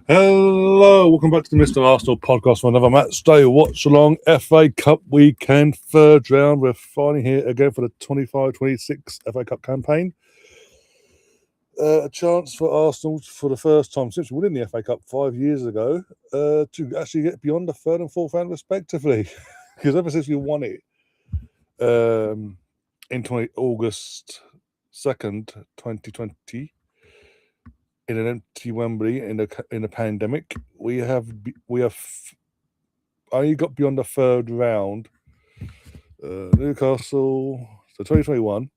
Hello, welcome back to the Mr. Arsenal podcast for another match day. Watch along FA Cup weekend, third round. We're finally here again for the 25-26 FA Cup campaign. A chance for Arsenal for the first time since winning the FA Cup 5 years ago to actually get beyond the third and fourth round respectively. Because ever since we won it in August 2nd, 2020, in an empty Wembley in a pandemic, we have only got beyond the third round. Newcastle, so 2021,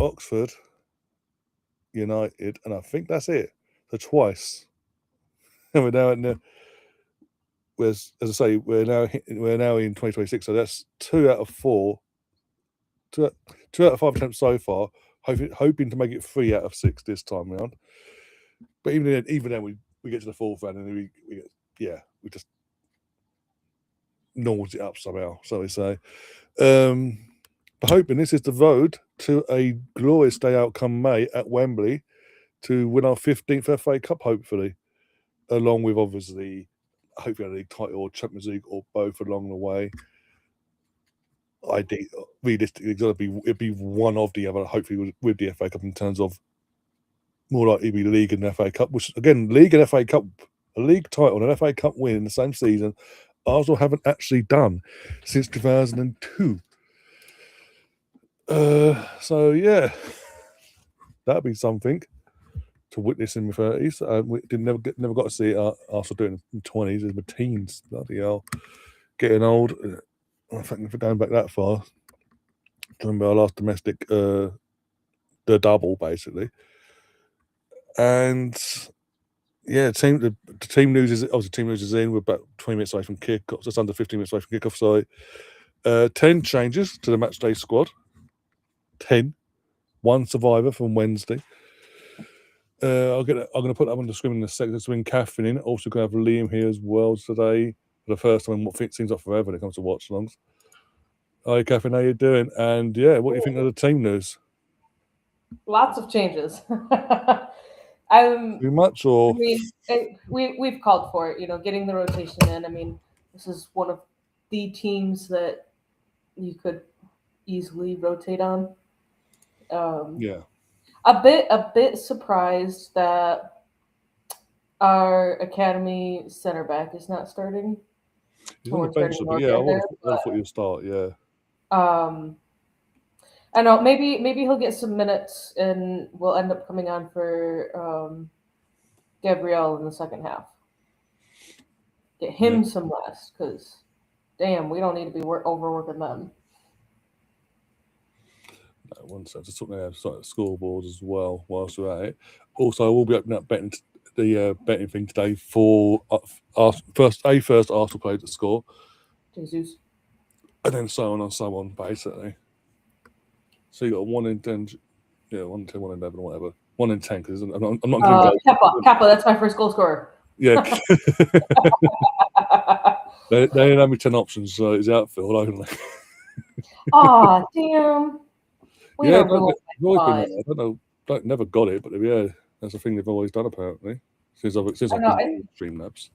Oxford, United, and I think that's it. So twice, and we're now in the. As I say, we're now in 2026. So that's 2 out of 4, 2 out of 5 attempts so far. Hoping to make it 3 out of 6 this time round. But even then, we get to the fourth round and we just gnaws it up somehow, so we say. But hoping this is the road to a glorious day out come May at Wembley to win our 15th FA Cup, hopefully, along with obviously hopefully a league title or Champions League or both along the way. Realistically, it'd be one of the other, hopefully, with the FA Cup in terms of more likely be League and FA Cup, which again, League and FA Cup, a league title and an FA Cup win in the same season, Arsenal haven't actually done since 2002. So yeah, that'd be something to witness in my 30s. We never got to see it. Arsenal doing it in 20s as my teens. Bloody hell, getting old. I think if going back that far, I remember our last domestic, the double basically, and yeah, the team news is obviously team news is in. We're about 20 minutes away from kickoff, just under 15 minutes away from kickoff. So 10 changes to the matchday squad. 10. One survivor from Wednesday. I'm going to put that on the screen in a second. Let's bring Catherine in. Also going to have Liam here as well today for the first time in what seems like forever when it comes to watch alongs. Hi, Catherine. How you doing? And yeah, what do you think of the team news? Lots of changes. Too much, or we've called for it. Getting the rotation in. I mean, this is one of the teams that you could easily rotate on. Yeah. A bit surprised that our academy center back is not starting. He's on the bench, but yeah, I would have thought you'd start. Yeah. I know maybe he'll get some minutes and we'll end up coming on for Gabriel in the second half. Get him some rest because, damn, we don't need to be overworking them. One second, just talking about scoreboards as well whilst we're at it. Also, I will be opening up betting thing today for first Arsenal player to score, Jesus. and then so on and so on, basically. So you got 1 in 10, 1 in 10, 1 in 11, or whatever. 1 in 10 because I'm not including Kappa, that's my first goal scorer. Yeah. they didn't have me 10 options, so it's outfield only. Aw, damn. I don't know, never got it, but yeah, that's a thing they've always done apparently since I've been Streamlabs.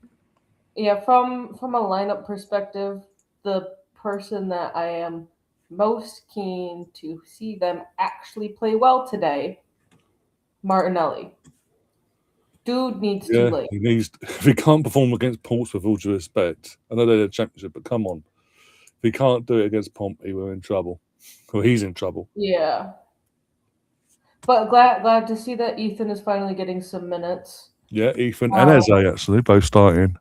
Yeah, from a lineup perspective, the person that I am most keen to see them actually play well today, Martinelli. Dude needs to play. He needs. If he can't perform against Portsmouth, with all due respect, I know they're the championship, but come on, if he can't do it against Pompey, we're in trouble. Well, he's in trouble. Yeah. But glad to see that Ethan is finally getting some minutes. Yeah, Ethan and Eze actually both starting.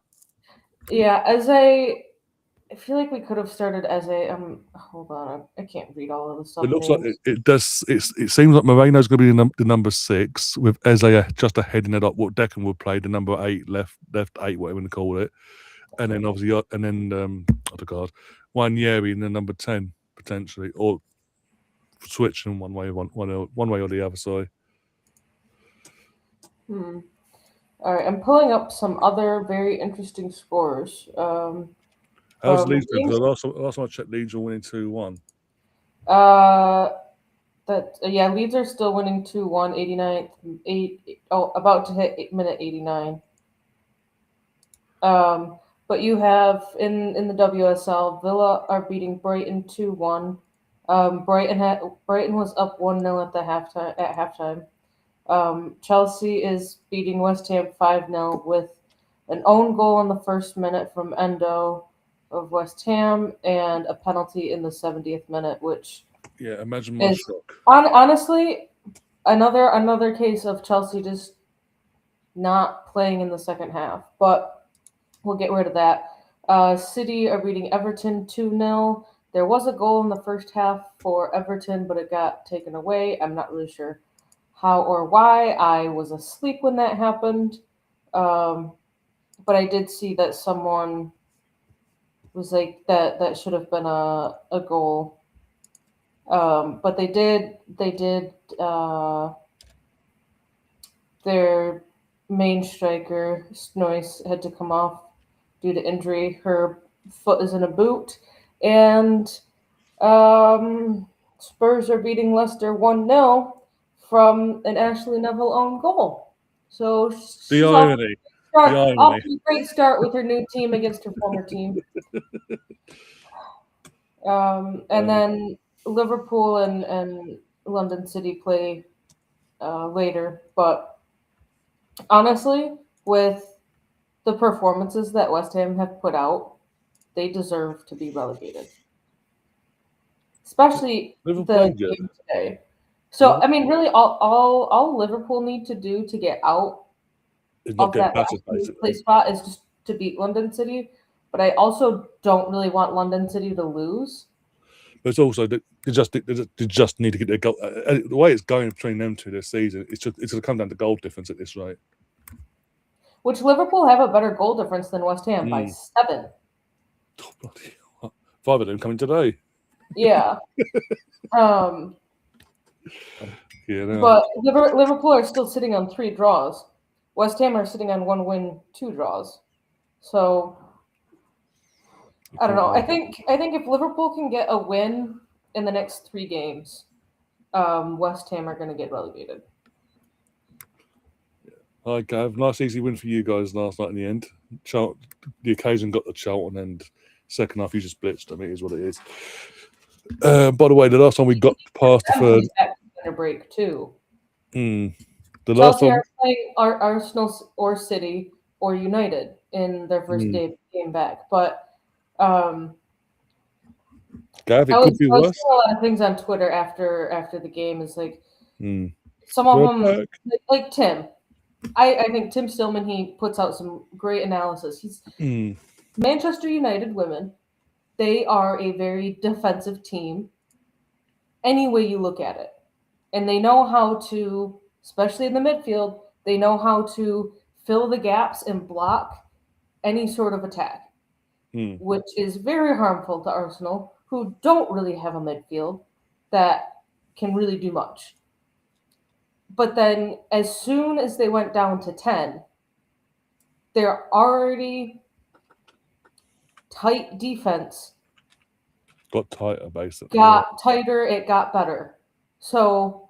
Yeah, Eze. I feel like we could have started Eze. Hold on, I can't read all of the stuff. It looks like it does. It seems like Moreno's going to be the number 6 with Eze just ahead in it up. What Declan would play the number 8, left 8, whatever you want to call it, and then obviously Wanyeri in the number 10 potentially, or switching one way or the other. Sorry. All right, I'm pulling up some other very interesting scores. How's Leeds doing? The last time I checked, Leeds were winning 2-1. Leeds are still winning 2-1, 89th, about to hit minute 89. But you have in the WSL, Villa are beating Brighton 2-1. Brighton was up 1-0 at the halftime. Chelsea is beating West Ham 5-0 with an own goal in the first minute from Endo of West Ham and a penalty in the 70th minute, which Yeah, imagine my is shock. honestly another case of Chelsea just not playing in the second half. But we'll get rid of that. City are beating Everton 2-0. There was a goal in the first half for Everton, but it got taken away. I'm not really sure how or why. I was asleep when that happened. But I did see that someone was like that should have been a goal. But they did their main striker Snoise had to come off due to injury. Her foot is in a boot, and Spurs are beating Leicester 1-0 from an Ashley Neville own goal. So The she's irony. The off irony. to a great start with her new team against her former team. And then Liverpool and London City play later. But honestly, with the performances that West Ham have put out, they deserve to be relegated. Especially Liverpool the played good. game today. So I mean, really, all Liverpool need to do to get out It's not of getting that last battered, play basically. spot is just to beat London City. But I also don't really want London City to lose. But it's also they just need to get their goal. The way it's going between them two this season, it's going to come down to goal difference at this rate. Which Liverpool have a better goal difference than West Ham by 7. Oh, bloody hell. 5 of them coming today. Yeah. Yeah, no. But Liverpool are still sitting on 3 draws. West Ham are sitting on 1 win, 2 draws. So I don't know. I think if Liverpool can get a win in the next 3 games, West Ham are going to get relegated. Hi, Gav. Nice, easy win for you guys last night in the end. The occasion got the Charlton, and second half you just blitzed. I mean, it is what it is. By the way, the last time we got past the third, A break too. the last Chelsea time are playing Arsenal or City or United in their first game back, but Gav, it I could was be seeing worse. a lot of things on Twitter after the game. Is like some We're of them, back. like Tim. I think Tim Stillman, he puts out some great analysis. He's Manchester United women. They are a very defensive team, any way you look at it, and they know how to, especially in the midfield, they know how to fill the gaps and block any sort of attack, which is very harmful to Arsenal, who don't really have a midfield that can really do much. But then, as soon as they went down to 10, they're already tight defense Got tighter, basically. got tighter, it got better. So,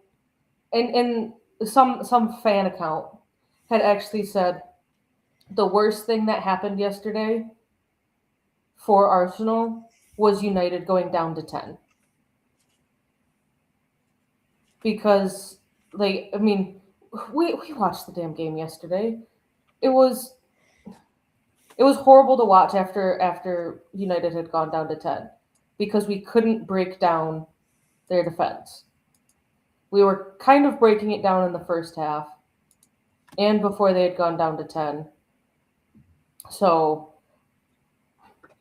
and some fan account had actually said the worst thing that happened yesterday for Arsenal was United going down to 10. Because, like, I mean, we watched the damn game yesterday. It was horrible to watch after United had gone down to 10 because we couldn't break down their defense. We were kind of breaking it down in the first half and before they had gone down to 10. So it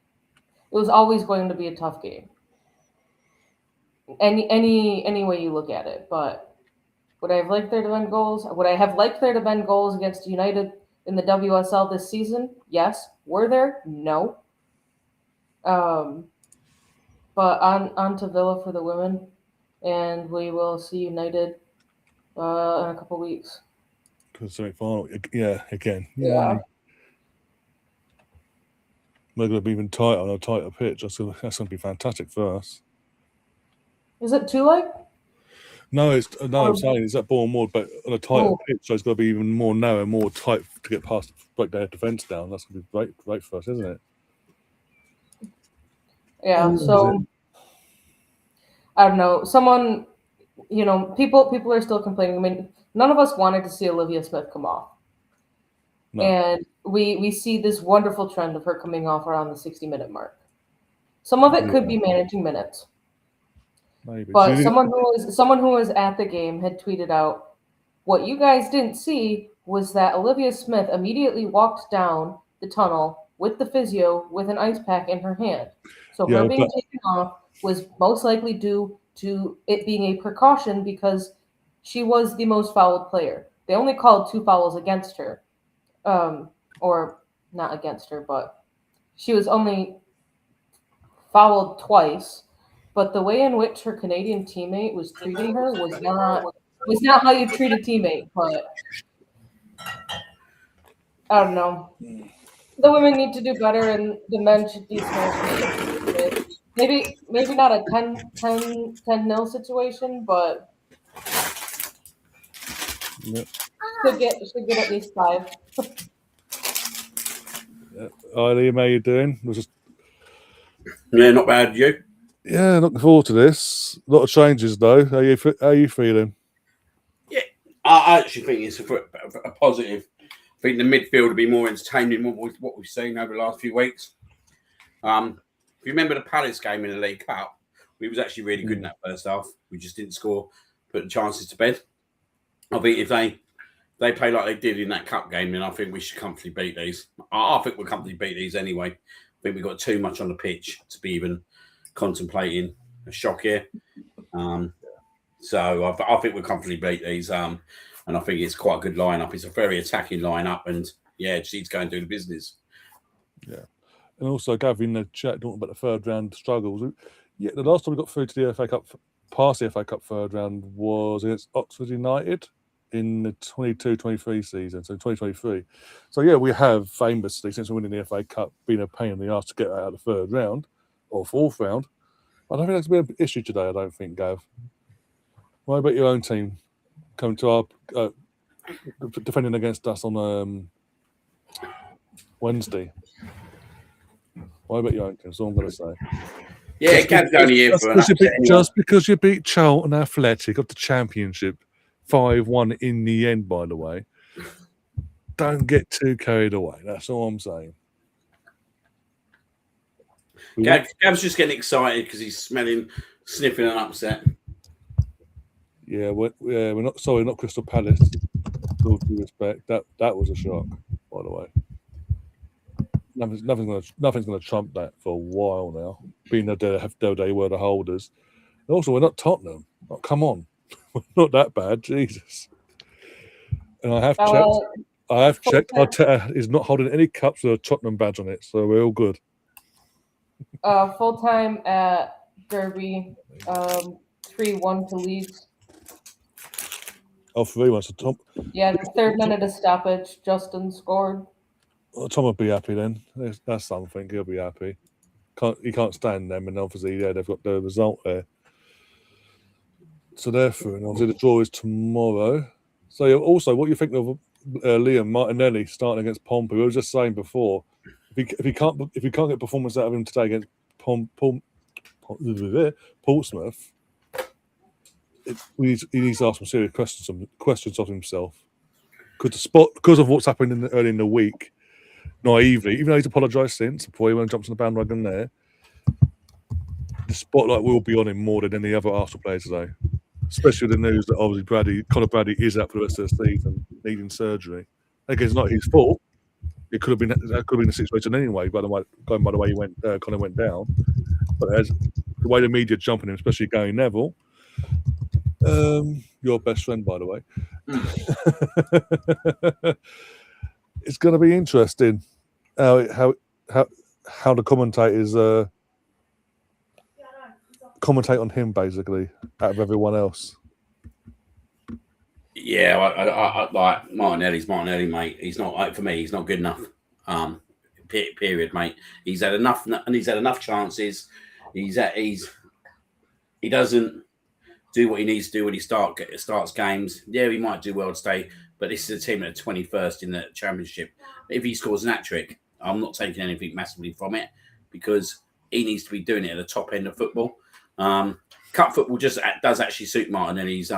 was always going to be a tough game. Any way you look at it, but would I have liked there to been goals? Would I have liked there to been goals against United in the WSL this season? Yes. Were there? No. But on to Villa for the women, and we will see United in a couple weeks. To the semi-final, yeah. Again, Yeah. They're going to be even tighter on a tighter pitch. That's going to be fantastic for us. Is it too late? No, I'm saying it's at Bournemouth, but on a tighter Oh. pitch, so it's got to be even more narrow, more tight to get past, break their defence down. That's going to be great for us, isn't it? Yeah. So I don't know. Someone, people are still complaining. I mean, none of us wanted to see Olivia Smith come off, No, and we see this wonderful trend of her coming off around the 60-minute mark. Some of it could be managing minutes. maybe. But someone who was at the game had tweeted out, "What you guys didn't see was that Olivia Smith immediately walked down the tunnel with the physio with an ice pack in her hand. So her Yeah, being taken off was most likely due to it being a precaution because she was the most fouled player. They only called 2 fouls against her, or not against her, but she was only fouled twice, but the way in which her Canadian teammate was treating her was not how you treat a teammate. But I don't know. The women need to do better, and the men should be smashed. Maybe not a 10-0 situation, but yeah. should get at least 5. Hi, Liam, how you doing? Yeah, not bad. You? Yeah, looking forward to this. A lot of changes though. How you feeling? Yeah, I actually think it's a positive. I think the midfield will be more entertaining than what we've seen over the last few weeks. If you remember the Palace game in the League Cup, we was actually really good in that first half. We just didn't score, put the chances to bed. I think if they play like they did in that cup game, then I think we should comfortably beat these. I think we'll comfortably beat these anyway. I think we've got too much on the pitch to be even contemplating a shock here. So I think we'll comfortably beat these. And I think it's quite a good lineup. It's a very attacking lineup, and yeah, just needs to go and do the business. Yeah, and also Gav in the chat talking about the third round struggles. Yeah, the last time we got through to the FA Cup, past the FA Cup third round was against Oxford United in the 22-23 season, so 2023. So yeah, we have famously, since winning the FA Cup, been a pain in the arse to get out of the third round or fourth round. I don't think that's been an issue today. I don't think, Gav. What about your own team coming to our defending against us on Wednesday? What about your own team? That's all I'm going to say. Yeah, Gav's only here for an upset anyway. Just because you beat Charlton Athletic of the Championship 5-1 in the end, by the way, don't get too carried away. That's all I'm saying. Gav's just getting excited because he's sniffing an upset. Yeah, we're not sorry, not Crystal Palace. With all due respect, that was a shock, by the way. Nothing's gonna trump that for a while now. Being that they were the holders. And also, we're not Tottenham. Oh, come on, we're not that bad, Jesus. And I have checked. Arteta is not holding any cups with a Tottenham badge on it, so we're all good. Full time at Derby, 3-1 to Leeds. Oh, 3-1. So Tom. Yeah, the third minute of stoppage, Justin scored. Well, Tom will be happy then. That's something. He'll be happy. He can't stand them, and obviously, yeah, they've got the result there. So they're through, and obviously the draw is tomorrow. So also, what do you think of Liam Martinelli starting against Pompey? We were just saying before, if he can't get performance out of him today against Portsmouth, he needs to ask some serious questions of himself. Because of what's happened early in the week, naively, even though he's apologised since before he went and jumps on the bandwagon there, the spotlight will be on him more than any other Arsenal players today. Especially the news that obviously Conor Bradley is out for the rest of the season, needing surgery. Again, it's not his fault. That could have been the situation anyway. By the way, going by the way Conor went down, but as the way the media jumping him, especially Gary Neville, your best friend, by the way. It's going to be interesting how the commentators commentate on him basically out of everyone else. Yeah, I like Martinelli, mate. He's not for me. He's not good enough. Period, mate. He's had enough, and he's had enough chances. He doesn't. do what he needs to do when he starts games. Yeah, he might do well today, but this is a team at 21st in the Championship. If he scores an hat-trick, I'm not taking anything massively from it because he needs to be doing it at the top end of football. Cup football just does actually suit Martinelli's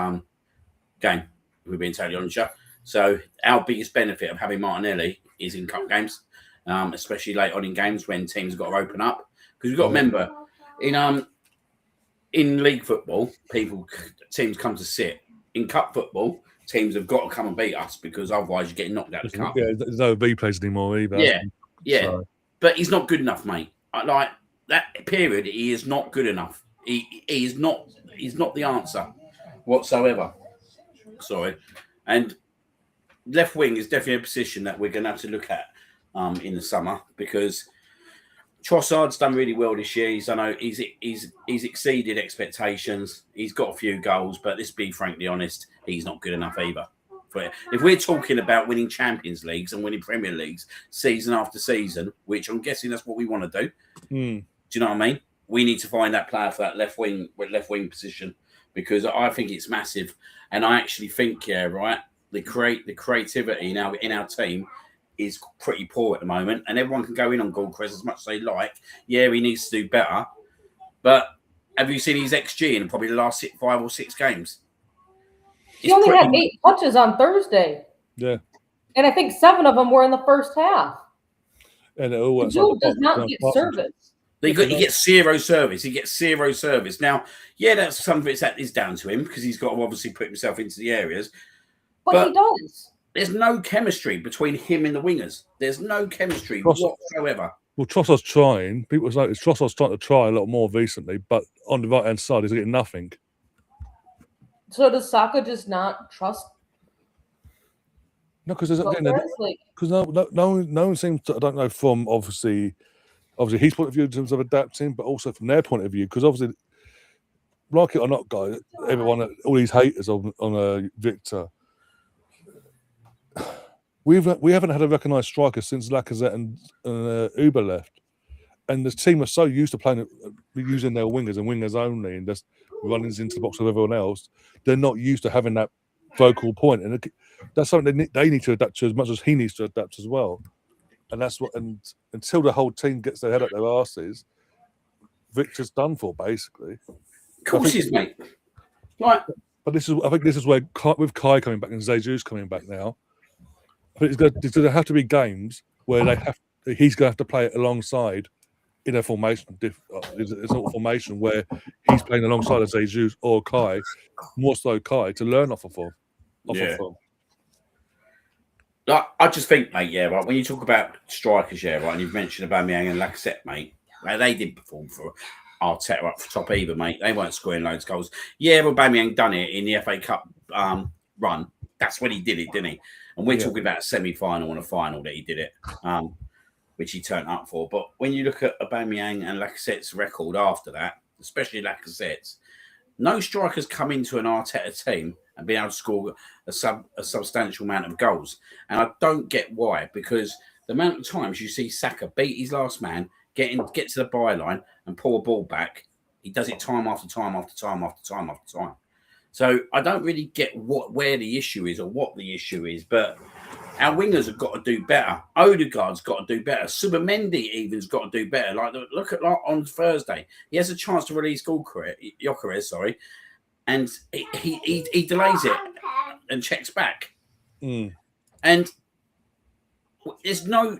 game, if we're being totally honest. So our biggest benefit of having Martinelli is in cup games, especially late on in games when teams have got to open up. Because we've got to remember, in league football, teams come to sit. In cup football, teams have got to come and beat us because otherwise you're getting knocked out of the cup. Yeah, there's no B plays anymore either. Yeah. So. But he's not good enough, mate. Like that period, he is not good enough. He is not. He's not the answer whatsoever. Sorry, and left wing is definitely a position that we're going to have to look at in the summer because Trossard's done really well this year. He's exceeded expectations. He's got a few goals, but let's be frankly honest, he's not good enough either. If we're talking about winning Champions Leagues and winning Premier Leagues season after season, which I'm guessing that's what we want to do. Do you know what I mean? We need to find that player for that left wing position because I think it's massive. And I actually think, the creativity now in our team is pretty poor at the moment. And everyone can go in on Goldcrest as much as they like. Yeah, he needs to do better. But have you seen his XG in probably the last 5 or 6 games? He only had 8 touches on Thursday. Yeah. And I think 7 of them were in the first half. And it all Joe does not get service. He gets zero service. He gets zero service. Now, yeah, that's some of it that is down to him because he's got to obviously put himself into the areas. But he does. There's no chemistry between him and the wingers. There's no chemistry whatsoever. Well, Trossard's trying. People notice Trossard's trying to try a lot more recently, but on the right-hand side, he's getting nothing. So does Saka just not trust? No, because no one seems to. I don't know from obviously his point of view in terms of adapting, but also from their point of view, because obviously, like it or not, guys, everyone, all these haters on Victor, we haven't had a recognised striker since Lacazette and Uber left, and the team are so used to playing using their wingers and wingers only, and just running into the box with everyone else. They're not used to having that focal point, and that's something they need to adapt to as much as he needs to adapt as well. And that's what. And until the whole team gets their head up their asses, Victor's done for basically. Of course, he's mate. Right. But I think this is where with Kai coming back and Jesus coming back now, I think there's going to have to be games where he's going to have to play it alongside in a formation, a sort of formation where he's playing alongside Jesus or Kai, more so Kai, to learn off of him. I just think, mate, right, when you talk about strikers, right, and you've mentioned Aubameyang and Lacazette, mate, they didn't perform for Arteta up for top either, mate. They weren't scoring loads of goals. Yeah, Aubameyang done it in the FA Cup run. That's when he did it, didn't he? And we're talking about a semi-final and a final that he did it, which he turned up for. But when you look at Aubameyang and Lacazette's record after that, especially Lacazette's, no strikers come into an Arteta team and be able to score a substantial amount of goals. And I don't get why, because the amount of times you see Saka beat his last man, get to the byline and pull a ball back, he does it time after time after time after time after time. So I don't really get where the issue is or what the issue is, but our wingers have got to do better. Odegaard's got to do better. Subimendi even's got to do better. Look at on Thursday, he has a chance to release Gyökeres, and he delays it and checks back. And there's no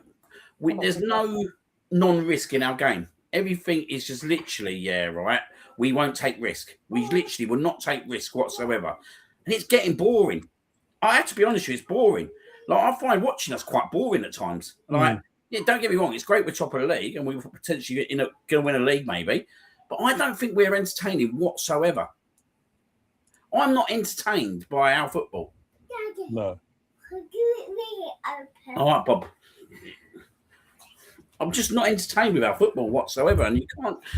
non-risk in our game. Everything is just literally, right? We won't take risk. We literally will not take risk whatsoever. And it's getting boring. I have to be honest with you, it's boring. I find watching us quite boring at times. Don't get me wrong, it's great we're top of the league and we're potentially going to win a league maybe, but I don't think we're entertaining whatsoever. I'm not entertained by our football. Daddy, no. Could you let me open? All right, Bob. I'm just not entertained with our football whatsoever, and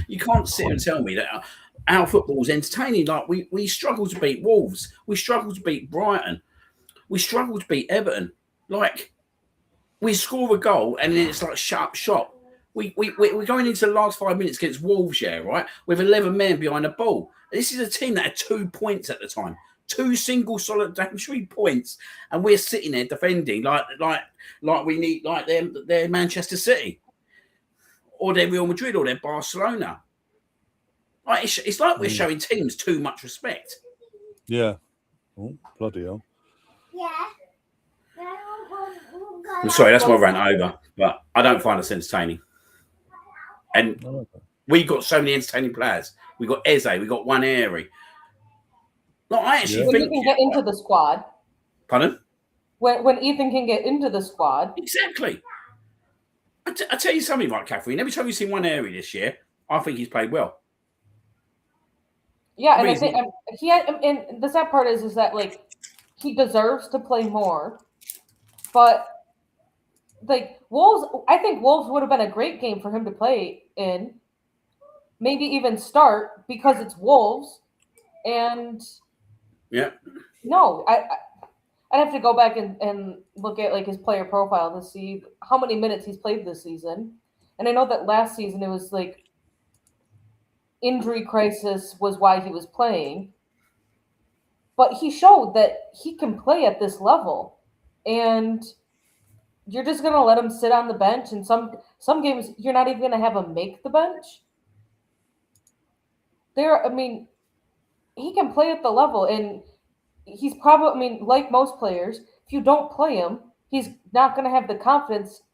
you can't sit and tell me that our football is entertaining. We struggle to beat Wolves, we struggle to beat Brighton, we struggle to beat Everton. We score a goal and then it's like shut up shop. We're going into the last 5 minutes against Wolves, yeah, right? With 11 men behind the ball. This is a team that had 2 points at the time, 2 single solitary points, and we're sitting there defending like we need like they're Manchester City or they're Real Madrid or they're Barcelona. Like it's like we're showing teams too much respect. Yeah. Oh, bloody hell. I'm sorry, that's my rant over, but I don't find us entertaining. And we got so many entertaining players. We got Eze, we got Waneri. No, I actually when think he can get into the squad. Pardon? When Ethan can get into the squad. Exactly. I tell you something, right, Catherine. Every time we've seen Waneri this year, I think he's played well. Yeah, and I think and the sad part is that like he deserves to play more, but like Wolves, I think Wolves would have been a great game for him to play in, maybe even start because it's Wolves, and yeah, no, I'd have to go back and look at like his player profile to see how many minutes he's played this season, and I know that last season it was like injury crisis was why he was playing. But he showed that he can play at this level. And you're just going to let him sit on the bench. And some games, you're not even going to have him make the bench. He can play at the level. And he's probably, like most players, if you don't play him, he's not going to have the confidence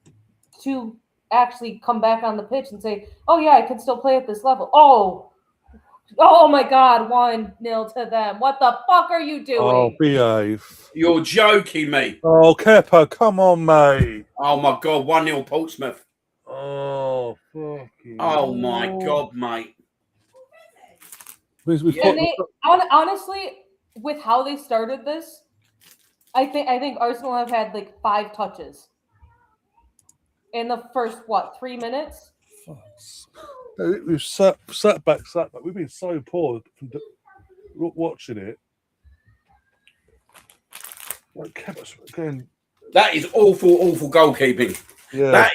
to actually come back on the pitch and say, oh, yeah, I can still play at this level. Oh my God, 1-0 to them. What the fuck are you doing? Oh, behave. You're joking me. Oh, Kepa, come on, mate. Oh my God, 1-0 Portsmouth. Oh, fucking. Oh my God, mate. Honestly, with how they started this, I think Arsenal have had like 5 touches in the first 3 minutes. We've sat back. We've been so poor watching it. Like Kepa's again. That is awful goalkeeping. Yeah,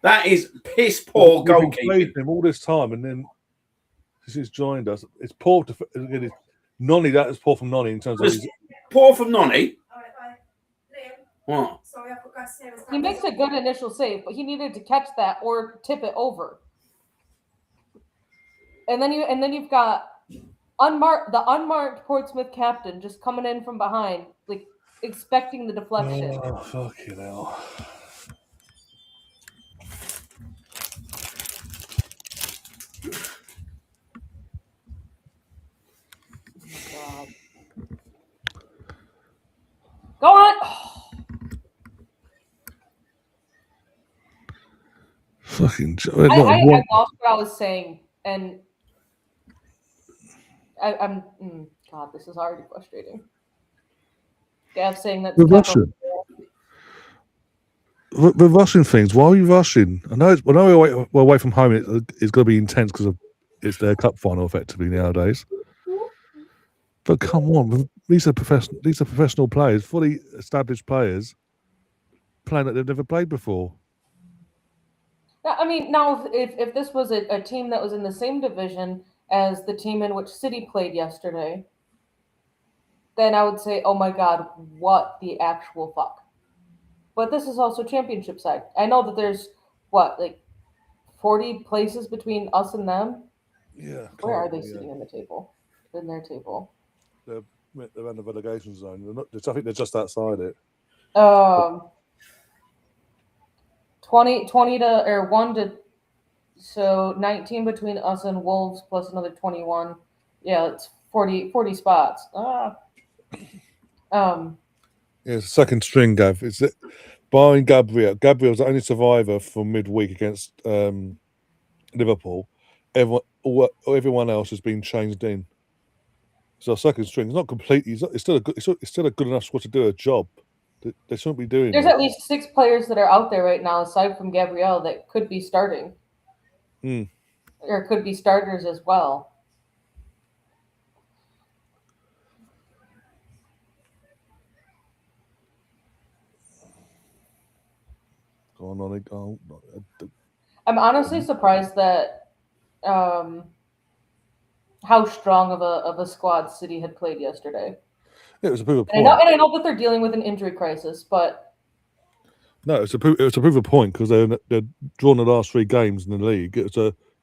that is piss poor goalkeeping. Him all this time, and then he's joined us. It's poor. Again, it's Nonny. That is poor from Nonny in terms of poor from Nonny. What? He makes a good initial save, but he needed to catch that or tip it over. And then you've got the unmarked Portsmouth captain just coming in from behind, like expecting the deflection. Oh, fucking hell. God. Go on. Fucking. I lost what I was saying, and I'm. God, this is already frustrating. Gav saying that. We're rushing. We're rushing things. Why are we rushing? I know we're away from home. It's going to be intense because it's their cup final, effectively nowadays. But come on, these are professional players, fully established players, playing that they've never played before. I mean, now if this was a team that was in the same division as the team in which City played yesterday, then I would say, oh my God, what the actual fuck. But this is also championship side. I know that there's, 40 places between us and them? Yeah. Where are they sitting in the table? In their table? They're in the relegation zone. I think they're just outside it. 20 to, or 1 to, so 19 between us and Wolves plus another 21. Yeah, it's 40 spots. Yeah, second string, Gav. Is it barring Gabriel? Gabriel's the only survivor from midweek against Liverpool. Everyone else has been changed in. So second string. It's not completely. It's still a good enough squad to do a job. They shouldn't be doing. There's at least 6 players that are out there right now, aside from Gabriel, that could be starting, or could be starters as well. I'm honestly surprised that how strong of a squad City had played yesterday. It was a proof of And point. I know that they're dealing with an injury crisis, but No, it was a proof of point because they're drawn the last 3 games in the league. It was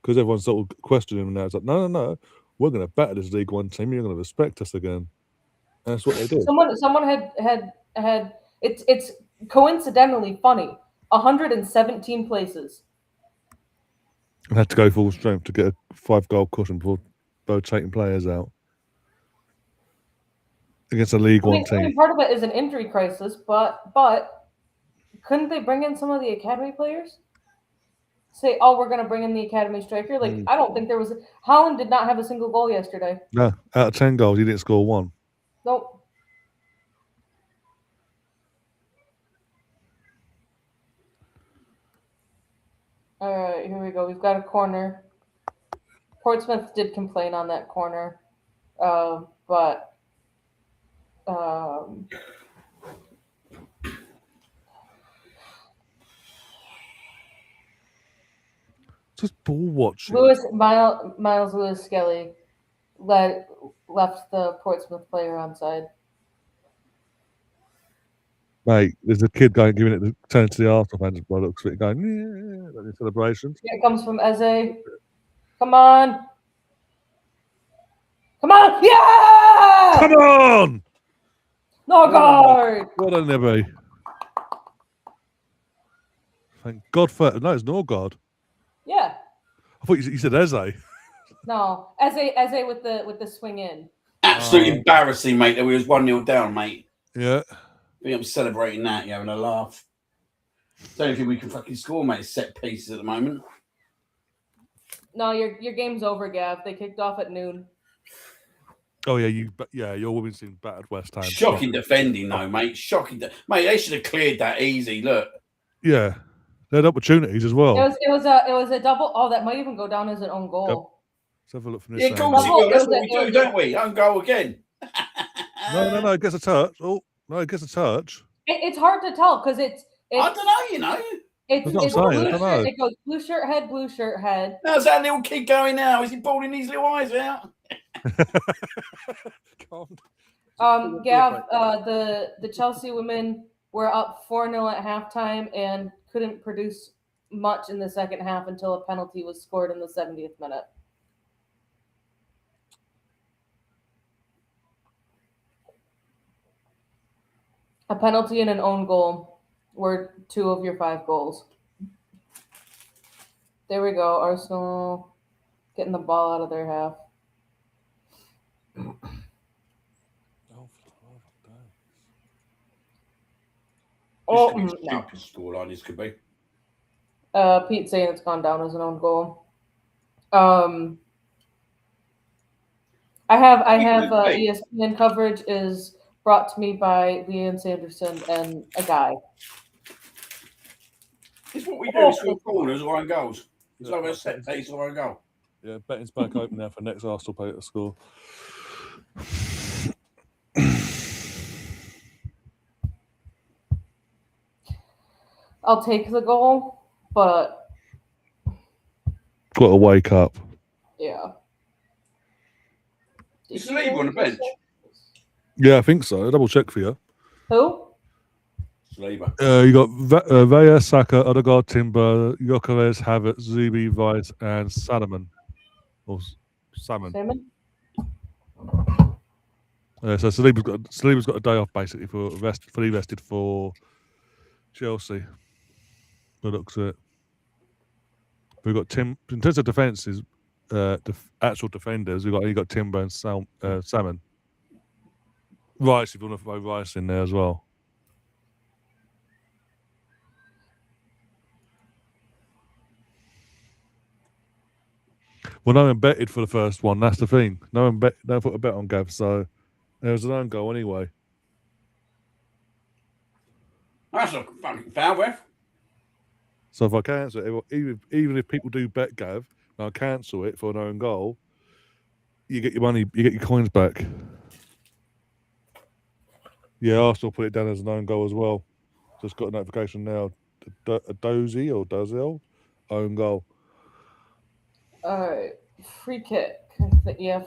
because everyone's sort of questioning them now. It's like, no, we're going to batter this League One team. You're going to respect us again. And that's what they did. someone had it's coincidentally funny. 117 places. And had to go full strength to get a 5-goal cushion before rotating players out against a League One I mean, team. part of it is an injury crisis, but couldn't they bring in some of the academy players? Say, oh, we're going to bring in the academy striker. Like, I don't think there was. Holland did not have a single goal yesterday. No, out of 10 goals, he didn't score 1. Nope. All right, here we go. We've got a corner. Portsmouth did complain on that corner, but Just ball watching. Miles Lewis Skelly left the Portsmouth player onside. Mate, there's a kid giving it turning to the Arsenal fans by the looks of it, going, yeah, like the celebrations. Here it comes from Eze. Come on. Come on. Yeah! Come on! No guard. Well done, Nibby. Thank God for no, it's Norgard. Yeah. I thought you said Eze. No. Eze with the swing in. Absolutely embarrassing, mate, that we was 1-0 down, mate. Yeah. I think I'm celebrating that, you're having a laugh. It's the only thing we can fucking score, mate, is set pieces at the moment. No, your game's over, Gav. They kicked off at noon. Oh yeah, your women's team battered West Ham. Shocking defending, though, mate. Shocking, mate. They should have cleared that easy. Look. Yeah, they had opportunities as well. It was a double. Oh, that might even go down as an own goal. Yep. Let's have a look from this. Yeah, of course it will. That's what we do, don't we? Own goal again. No. It gets a touch. Oh no, it gets a touch. It's hard to tell because it's. I don't know. You know. It's blue shirt, it goes blue shirt head. How's that little kid going now? Is he bawling his little eyes out? Gav, the Chelsea women were up 4-0 at halftime and couldn't produce much in the second half until a penalty was scored in the 70th minute. A penalty and an own goal were 2 of your 5 goals. There we go. Arsenal getting the ball out of their half. Oh, no. Scoreline this could be. Pete saying it's gone down as an own goal. I have ESPN coverage is brought to me by Leanne Sanderson and a guy. It's what we do. We score corners or own goals. It's like a set piece or own goal. Yeah, betting's back open now for next Arsenal player to score. I'll take the goal, but got to wake up. Yeah. Is Saliba on the bench? Yeah, I think so. I'll double check for you. Who? Saliba. You got Vaya, Saka, Odegaard, Timber, Gyökeres, Havertz, Zubi, Weiss, and Salmon. Or Salmon. So Saliba's got a day off basically fully rested for Chelsea. The looks at it. We've got Tim in terms of defences, actual defenders. You got Timber and Salmon. Rice, if you want to throw Rice in there as well. Well, no one betted for the first one. That's the thing. No one put a bet on Gav, so there was an own goal anyway. That's a fucking foul, ref. So if I cancel it, even if people do bet Gav, and I cancel it for an own goal, you get your money, you get your coins back. Yeah, Arsenal put it down as an own goal as well. Just got a notification now. A Dozy or Dozell own goal. All right, free kick. Yeah,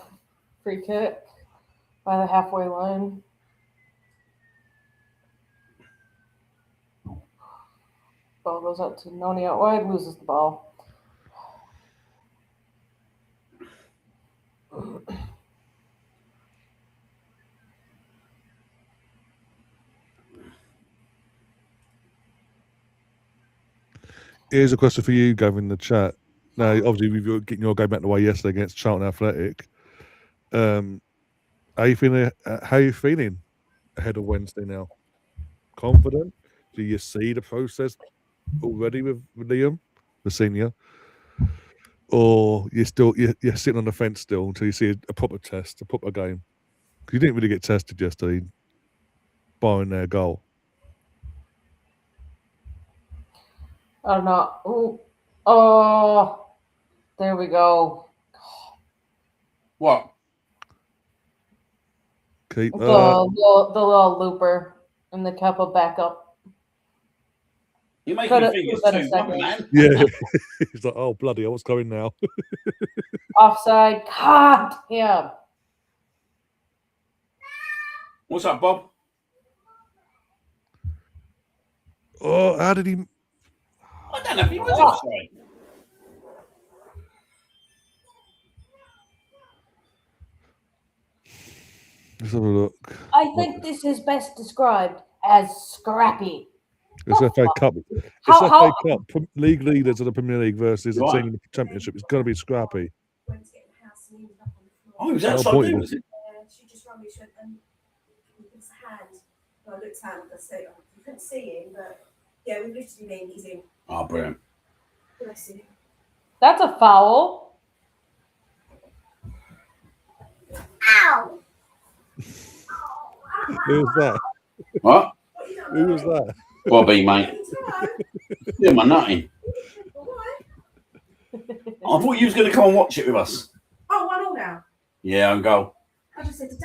free kick by the halfway line. Ball goes out to Noni out wide, loses the ball. Here's a question for you, Gavin, in the chat. Now, obviously, we've getting your game back the way yesterday against Charlton Athletic. How are you feeling? How are you feeling ahead of Wednesday now? Confident? Do you see the process already with Liam, the senior, or you're sitting on the fence still until you see a proper test, a proper game? Because you didn't really get tested yesterday, barring their goal. I don't know. Ooh. Oh, there we go. What? Keep The little looper and the Kepa backup. You make Could've- me think it's could've been a 2-1, second. man. Yeah, he's like, oh bloody, hell, what's going now? Offside. God damn. What's up, Bob? Oh, how did he? I don't know if he was offside. Let's have a look. I think this is best described as scrappy. It's FA Cup. It's FA Cup. League leaders of the Premier League versus a team in the Championship. It's going to be scrappy. Oh, he was No outside point too, in was it? She just rang me, she went, give us a hand. I looked at him, I said, you couldn't see him, but yeah, we lifted him in, he's in. Oh, brilliant. Bless him. That's a foul. Ow! Who was that? What? Who was that? Bobby, mate. Yeah, my nutty. I thought you was going to come and watch it with us. Oh, 1-1 now. Yeah, own goal. I just said to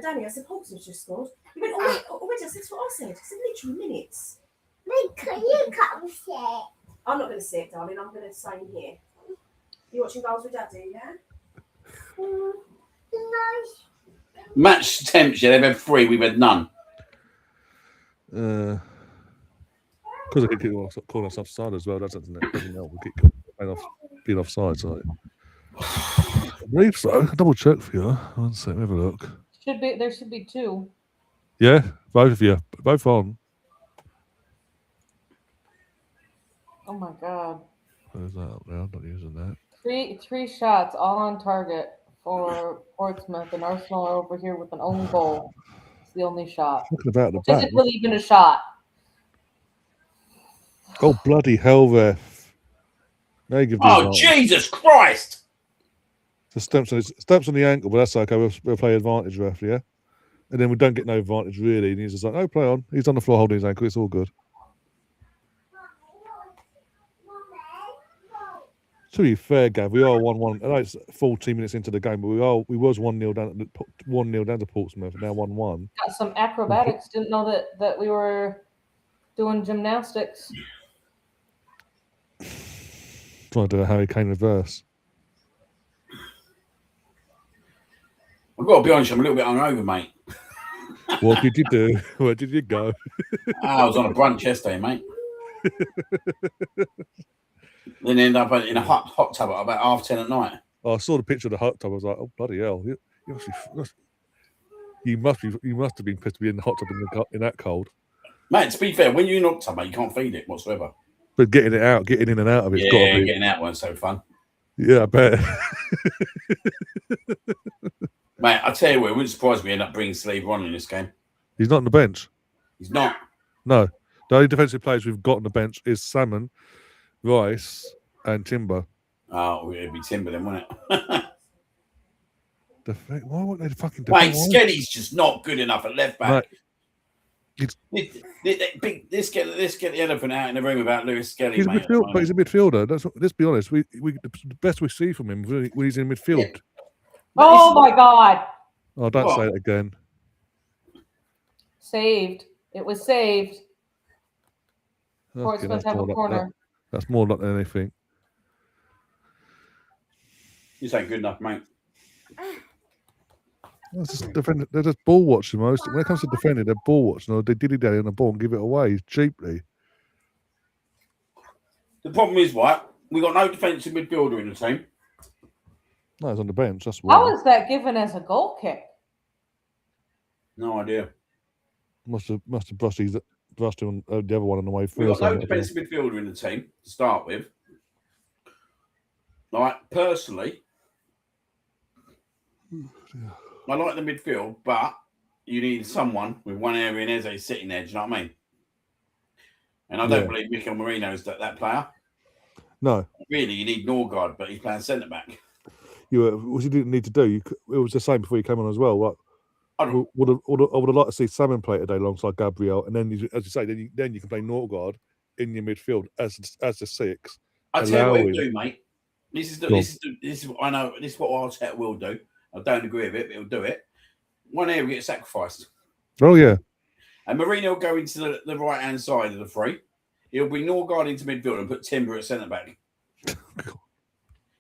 Danny, I said, Portsmouth just scored. He went, already, I said, that's what I said. I said, literally minutes. Can you come sit? I'm not going to sit, darling, I'm going to stay in here. You watching goals with Daddy, yeah? Nice. Match attempts, yeah, they've had 3, we've had none. Because I keep calling us offside as well, doesn't it? Doesn't help. We keep being offside. So I believe so. I'll double check for you. One second, have a look. There should be 2. Yeah, both of you, both on. Oh my god. Where's that up now? I'm not using that. Three shots, all on target for Portsmouth, and Arsenal are over here with an own goal. It's the only shot. Talking about the Which back. isn't really even a shot. Oh bloody hell, ref! Now you give the Oh, advantage. Jesus Christ! So stamps on the ankle, but that's okay. We'll play advantage, ref. Yeah, and then we don't get no advantage really. And he's just like, "Oh, play on." He's on the floor holding his ankle. It's all good. To be fair, Gav, we are 1-1. I know it's 14 minutes into the game, but we was 1-0 down to Portsmouth. Now 1-1. Got some acrobatics. Didn't know that we were doing gymnastics. Trying to do a Harry Kane reverse. I've got to be honest, I'm a little bit hungover, mate. What did you do? Where did you go? I was on a brunch yesterday, mate. Then ended up in a hot tub at about 10:30 at night. Oh, I saw the picture of the hot tub. I was like, "Oh bloody hell! You must have been pissed to be in the hot tub in that cold." Mate, to be fair, when you're in a hot tub, mate, you can't feed it whatsoever. But getting it out, getting in and out of it's got to be. Getting out wasn't so fun. Yeah, I bet. Mate, I tell you what, it wouldn't surprise me end up bringing Sleeve on in this game. He's not on the bench. He's not. No, the only defensive players we've got on the bench is Salmon, Rice, and Timber. Oh, it'd be Timber then, wouldn't it? Why won't they fucking Mate, defend? Skelly's just not good enough at left back. Mate, Let's get the elephant out in the room about Lewis Skelly. he's a mate, midfielder, but he's a midfielder. Let's be honest. We the best we see from him when he's in midfield. Yeah. Oh my god. Oh, don't What? say it again. Saved. It was saved. Okay, Portsmouth that's have more a like corner. That's more like anything. This ain't good enough, mate. They're just ball watching most. When it comes to defending, they're ball watching, or they dilly dally on the ball and give it away cheaply. The problem is, right, we got no defensive midfielder in the team. No, it's on the bench. That's why. How is that given as a goal kick? No idea. Must have brushed on the other one on the way We through. got no defensive midfielder in the team to start with. Like, personally, I like the midfield, but you need someone with one area in Eze sitting there. Do you know what I mean? And I don't believe Mikel Merino is that player. No. Really, you need Norgard, but he's playing centre back. What you didn't need to do, it was the same before you came on as well. Like, I would have liked to see Salmon play today alongside Gabriel, and then, as you say, then you can play Norgard in your midfield as the six. I tell you what he'll do, mate. This is what I know. This is what Arteta will do. I don't agree with it, but he'll do it. One area gets sacrificed. Oh yeah. And Mourinho will go into the right hand side of the three. He'll bring Norgard into midfield and put Timber at centre back.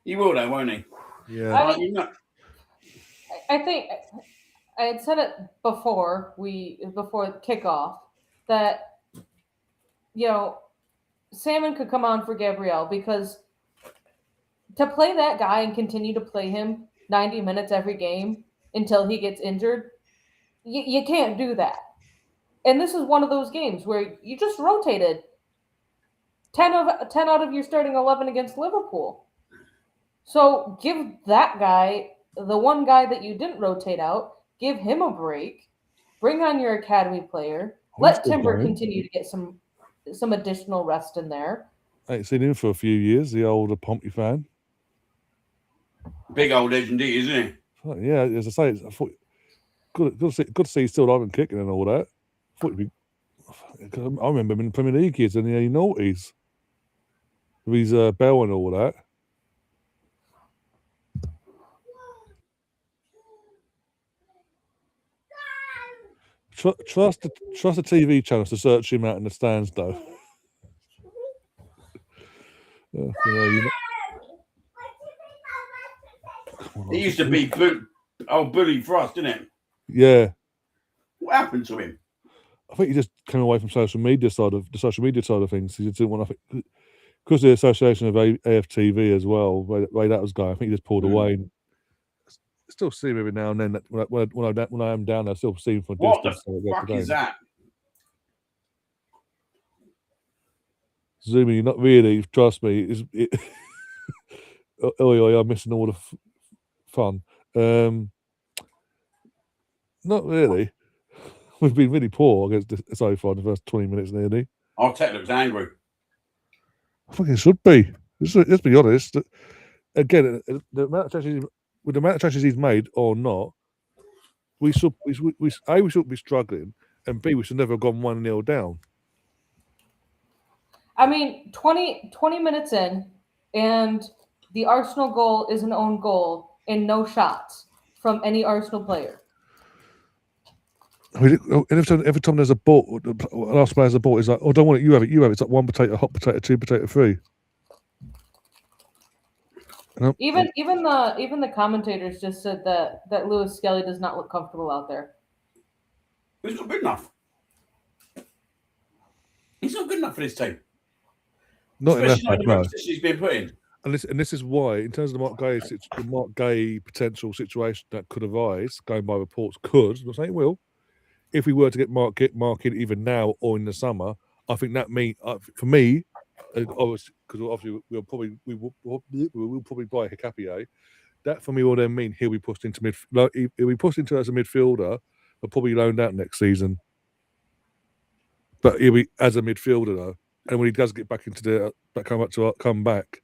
He will, though, won't he? Yeah. I think I had said it before kickoff that Salmon could come on for Gabriel, because to play that guy and continue to play him 90 minutes every game until he gets injured, you can't do that. And this is one of those games where you just rotated 10 out of your starting 11 against Liverpool. So give that guy, the one guy that you didn't rotate out, give him a break. Bring on your academy player. Let Timber continue to get some additional rest in there. I ain't seen him for a few years, the old Pompey fan. Big old legend, isn't he? Oh, yeah, as I say, I thought good to see he's still alive and kicking and all that. I remember him in Premier League years in the 80s. With his bell and all that. Trust the TV channels to search him out in the stands, though. He used to be bully for us, didn't it? Yeah. What happened to him? I think he just came away from the social media side of things. He just didn't want to, because of the association of AFTV as well. Way that was going, I think he just pulled away. And still see him every now and then. When I am down there, I still see him from a distance. What the fuck is that? Zoomy, not really. Trust me. I'm missing all the fun. Not really. We've been really poor against so far in the first 20 minutes nearly. Arteta looks angry. I think it should be. Let's be honest. Again, the amount of chances he's made or not, we should be struggling, and B, we should never have gone 1-0 down. I mean, 20 minutes in, and the Arsenal goal is an own goal and no shots from any Arsenal player. Every time there's a ball, the last man has a ball, it's like, oh, don't want it, you have it. It's like 1 potato, hot potato, 2 potato, 3. Even the commentators just said that Lewis Skelly does not look comfortable out there. He's not good enough. He's not good enough for this team. Not especially in that position he's been put in. And this is why, in terms of the Mark Gay potential situation that could arise, going by reports, I'm not saying it will, if we were to get Mark in either now or in the summer, I think that means for me, obviously, because obviously we will probably buy Hikapié. That for me will then mean he'll be pushed into he'll be pushed into as a midfielder, but probably loaned out next season. But he'll be as a midfielder though, and when he does get back into come back,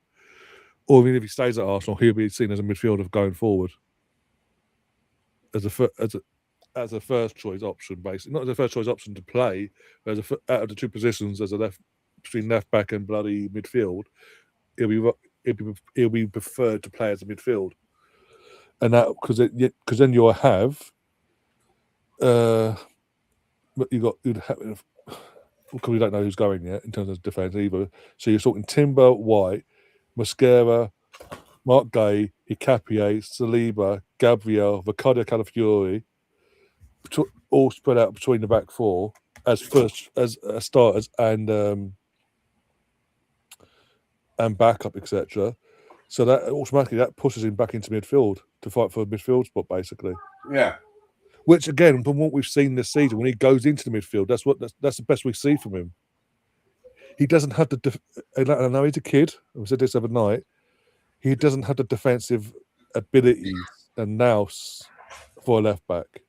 or even if he stays at Arsenal, he'll be seen as a midfielder going forward, as a first choice option, basically not as a first choice option to play, but out of the two positions as between left back and bloody midfield, he'll be preferred to play as a midfield, and that because then you'll have you'd have. Because we don't know who's going yet in terms of defence either. So you're talking Timber, White, Mosquera, Mark Gay, Hicapie, Saliba, Gabriel, Ricardo Calafiori, all spread out between the back four as starters and backup, etc. So that automatically pushes him back into midfield to fight for a midfield spot, basically. Yeah. Which again, from what we've seen this season, when he goes into the midfield, that's the best we see from him. He doesn't have the. I know he's a kid. We said this the other night. He doesn't have the defensive abilities and nous for a left back,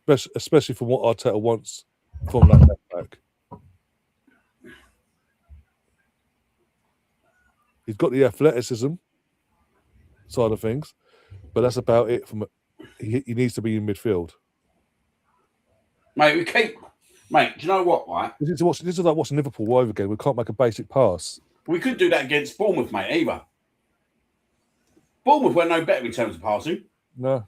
especially from what Arteta wants from that left back. He's got the athleticism side of things, but that's about it. He needs to be in midfield. Mate, Mate, do you know what, right? This is like watching Liverpool over again. We can't make a basic pass. We couldn't do that against Bournemouth, mate, either. Bournemouth were no better in terms of passing. No.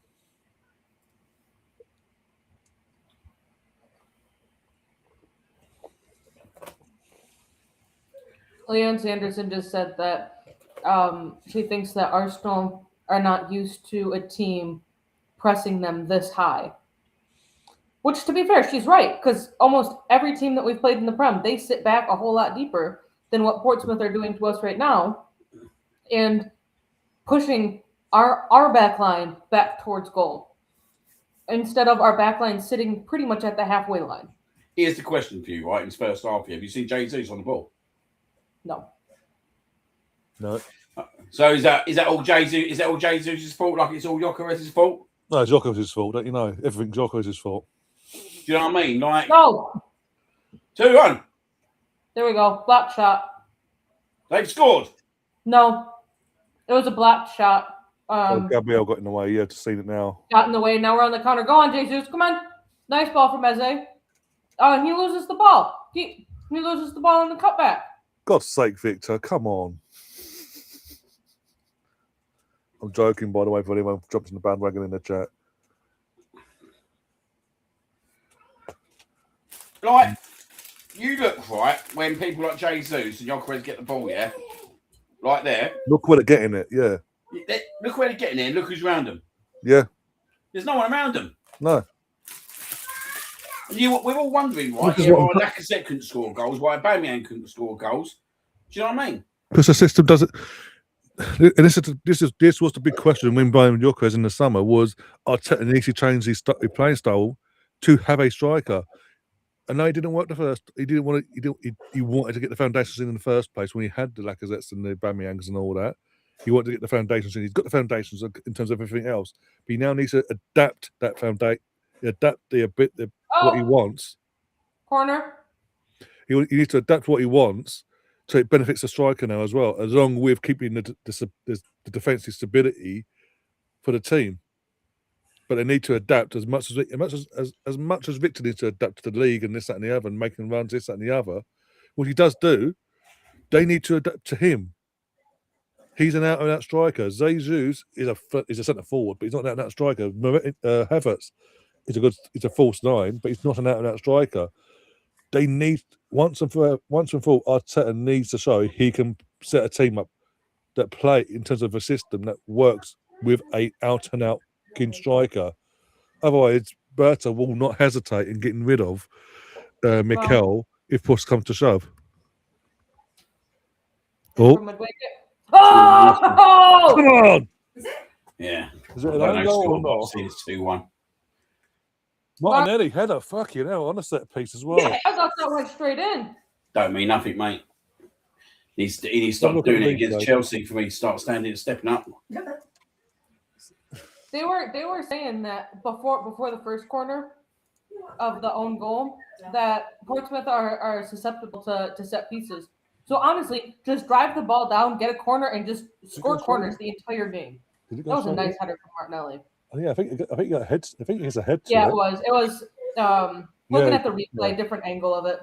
Leanne Sanderson just said that she thinks that Arsenal are not used to a team pressing them this high. Which, to be fair, she's right, because almost every team that we've played in the Prem, they sit back a whole lot deeper than what Portsmouth are doing to us right now, and pushing our back line back towards goal, instead of our back line sitting pretty much at the halfway line. Here's the question for you, right? In his first half here, have you seen Jesus on the ball? No. No. So is that all Jesus? Is that all Jesus' fault? Like it's all Gyökeres' fault? No, it's Gyökeres' fault, don't you know? Everything's Gyökeres' fault. Do you know what I mean? Like No. 2-1. There we go. Block shot. They've scored. No. It was a blocked shot. Gabriel got in the way. Yeah, to see it now. Got in the way. Now we're on the counter. Go on, Jesus. Come on. Nice ball from Eze. Oh, and he loses the ball. He loses the ball in the cutback. God's sake, Victor, come on. I'm joking, by the way, for anyone who jumps in the bandwagon in the chat. Like, you look right when people like Jesus and Gyökeres get the ball, yeah? Right there. Look where they're getting it, yeah. Look where they're getting it. Look who's around them. Yeah. There's no one around them. No. We're all wondering, right? Yeah, why Lacazette couldn't score goals, why Aubameyang couldn't score goals. Do you know what I mean? Because the system doesn't. And this was the big question when buying Gyökeres in the summer was Arteta needs to change his playing style to have a striker. And no, he didn't work the first. He didn't want to. He wanted to get the foundations in the first place when he had the Lacazettes and the Aubameyangs and all that. He wanted to get the foundations in. He's got the foundations in terms of everything else. But he now needs to adapt that foundation, adapt what he wants. Corner. He needs to adapt what he wants so it benefits the striker now as well, along with keeping the defensive stability for the team. But they need to adapt as much as Victor needs to adapt to the league and this, that, and the other, and making runs, this, that, and the other. What he does do, they need to adapt to him. He's an out-and-out striker. Jesus is a centre forward, but he's not an out-and-out striker. Havertz is a false nine, but he's not an out-and-out striker. They need once and for all, Arteta needs to show he can set a team up that play in terms of a system that works with a out-and-out striker. Otherwise, Berta will not hesitate in getting rid of Mikel if push comes to shove. Oh! Oh! Come on! Is it? Yeah. Is it an own goal or not? It's 2-1. Martinelli header, fucking hell, on a set piece as well. Yeah, I thought that went straight in. Don't mean nothing, mate. He needs to start doing it against Chelsea for me to start stepping up. They were saying that before the first corner of the own goal that Portsmouth are susceptible to set pieces. So honestly, just drive the ball down, get a corner, and just score corners the entire game. That was a nice header from Martinelli. Oh, yeah, I think he got a head. I think he has a head. Yeah, it was. It was looking at the replay, different angle of it.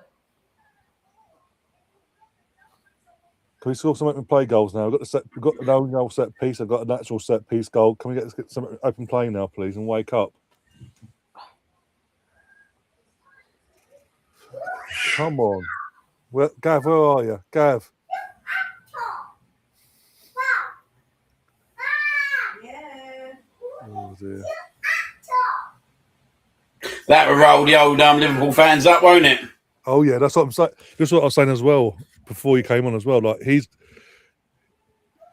Can we score some open play goals now? We've got an own goal set piece. I've got a natural set piece goal. Can we get some open play now, please, and wake up? Come on. Gav, where are you? Gav. dear. That will roll the old Liverpool fans up, won't it? Oh yeah, that's what I'm saying. That's what I was saying as well before he came on as well. Like he's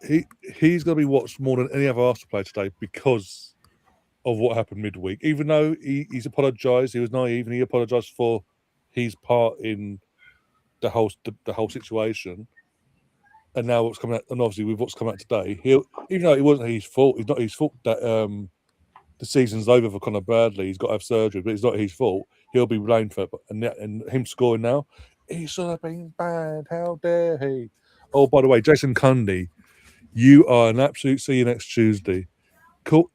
going to be watched more than any other Arsenal player today because of what happened midweek. Even though he's apologised, he was naive, and he apologised for his part in the whole situation. And now what's coming out, and obviously with what's come out today, even though it wasn't his fault, it's not his fault that the season's over for Conor Bradley. He's got to have surgery, but it's not his fault. He'll be blamed for it. And him scoring now, he should have been banned. How dare he? Oh, by the way, Jason Cundy, you are an absolute see you next Tuesday.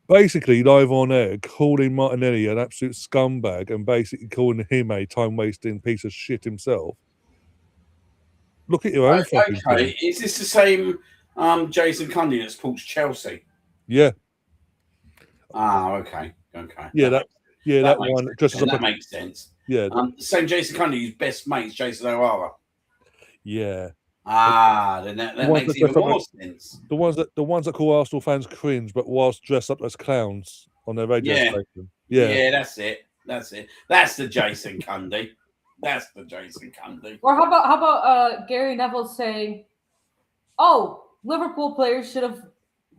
Basically, live on air, calling Martinelli an absolute scumbag and basically calling him a time-wasting piece of shit himself. Look at your own fucking Okay, team. is this the same Jason Cundy that supports Chelsea? Yeah. Okay. Yeah, that one. That makes sense. Yeah. Same Jason Cundy, whose best mate's Jason O'Hara. Yeah. Then that makes even more sense. The ones that call Arsenal fans cringe, but whilst dressed up as clowns on their radio station. Yeah, that's it. That's the Jason Cundy. That's the Jason Cundy. Or how about Gary Neville saying, "Oh, Liverpool players should have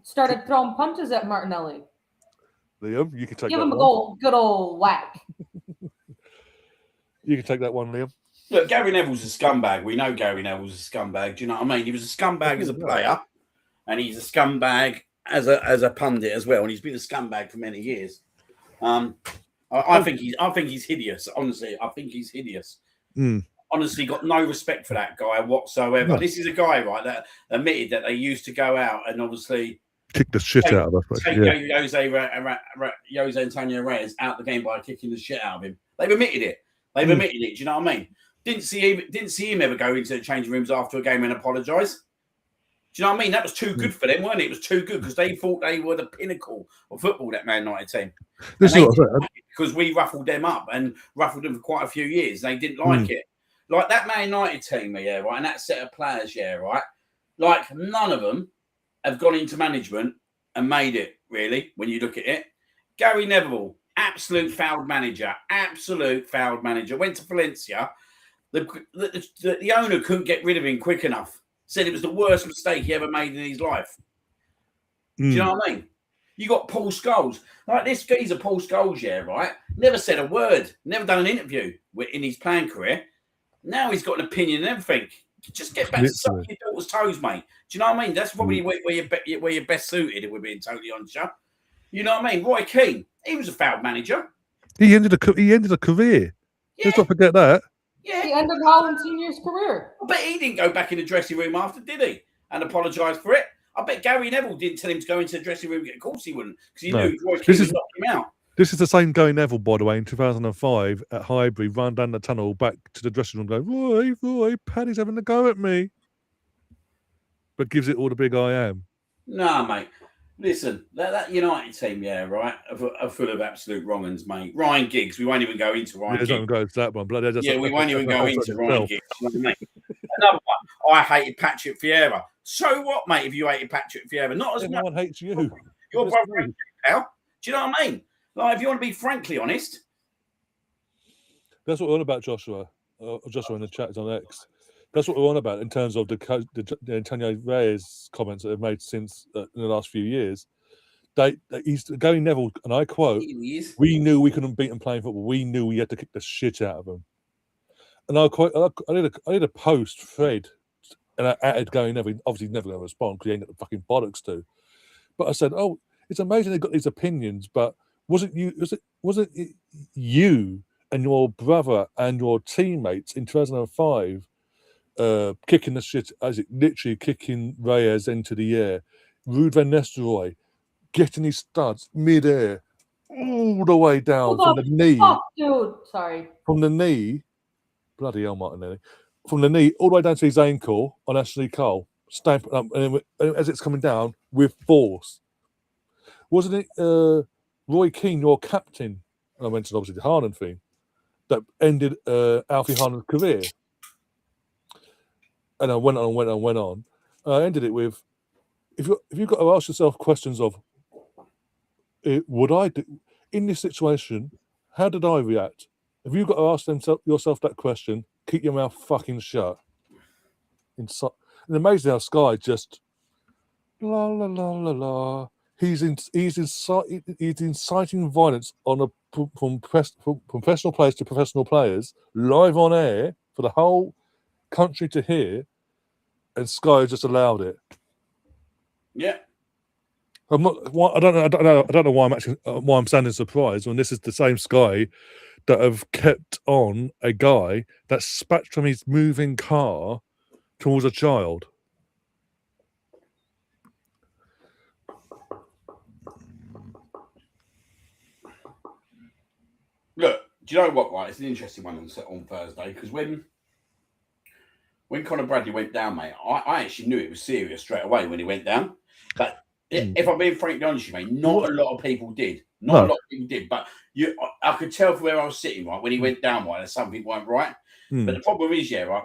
started throwing punches at Martinelli. Liam, you can take Give that him a one. good old whack." You can take that one, Liam. Look, Gary Neville's a scumbag. We know Gary Neville's a scumbag. Do you know what I mean? He was a scumbag as a player, and he's a scumbag as a pundit as well. And he's been a scumbag for many years. I think he's hideous. Honestly, I think he's hideous. Honestly, got no respect for that guy whatsoever. No. This is a guy, right, that admitted that they used to go out and obviously kick the shit out of us. Take Jose Antonio Reyes out the game by kicking the shit out of him. They've admitted it. Do you know what I mean? Didn't see him ever go into the changing rooms after a game and apologise. Do you know what I mean? That was too good for them, wasn't it? It was too good because they thought they were the pinnacle of football, that Man United team. Because we ruffled them up and ruffled them for quite a few years. They didn't like it. Like that Man United team, and that set of players, like none of them have gone into management and made it, really, when you look at it. Gary Neville, absolute failed manager. Went to Valencia. The owner couldn't get rid of him quick enough. Said it was the worst mistake he ever made in his life. Do you know what I mean? You got Paul Scholes. Like this geezer, Paul Scholes, never said a word. Never done an interview in his playing career. Now he's got an opinion and everything. Just get back to sucking your daughter's toes, mate. Do you know what I mean? That's probably where you're best suited, if we're being totally honest. You know what I mean? Roy Keane, he was a failed manager. He ended a career. Yeah. Let's not forget that. Yeah, he ended Holland Senior's career. I bet he didn't go back in the dressing room after, did he? And apologise for it. I bet Gary Neville didn't tell him to go into the dressing room. Of course he wouldn't, because he knew Roy Keane would knock him out. This is the same Gary Neville, by the way, in 2005 at Highbury, run down the tunnel back to the dressing room, go, Roy, Paddy's having a go at me. But gives it all the big I am. Nah, mate. Listen, that United team, are full of absolute wrong-uns, mate. Ryan Giggs, we won't even go into Ryan Giggs. Don't go into that one. We won't even go into Ryan Giggs. Another one, I hated Patrick Vieira. So what, mate, if you hated Patrick Vieira? Not as much. Everyone hates you. Your brother, pal. Do you know what I mean? Like, if you want to be frankly honest. That's what we're on about, Joshua. Joshua in the chat is on X. That's what we're on about in terms of the Antonio Reyes comments that they've made since in the last few years. He's Gary Neville, and I quote, "We knew we couldn't beat them playing football. We knew we had to kick the shit out of them." And I did a post thread, and I added Gary Neville. Obviously, he's never going to respond because he ain't got the fucking bollocks to. But I said, "Oh, it's amazing they've got these opinions, but wasn't it you and your brother and your teammates in 2005?" Kicking the shit, as it literally kicking Reyes into the air. Ruud van Nistelrooy getting his studs mid-air all the way down from the knee. Oh, dude, sorry. From the knee, bloody hell, Martinelli. From the knee all the way down to his ankle on Ashley Cole, stamping up, and as it's coming down with force. Wasn't it Roy Keane, your captain? I mentioned obviously the Haaland thing that ended Alfie Haaland's career. And I went on. I ended it with, if you've got to ask yourself questions of would I do in this situation? How did I react? Have you got to ask yourself that question? Keep your mouth fucking shut. It's amazing how Sky just la la la la la. He's inciting violence on from professional players to professional players live on air for the whole country to hear, and Sky just allowed it. Yeah. I'm not. I don't know why I'm sounding surprised when this is the same Sky that have kept on a guy that spat from his moving car towards a child. Look, do you know what? Right, it's an interesting one on Thursday because when Conor Bradley went down, mate, I actually knew it was serious straight away when he went down. But if I'm being frankly honest with you, mate, not a lot of people did. Not a lot of people did. But I could tell from where I was sitting, right, when he went down, right, that something weren't right. But the problem is, yeah, right,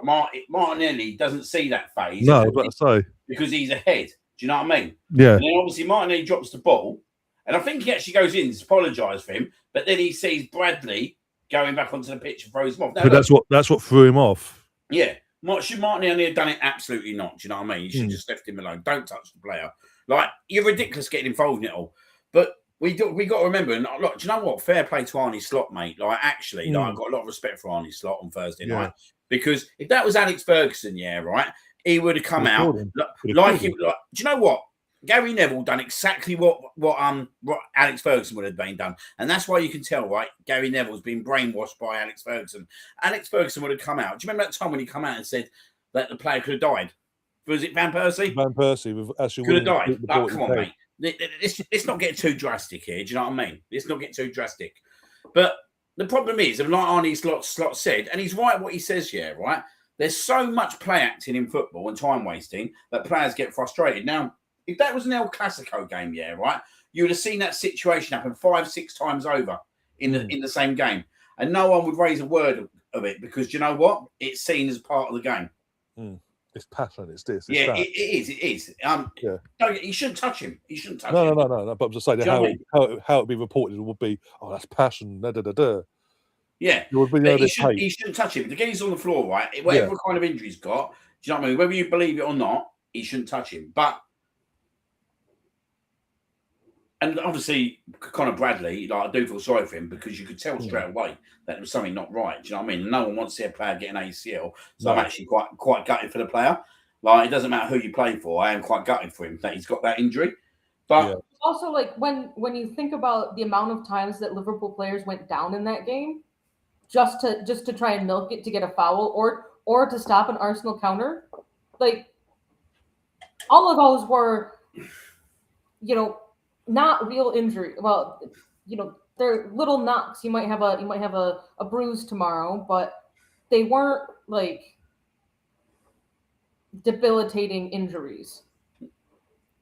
Martinelli doesn't see that phase. No, I was about to say. Because he's ahead. Do you know what I mean? Yeah. And then obviously Martinelli drops the ball. And I think he actually goes in to apologise for him, but then he sees Bradley going back onto the pitch and throws him off. Now, But that's what threw him off. Yeah. Should Martinelli have done it? Absolutely not. Do you know what I mean? You should have just left him alone. Don't touch the player. Like, you're ridiculous getting involved in it all. But we got to remember, and look, do you know what? Fair play to Arnie Slot, mate. Like, actually, I've got a lot of respect for Arnie Slot on Thursday night. Because if that was Alex Ferguson, right, he would have come out like him. Like, do you know what? Gary Neville done exactly what Alex Ferguson would have been done. And that's why you can tell, right, Gary Neville's been brainwashed by Alex Ferguson. Alex Ferguson would have come out. Do you remember that time when he come out and said that the player could have died? Was it Van Persie? Van Persie actually could have died. Like, come on, mate. Let's not get too drastic here. Do you know what I mean? Let's not get too drastic. But the problem is, and like Arnie Slot said, and he's right what he says here, right? There's so much play acting in football and time wasting that players get frustrated. Now, if that was an El Clasico game, right, you would have seen that situation happen 5-6 times over in the same game, and no one would raise a word of it because you know what? It's seen as part of the game. It's passion. It's this. It's yeah, that. It is. No, you shouldn't touch him. You shouldn't touch him. No. But I'm just saying how it'd be reported would be, oh, that's passion. Yeah, he shouldn't touch him. The guy's on the floor, right? Whatever kind of injury he's got, do you know what I mean? Whether you believe it or not, he shouldn't touch him. And obviously, Conor Bradley, like, I do feel sorry for him because you could tell straight away that there was something not right. Do you know what I mean? No one wants to see a player get an ACL. So I'm actually quite gutted for the player. Like, it doesn't matter who you play for. I am quite gutted for him that he's got that injury. But also, like, when you think about the amount of times that Liverpool players went down in that game, just to try and milk it to get a foul or to stop an Arsenal counter, like, all of those were, not real injury. Well, they're little knocks. You might have a bruise tomorrow, but they weren't like debilitating injuries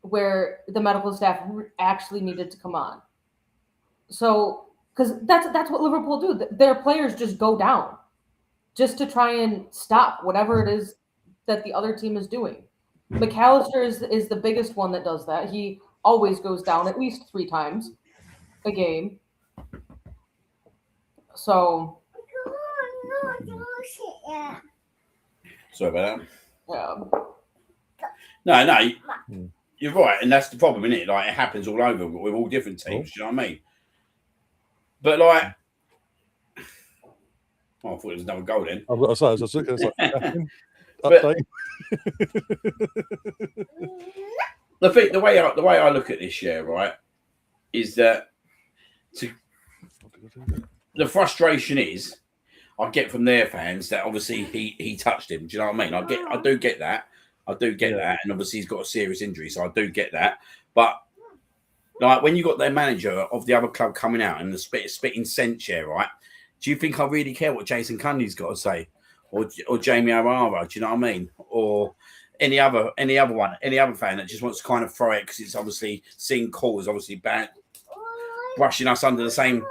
where the medical staff actually needed to come on. So, because that's what Liverpool do. Their players just go down just to try and stop whatever it is that the other team is doing. McAllister is the biggest one that does that. He always goes down at least 3 times a game. So. Sorry about that. No, you're right, and that's the problem, isn't it? Like, it happens all over with all different teams. Do you know what I mean? But like, I thought it was another goal then. I've got to say, it's like update. The way I look at this year, right, is that the frustration is I get from their fans that obviously he touched him. Do you know what I mean? I do get that. And obviously he's got a serious injury, so I do get that. But like, when you got their manager of the other club coming out and the spitting censure, right? Do you think I really care what Jason Cundy's got to say, or Jamie O'Hara? Do you know what I mean? Or any other fan that just wants to kind of throw it because it's obviously seen cool as obviously bad, brushing us under the same.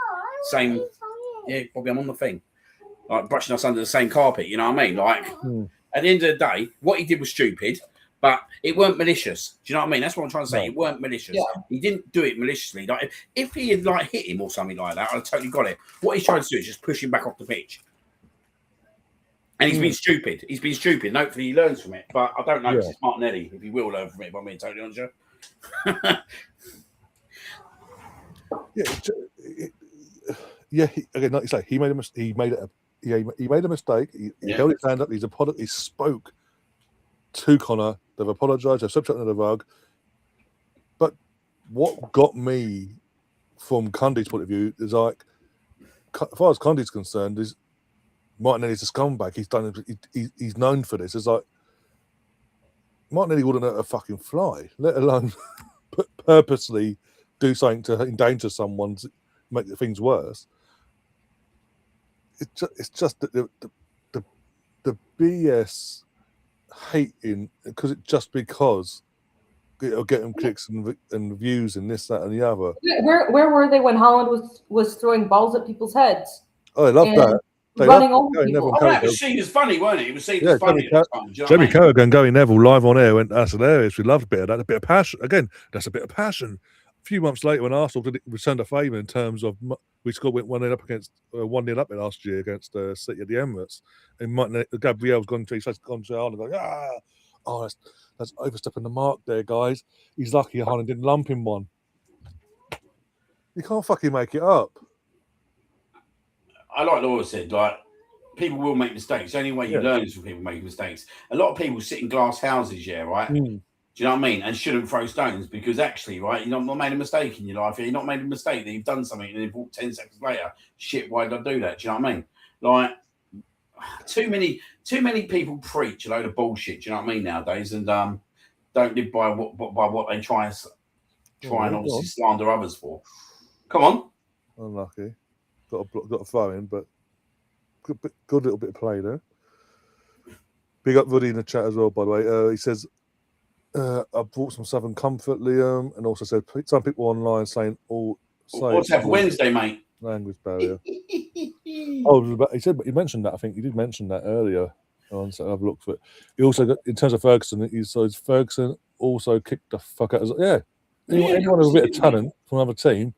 Yeah, probably I'm on the thing, like brushing us under the same carpet. You know what I mean? Like at the end of the day, what he did was stupid. But it weren't malicious. Do you know what I mean? That's what I'm trying to say. No. It weren't malicious. Yeah. He didn't do it maliciously. Like if he had like hit him or something like that, I'd have totally got it. What he's trying to do is just push him back off the pitch. And he's been stupid. He's been stupid. And hopefully he learns from it. But I don't know if it's Martinelli, if he will learn from it, if I'm being totally honest. Again, like you say, he made a mistake. He made a mistake. He held his hand up. He spoke to Connor. They've apologised. They've swept it under the rug. But what got me from Cundy's point of view is like, as far as Cundy's concerned, is Martinelli's a scumbag. He's known for this. It's like Martinelli wouldn't hurt a fucking fly, let alone purposely do something to endanger someone to make things worse. It's just that the BS hating because it'll get them clicks and views and this, that, and the other. Where were they when Holland was throwing balls at people's heads? Oh, I love that. Running over people. Oh, that was seen as funny, wasn't it? It was seen as funny. Jamie Carragher, Gary Neville live on air went, that's hilarious. We loved a bit of that, a bit of passion. Again, that's a bit of passion. A few months later, when Arsenal returned a favour in terms of we scored 1-0 up against 1-0 up last year against City at the Emirates, and Gabriel's gone to Haaland and going, that's overstepping the mark there, guys. He's lucky Haaland didn't lump him one. You can't fucking make it up. I like Laura said, like, people will make mistakes. The only way you learn is from people making mistakes. A lot of people sit in glass houses, right? Do you know what I mean? And shouldn't throw stones because actually, right, you've not made a mistake in your life. You've not made a mistake that you've done something and then 10 seconds later, shit, why did I do that? Do you know what I mean? Like, too many people preach a load of bullshit, do you know what I mean, nowadays, and don't live by what they try and obviously slander others for. Come on. Unlucky. Got a throw in, but good little bit of play there. Big up Woody in the chat as well, by the way. He says, I brought some Southern comfort, Liam, and also said some people online saying what's that for Wednesday, mate? Language barrier. He said, but he mentioned that. I think he did mention that earlier. So I've looked for it. He also got, in terms of Ferguson, Ferguson also kicked the fuck out. Anyone with a bit of talent from another team,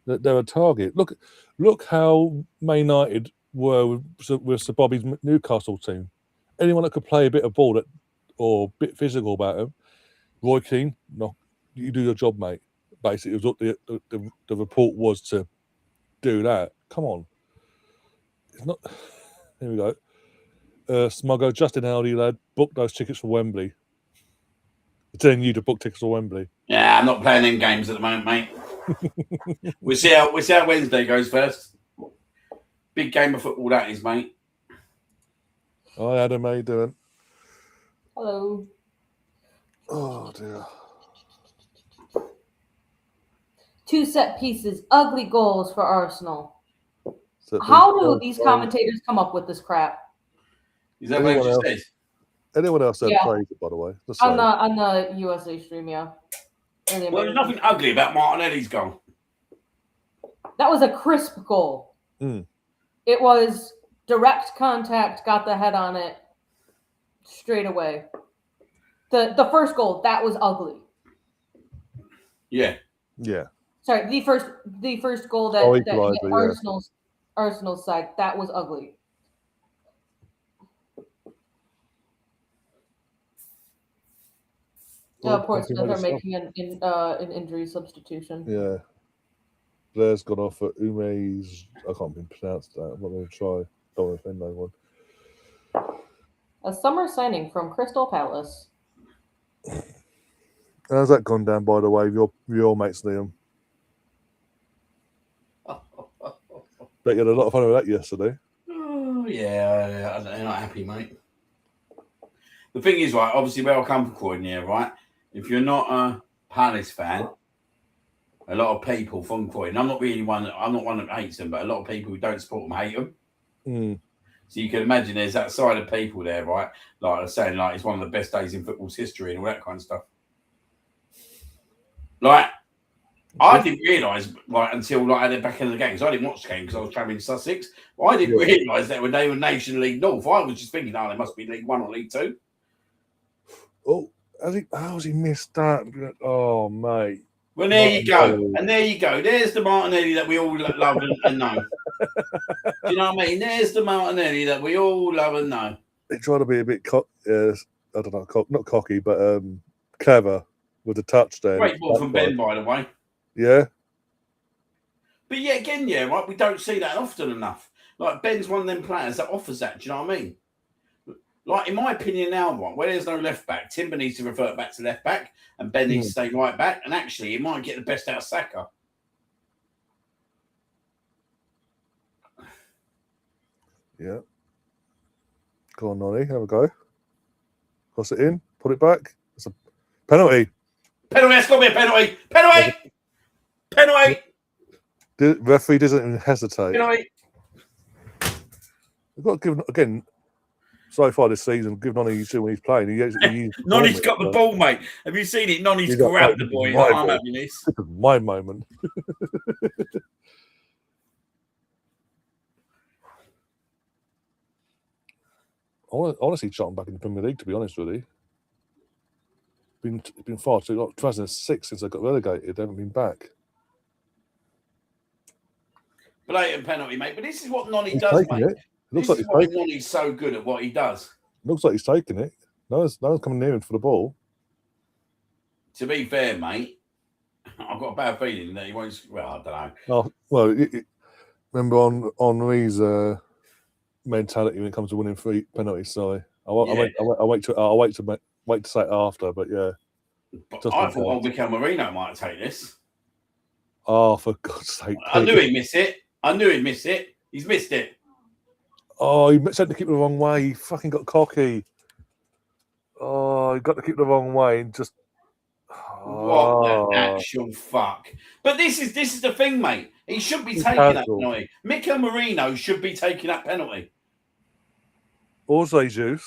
that they're a target. Look how Man United were with Sir Bobby's Newcastle team. Anyone that could play a bit of ball or a bit physical about him, Roy Keane, no, you do your job, mate. Basically, it was the report was to do that. Come on, it's not. Here we go. Smuggo, Justin Howdy, lad, book those tickets for Wembley. I'm telling you to book tickets for Wembley. Yeah, I'm not playing them games at the moment, mate. We'll see how Wednesday goes first. Big game of football that is, mate. Hi, Adam, how you doing? Hello. Oh dear. 2 set pieces, ugly goals for Arsenal. How do these commentators come up with this crap? Is that what you said? Anyone else said praise it, by the way? On the USA stream, yeah. Well, there's nothing ugly about Martinelli's goal. That was a crisp goal. It was direct contact, got the head on it straight away. The first goal, that was ugly. Yeah. Sorry, the first goal that hit Arsenal's side, that was ugly. Portsmouth are making an injury substitution. Yeah. Blair's gone off at Ume's. I can't even pronounce that. I'm not going to try. Don't want to offend no one. A summer signing from Crystal Palace. How's that gone down, by the way, your mates, Liam? Bet you had a lot of fun with that yesterday. Oh, yeah. They're not happy, mate. The thing is, right, obviously where I come from, Croydon, yeah, right? If you're not a Palace fan, a lot of people from Croydon, I'm not one that hates them, but a lot of people who don't support them hate them. So you can imagine there's that side of people there, right? Like I was saying, like it's one of the best days in football's history and all that kind of stuff. Like, I didn't realise, until at the back end of the game, because I didn't watch the game because I was travelling to Sussex. But I didn't realise that when they were Nation League North, I was just thinking, they must be League 1 or League 2. Oh, How's he missed that? Oh, mate. Well, there you go. Martinelli. And there you go. There's the Martinelli that we all love and know. Do you know what I mean? There's the Martinelli that we all love and know. They try to be a bit, I don't know, not cocky, but clever with the touch there. Great ball from Ben, by the way. Yeah. But yeah, again, yeah, right. We don't see that often enough. Like Ben's one of them players that offers that. Do you know what I mean? Like in my opinion, now, right, where there's no left back, Timber needs to revert back to left back, and Ben needs to stay right back. And actually, it might get the best out of Saka. Yeah. Go on, Nolly. Have a go. Cross it in. Put it back. It's a penalty. Penalty. It's got to be a penalty. Penalty. Penalty. The referee doesn't even hesitate. Penalty. We've got to give again. So far this season, give Nonny you see when he's playing. Nonny's got the ball, mate. Have you seen it? Nonny's grabbed the ball. He's like, I'm having this. This is my moment. I want to see Charlton back in the Premier League, to be honest with you. It's been far too long. 2006 since they got relegated. They haven't been back. Blatant penalty, mate. But this is what Nonny does, mate. It looks like Nonny's so good at what he does. Looks like he's taking it. No one's coming near him for the ball. To be fair, mate, I've got a bad feeling that he won't. Well, I don't know. Oh well, remember on Henri's mentality when it comes to winning free penalties. Sorry, I'll wait to say it after. But yeah, but I thought Mikel Merino might take this. Oh, for God's sake! I knew he'd miss it. He's missed it. Oh, he sent the keeper the wrong way. He fucking got cocky. Oh, he got the keeper the wrong way and just. What the actual fuck? But this is the thing, mate. He should be taking that penalty. Mikel Merino should be taking that penalty. Or Jesus.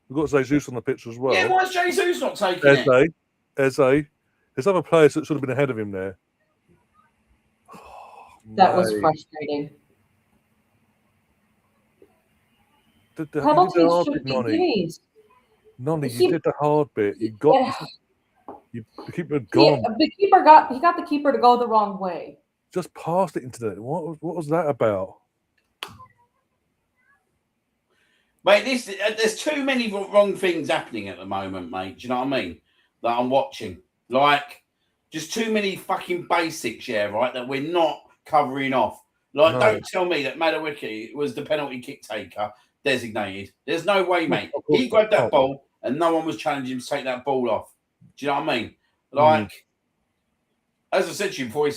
We've got Jesus on the pitch as well. Yeah, why is Jesus not taking it? Eze. There's other players that should have been ahead of him there. That was frustrating. Penalties should be these. Nonny, you did the hard bit. You got the keeper gone. The keeper got the keeper to go the wrong way. Just passed it into the. What was that about? Mate, there's too many wrong things happening at the moment, mate. Do you know what I mean? That I'm watching. Like, just too many fucking basics, yeah, right, that we're not covering off. Like, don't tell me that Madueke was the penalty kick taker designated. There's no way, mate. He grabbed that ball and no one was challenging him to take that ball off. Do you know what I mean? Like, as I said to you before, he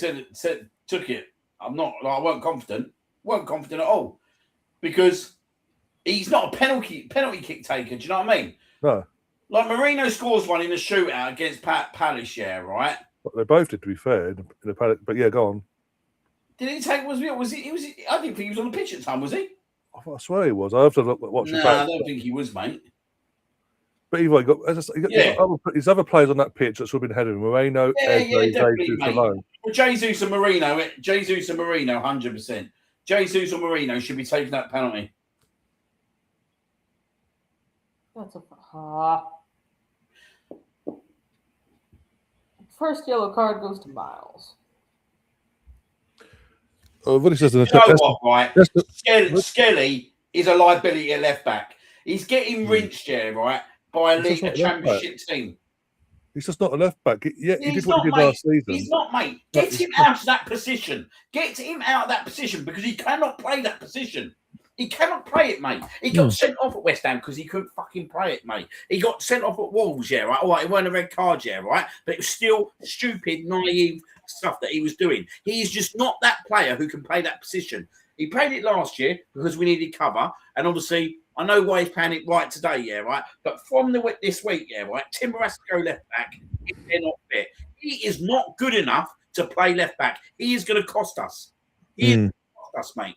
took it. I weren't confident. Weren't confident at all. Because he's not a penalty kick taker. Do you know what I mean? No. Like Marino scores one in a shootout against Palace, yeah, right? But they both did, to be fair, in the Palace. But yeah, go on. Did he take? Was he? I didn't think he was on the pitch at the time. Was he? I swear he was. I have to watch it back. I don't think he was, mate. But either way, there's other players on that pitch that should have been ahead of him. Moreno, definitely, mate. Well, Jesus and Marino, 100%. Jesus or Marino should be taking that penalty. That's first yellow card goes to Miles. What he says in the you know what, right? Skelly is a liability at left back. He's getting rinsed, yeah, right, by a championship team. He's just not a left back. He did what he did last season. He's not, mate. Get him out of that position. Get him out of that position because he cannot play that position. He cannot play it, mate. He got sent off at West Ham because he couldn't fucking play it, mate. He got sent off at Wolves, yeah, right? All right, it weren't a red card, yeah, right? But it was still stupid, naive stuff that he was doing. He is just not that player who can play that position. He played it last year because we needed cover. And obviously, I know why he's playing it right today, yeah, right? But from this week, yeah, right? Timber has to go left back if they're not fit. He is not good enough to play left back. He is going to cost us. He is going to cost us, mate.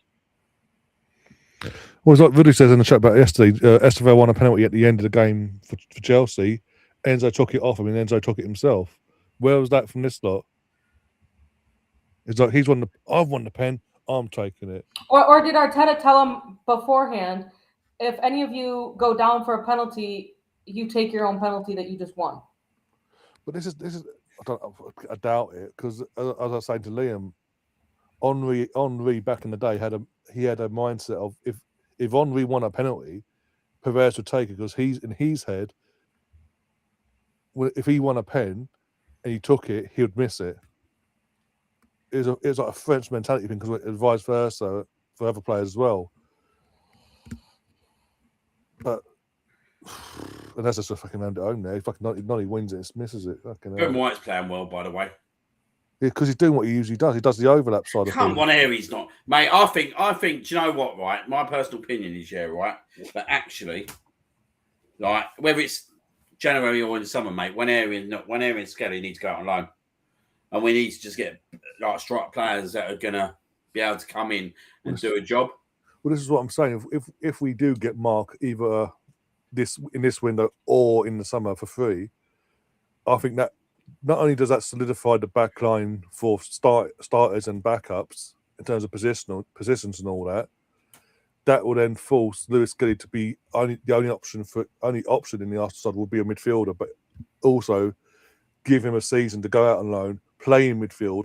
Well, it's like Rudy says in the chat about yesterday, Estevao won a penalty at the end of the game for Chelsea. Enzo took it off him, and Enzo took it himself. Where was that from this lot? It's like I've won the pen, I'm taking it. Or did Arteta tell him beforehand, if any of you go down for a penalty, you take your own penalty that you just won? But this is I doubt it, because as I was saying to Liam, Henri back in the day had a mindset of if Henri won a penalty, Perez would take it, because he's in his head. If he won a pen and he took it, he would miss it. It was like a French mentality thing, because vice versa for other players as well. But and that's just a fucking hand at home there. He fucking not he wins it, misses it. Fucking Ben White's playing well, by the way. Yeah, because he's doing what he usually does. He does the overlap side of Come things. on, here he's not, mate. I think. Do you know what? Right, my personal opinion is right. But actually, like whether it's January or in the summer, mate, when Aaron Skelly needs to go out on loan, and we need to just get like strike players that are gonna be able to come in and do a job. Well, this is what I'm saying. If we do get Mark either in this window or in the summer for free, I think that not only does that solidify the back line for starters and backups in terms of positions and all that, that will then force Lewis Skelly to be the only option in the Arsenal side will be a midfielder, but also give him a season to go out on loan, play in midfield,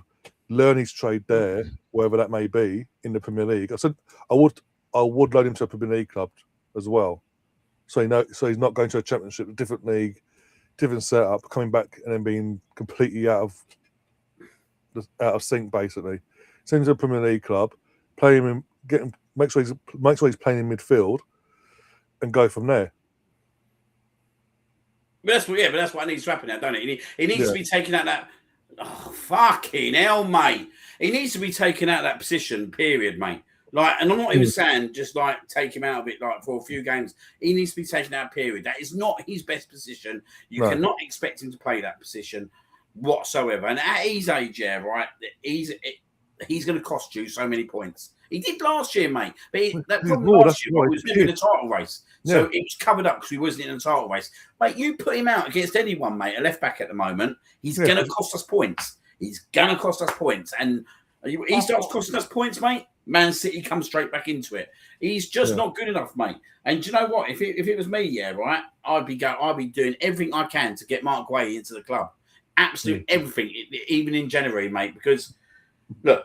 learn his trade there, wherever that may be in the Premier League. I said I would loan him to a Premier League club as well, so he's not going to a Championship, a different league, different setup, coming back and then being completely out of sync. Basically, send him to a Premier League club, play him in, make sure he's playing in midfield, and go from there. But that's what needs to happen now, don't it? He needs to be taking out that. Oh fucking hell, mate! He needs to be taken out of that position. Period, mate. Like, and I'm not even saying just like take him out of it like for a few games. He needs to be taken out. Period. That is not his best position. You cannot expect him to play that position whatsoever. And at his age, right, he's going to cost you so many points. He did last year, mate. But that problem last year was never in a title race. So it was covered up because he wasn't in a title race. Mate, you put him out against anyone, mate, a left back at the moment, he's going to cost us points. He's going to cost us points. And he starts costing us points, mate, Man City comes straight back into it. He's just not good enough, mate. And do you know what? If it was me, right, I'd be doing everything I can to get Mark Guay into the club. Absolute everything, even in January, mate. Because, look,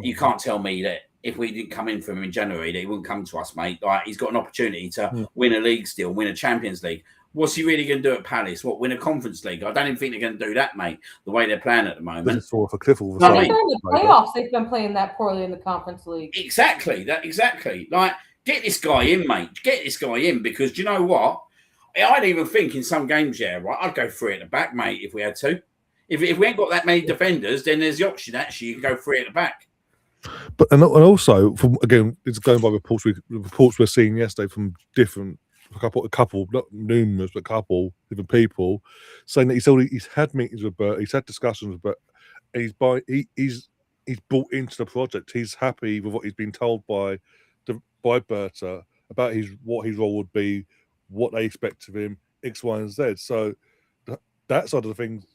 you can't tell me that if we didn't come in for him in January, that he wouldn't come to us, mate. Like, he's got an opportunity to win a league still, win a Champions League. What's he really going to do at Palace? What, win a Conference League? I don't even think they're going to do that, mate, the way they're playing at the moment. This is for Cliff all the playoffs, they've been playing that poorly in the Conference League. Exactly. Like, get this guy in, mate. Get this guy in, because do you know what? I'd even think in some games, right, I'd go free at the back, mate, if we had to. If we ain't got that many defenders, then there's the option, actually, you can go free at the back. But and also, again, it's going by reports we're seeing yesterday from different a couple, not numerous, but a couple different people saying that he's had meetings with Bert, he's had discussions with Bert, and he's bought into the project. He's happy with what he's been told by Berta about what his role would be, what they expect of him, X, Y, and Z. So that side of things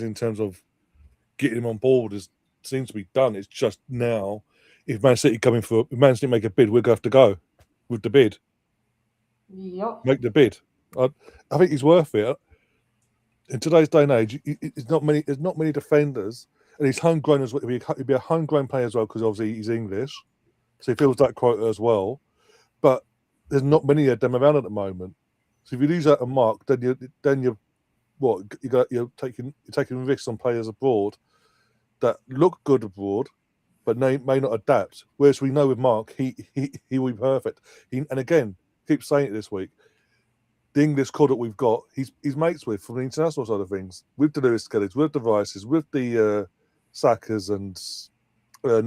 in terms of getting him on board seems to be done. It's just now, if Man City make a bid, we're going to have to go with the bid. Yep. Make the bid. I think he's worth it. In today's day and age, there's not many defenders, and he's homegrown as well. He'd be a homegrown player as well, because obviously he's English, so he fills that quota as well. But there's not many of them around at the moment. So if you lose out a Mark, then you're taking risks on players abroad that look good abroad, but may not adapt. Whereas we know with Mark, he will be perfect. And again, keep saying it this week, the English squad that we've got, he's mates with from the international side of things, with the Lewis Kellys, with the Rices, with the Sakas and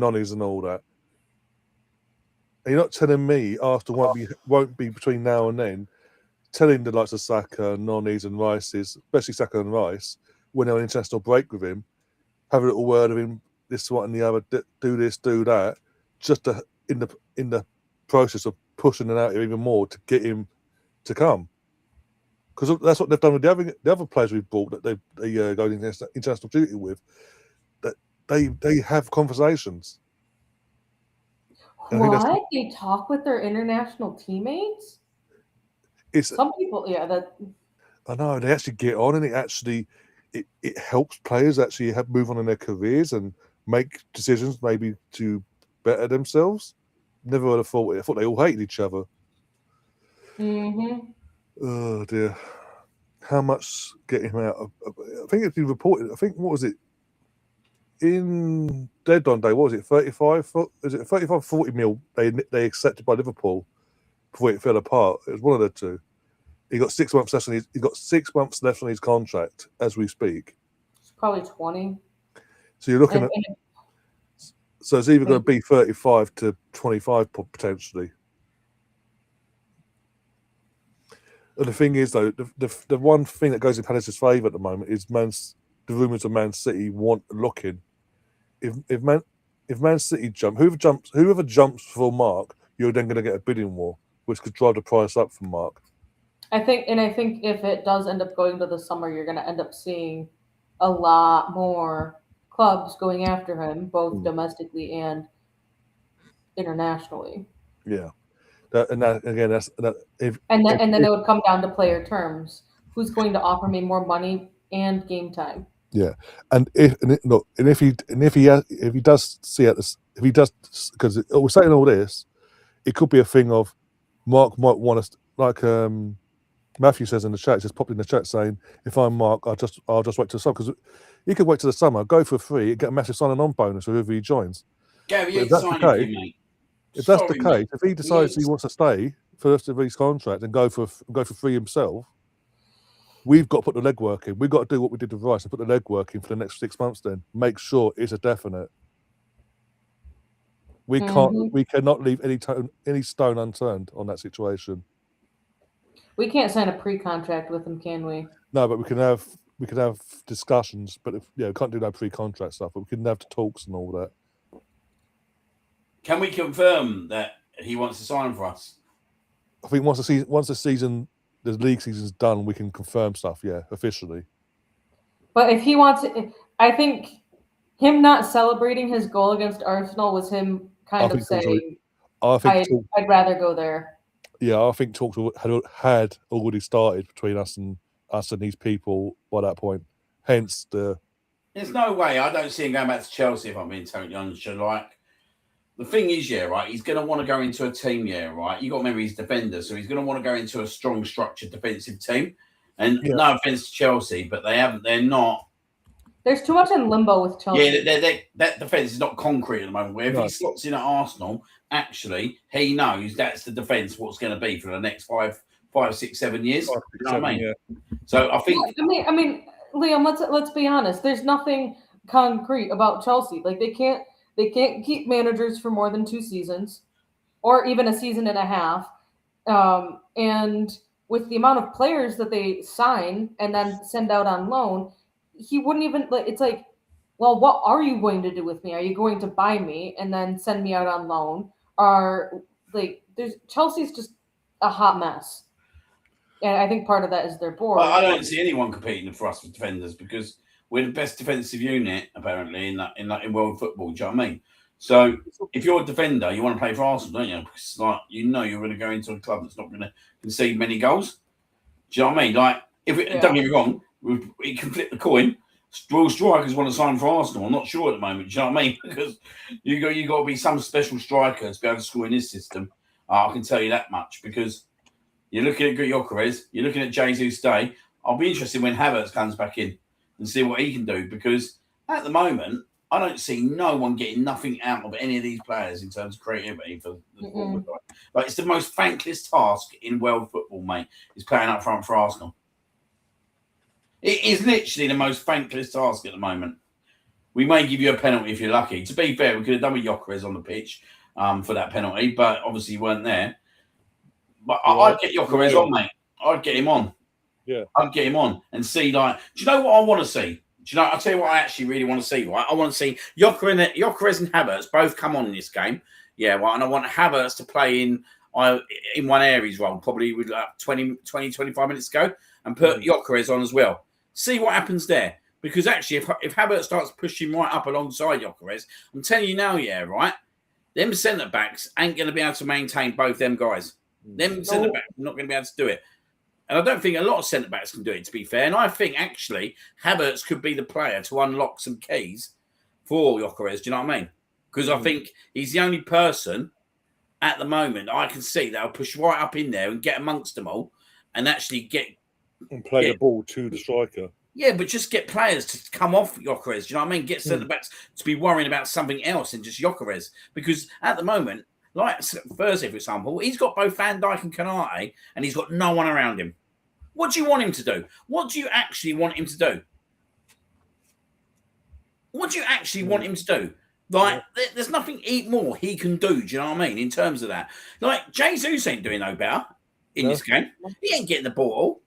Nonnies and all that. And you're not telling me Arsenal won't be between now and then telling the likes of Saka, Nonnies and Rices, especially Saka and Rice, when they're on international break with him, have a little word of him, this, what, and the other, do this, do that, just in the process of pushing it out here even more to get him to come. Because that's what they've done with the other players we've brought that they go into international duty with. That they have conversations. What? They talk with their international teammates? It's some people, I know they actually get on, and it helps players actually move on in their careers and make decisions maybe to better themselves. Never would have thought it. I thought they all hated each other. Mm-hmm. Oh dear. How much getting him out? I think it's been reported. I think what was it in deadline day? What was it 35? Is it 35, 40 mil? They accepted by Liverpool before it fell apart. It was one of the two. He got 6 months left on his. He's got 6 months left on his contract as we speak. It's probably 20. So you're looking And, at. and So it's either going to be 35 to 25 potentially. And the thing is, though, the one thing that goes in Palace's favour at the moment is the rumours of Man City looking. If Man City whoever jumps for Mark, you're then going to get a bidding war, which could drive the price up for Mark. I think if it does end up going to the summer, you're going to end up seeing a lot more clubs going after him, both domestically and internationally. Yeah, that's And then it would come down to player terms. Who's going to offer me more money and game time? Yeah, and if he does see it, if he does, because we're saying all this, it could be a thing of Mark might want us, like Matthew says in the chat, just popped in the chat saying, if I'm Mark, I'll just wait till the summer, because he could wait till the summer, go for free, and get a massive sign on bonus whoever he joins. Gary, if that's the case, mate. if that's the case, if he decides he wants to stay for the rest of his contract and go for free himself, we've got to put the legwork in. We've got to do what we did with Rice and put the legwork in for the next 6 months. Then make sure it's a definite. We can't. We cannot leave any stone unturned on that situation. We can't sign a pre-contract with him, can we? No, but we can have discussions. But we can't do no pre-contract stuff. But we can have the talks and all that. Can we confirm that he wants to sign for us? I think once the league season's done, we can confirm stuff. Yeah, officially. But if he wants it, I think him not celebrating his goal against Arsenal was him kind of saying, I'd rather go there. Yeah, I think talks had already started between us and these people by that point. Hence There's no way. I don't see him going back to Chelsea, if I'm being totally honest. Like, the thing is, right, he's going to want to go into a team, right? You got to remember he's defender, so he's going to want to go into a strong, structured defensive team. And no offense to Chelsea, but they're not. There's too much in limbo with Chelsea. Yeah, that defense is not concrete at the moment. Where if he slots in at Arsenal, actually, he knows that's the defense what's going to be for the next 5, 6, 7 years. You know what I mean? Yeah. So I think. I mean, Liam, let's be honest. There's nothing concrete about Chelsea. Like they can't keep managers for more than 2 seasons, or even a season and a half. And with the amount of players that they sign and then send out on loan, he wouldn't even. It's like, well, what are you going to do with me? Are you going to buy me and then send me out on loan? Or Chelsea's just a hot mess. And I think part of that is their board. Well, I don't see anyone competing for us with defenders because we're the best defensive unit apparently in world football. Do you know what I mean? So if you're a defender, you want to play for Arsenal, don't you? Because you're going to go into a club that's not going to concede many goals. Do you know what I mean? Like, don't get me wrong, we can flip the coin. Real strikers want to sign for Arsenal. I'm not sure at the moment. Do you know what I mean? Because you got to be some special striker to be able to score in this system. I can tell you that much because you're looking at Gyökeres, you're looking at Jesus Day. I'll be interested when Havertz comes back in and see what he can do because at the moment, I don't see no one getting nothing out of any of these players in terms of creativity for the forward. Like it's the most thankless task in world football, mate, is playing up front for Arsenal. It is literally the most thankless task at the moment. We may give you a penalty if you're lucky. To be fair, we could have done with Gyökeres on the pitch for that penalty, but obviously you weren't there. But I'd get Gyökeres on, mate. I'd get him on. Yeah. I'd get him on and see, do you know what I want to see? I'll tell you what I actually really want to see, right? I want to see Gyökeres and Havertz both come on in this game. Yeah, right. And I want Havertz to play in one area's role, probably with 20, 25 minutes ago, and put Gyökeres on as well. See what happens there. Because actually, if Havertz starts pushing right up alongside Gyökeres, I'm telling you now, right? Them centre-backs ain't going to be able to maintain both them guys. Them centre-backs are not going to be able to do it. And I don't think a lot of centre backs can do it, to be fair. And I think actually Havertz could be the player to unlock some keys for Gyökeres. Do you know what I mean? Because I think he's the only person at the moment I can see that'll push right up in there and get amongst them all and actually get And play the ball to the striker. Yeah, but just get players to come off Gyökeres. Do you know what I mean? Get centre backs to be worrying about something else than just Gyökeres. Because at the moment, like Thursday, for example, he's got both Van Dijk and Kanate, and he's got no one around him. What do you want him to do? What do you actually want him to do? What do you actually want him to do? Like, there's nothing more he can do. Do you know what I mean? In terms of that, like Jesus ain't doing no better in this game. He ain't getting the ball.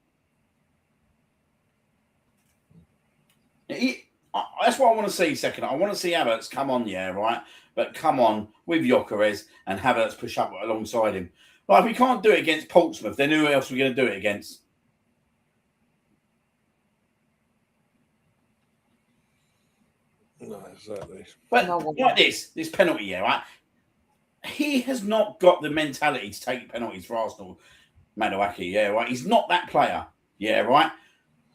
That's what I want to see. Second, I want to see Havertz come on, right? But come on with Gyökeres and Havertz push up alongside him. Like, if we can't do it against Portsmouth, then who else are we going to do it against? No, exactly. But like this penalty, right? He has not got the mentality to take penalties for Arsenal, Madueke, right? He's not that player, right?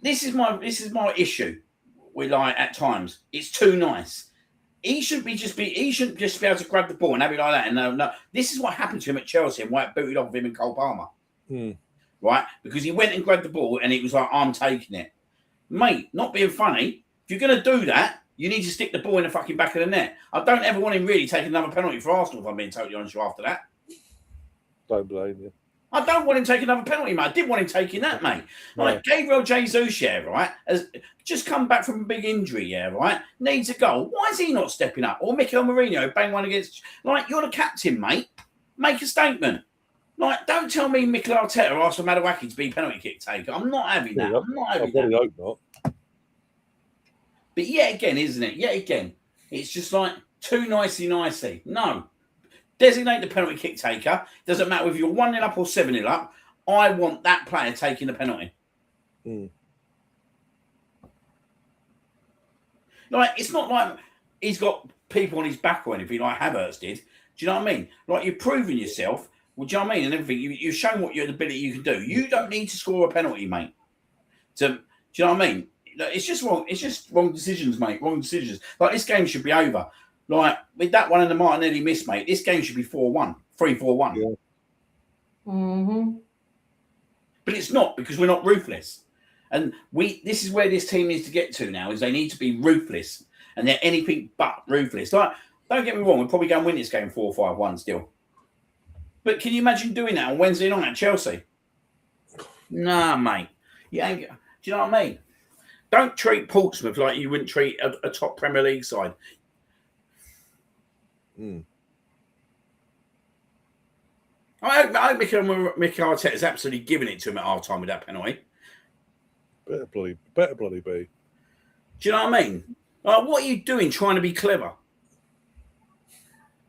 This is my issue. We like at times it's too nice. He shouldn't just be able to grab the ball and have it like that. And no, this is what happened to him at Chelsea and why it booted off him and Cole Palmer, right? Because he went and grabbed the ball and it was like, I'm taking it, mate. Not being funny. If you're gonna do that, you need to stick the ball in the fucking back of the net. I don't ever want him really taking another penalty for Arsenal. If I'm being totally honest with you, after that, Don't blame you. I don't want him taking another penalty, mate. I didn't want him taking that, mate. Like Gabriel Jesus, right, has just come back from a big injury, right, needs a goal. Why is he not stepping up? Or Mikel Mourinho bang one against, like, you're the captain, mate. Make a statement. Like, don't tell me Mikel Arteta asked for Madueke to be penalty kick taker. I'm not having that. I'm not having that. I hope not. But yet again, isn't it? Yet again, it's just like too nicey. No. Designate the penalty kick taker. Doesn't matter if you're 1-0 up or 7-0 up. I want that player taking the penalty. Like, it's not like he's got people on his back or anything like Havertz did. Do you know what I mean? Like, you've proven yourself. Well, do you know what I mean? And everything. You've shown what your ability you can do. You don't need to score a penalty, mate. Do you know what I mean? It's just wrong. It's just wrong decisions, mate. Wrong decisions. Like, this game should be over. Like, with that one and the Martinelli miss, mate, this game should be 4-1. 3-4-1. Yeah. But it's not, because we're not ruthless. And this is where this team needs to get to now, is they need to be ruthless. And they're anything but ruthless. Like, don't get me wrong, we'll probably go and win this game 4-5-1 still. But can you imagine doing that on Wednesday night at Chelsea? Nah, mate. You ain't, do you know what I mean? Don't treat Portsmouth like you wouldn't treat a top Premier League side. I hope Mikel Arteta is absolutely giving it to him at half time with that penalty. Better bloody be. Do you know what I mean? Like, what are you doing trying to be clever?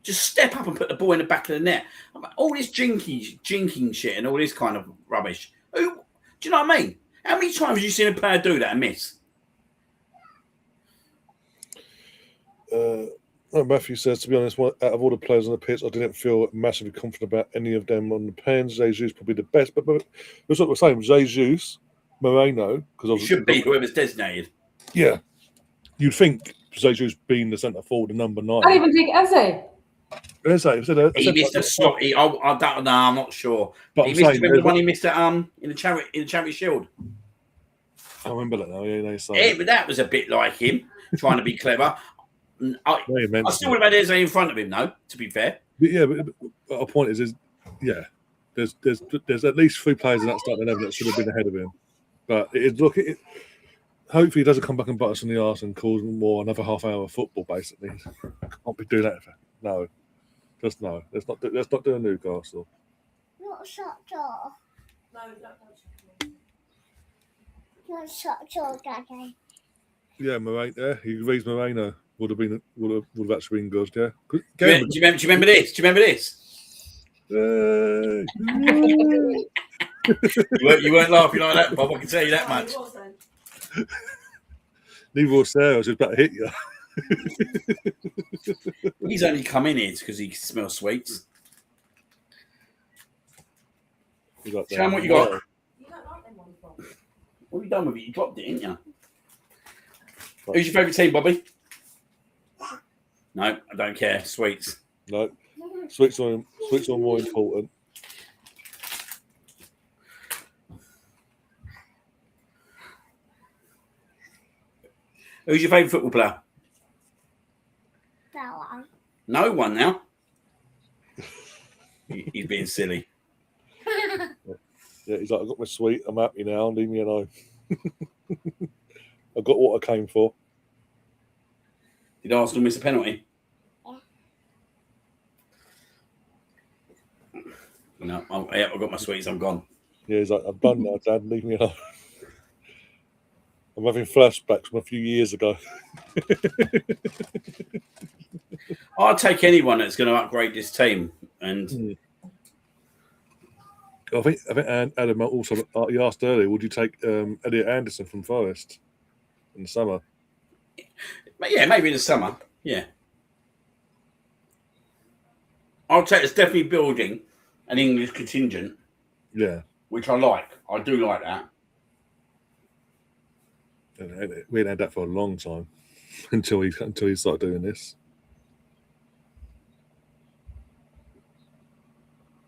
Just step up and put the ball in the back of the net. All this jinking shit and all this kind of rubbish. Do you know what I mean? How many times have you seen a player do that and miss? Matthew says, to be honest, out of all the players on the pitch, I didn't feel massively confident about any of them on the pen. Jesus probably the best, but it's what we're saying. Jesus, Moreno, because should be whoever's designated. Yeah, you'd think Jesus being the centre forward, the number 9. I'd even take Eze. He missed a stop. I don't know. I'm not sure. But he missed the one he missed at in the Charity Shield. I remember that now. Yeah, but that was a bit like him trying to be clever. I still would have had Eze in front of him, though. To be fair. But our point is there's at least 3 players in that starting 11 that should have been ahead of him. But hopefully he doesn't come back and bite us in the arse and cause more another half hour of football. Basically, can't be doing that. No, just no. Let's not do a Newcastle. Not shut door. No, Not shut door, Daddy. Yeah, Moreno. He reads Moreno would have actually been good. Yeah. Do you remember this? You weren't laughing like that, Bob. I can tell you that much. Neither was Sarah. I was just about to hit you. He's only come in here because he smells sweets. Show him what you got. You don't like them, What have you done with it? You dropped it, didn't you? Who's your favourite team, Bobby? No, I don't care. Sweets. No, sweets are more important. Who's your favourite football player? No one. No one now. He's being silly. Yeah, he's like, I've got my sweet, I'm happy now, leave me alone. I got what I came for. Did Arsenal miss a penalty? Yeah. No, I've got my sweets, I'm gone. Yeah, he's like, I'm done now, Dad, leave me alone. I'm having flashbacks from a few years ago. I'll take anyone that's going to upgrade this team. And I think Adam also he asked earlier, would you take Elliot Anderson from Forest in the summer? yeah, maybe in the summer. Yeah. I'll take, it's definitely building an English contingent. Yeah. Which I like. I do like that. We hadn't had that for a long time until he started doing this.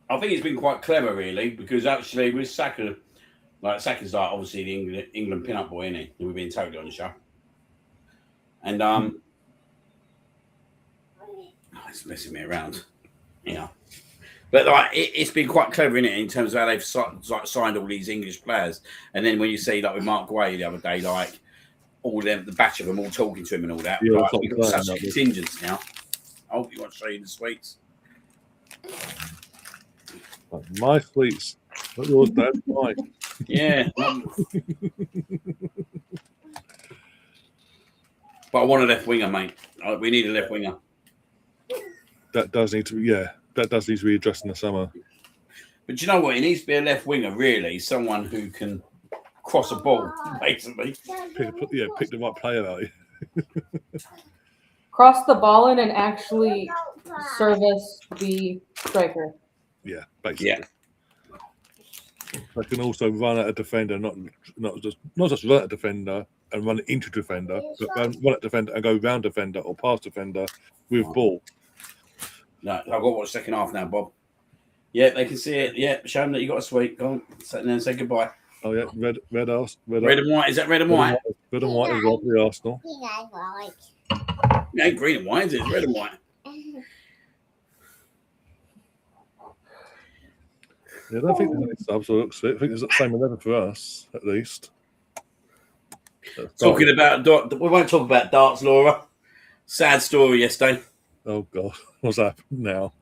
I think it's been quite clever, really, because actually with Saka, Saka's like obviously the England pin-up boy, isn't he? We've been totally on the show. And it's messing me around, But like it's been quite clever, innit, in terms of how they've signed all these English players. And then when you see like with Mark Gray the other day, like all them, the batch of them all talking to him and all that. Yeah, like, we've got such contingents now. I hope you want to show you the sweets. My sweets, not yours, Dad. Mine. Yeah. But I want a left winger, mate. We need a left winger. That does need to be addressed in the summer. But you know what? It needs to be a left winger, really. Someone who can cross a ball, basically. Pick the right player out. Cross the ball in and actually service the striker. Yeah, basically. Yeah. They can also run at a defender, not just run at a defender and run into defender, but run at defender and go round defender or past defender with ball. No, I've got to watch the second half now, Bob. Yeah, they can see it. Yeah, show them that you got a sweet. Go on, sit there and say goodbye. Oh yeah, red and white. Is that red and white? Red and white is right for the Arsenal. It ain't green and white, is it? It's red and white. Yeah, I don't think there's any subs or looks fit. I think there's the same 11 for us, at least. Talking about we won't talk about darts, Laura. Sad story yesterday. Oh God, what's happened now?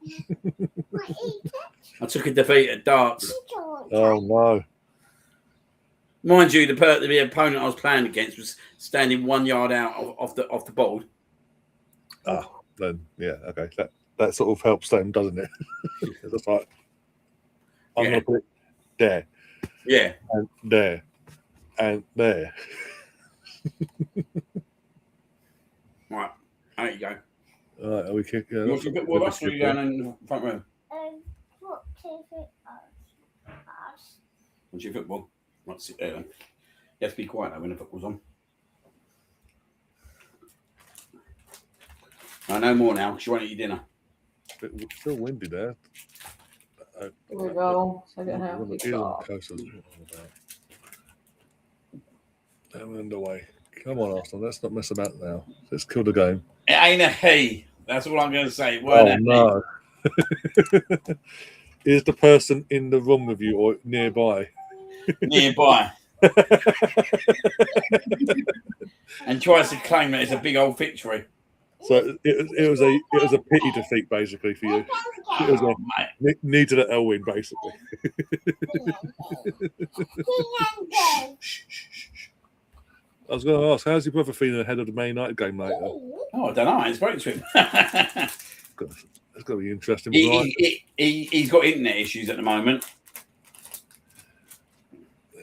I took a defeat at darts. Oh no! Mind you, the opponent I was playing against was standing 1 yard out off the board. Ah, then yeah, okay. That sort of helps them, doesn't it? That's like I'm gonna put it there. Yeah. And there. And there. Right. There you go. All right, are we kick? You want to put with us or are you going in the front room? What's your football? Right, sit there then. You have to be quiet though when the football's on. No more now, because you won't eat your dinner. It's still windy there. Here we go. Second half. They're underway. Come on, Arsenal. Let's not mess about now. Let's kill the game. It ain't a he. That's all I'm going to say. Oh, no. Is the person in the room with you or nearby? Nearby. And tries to claim that it's a big old victory. So it was a pity defeat basically for you. It was needed an L win basically. I was going to ask, how's your brother feeling ahead of the Man United game later? Oh, I don't know. I ain't spoken to him. It's going to be interesting. He's got internet issues at the moment. Yeah.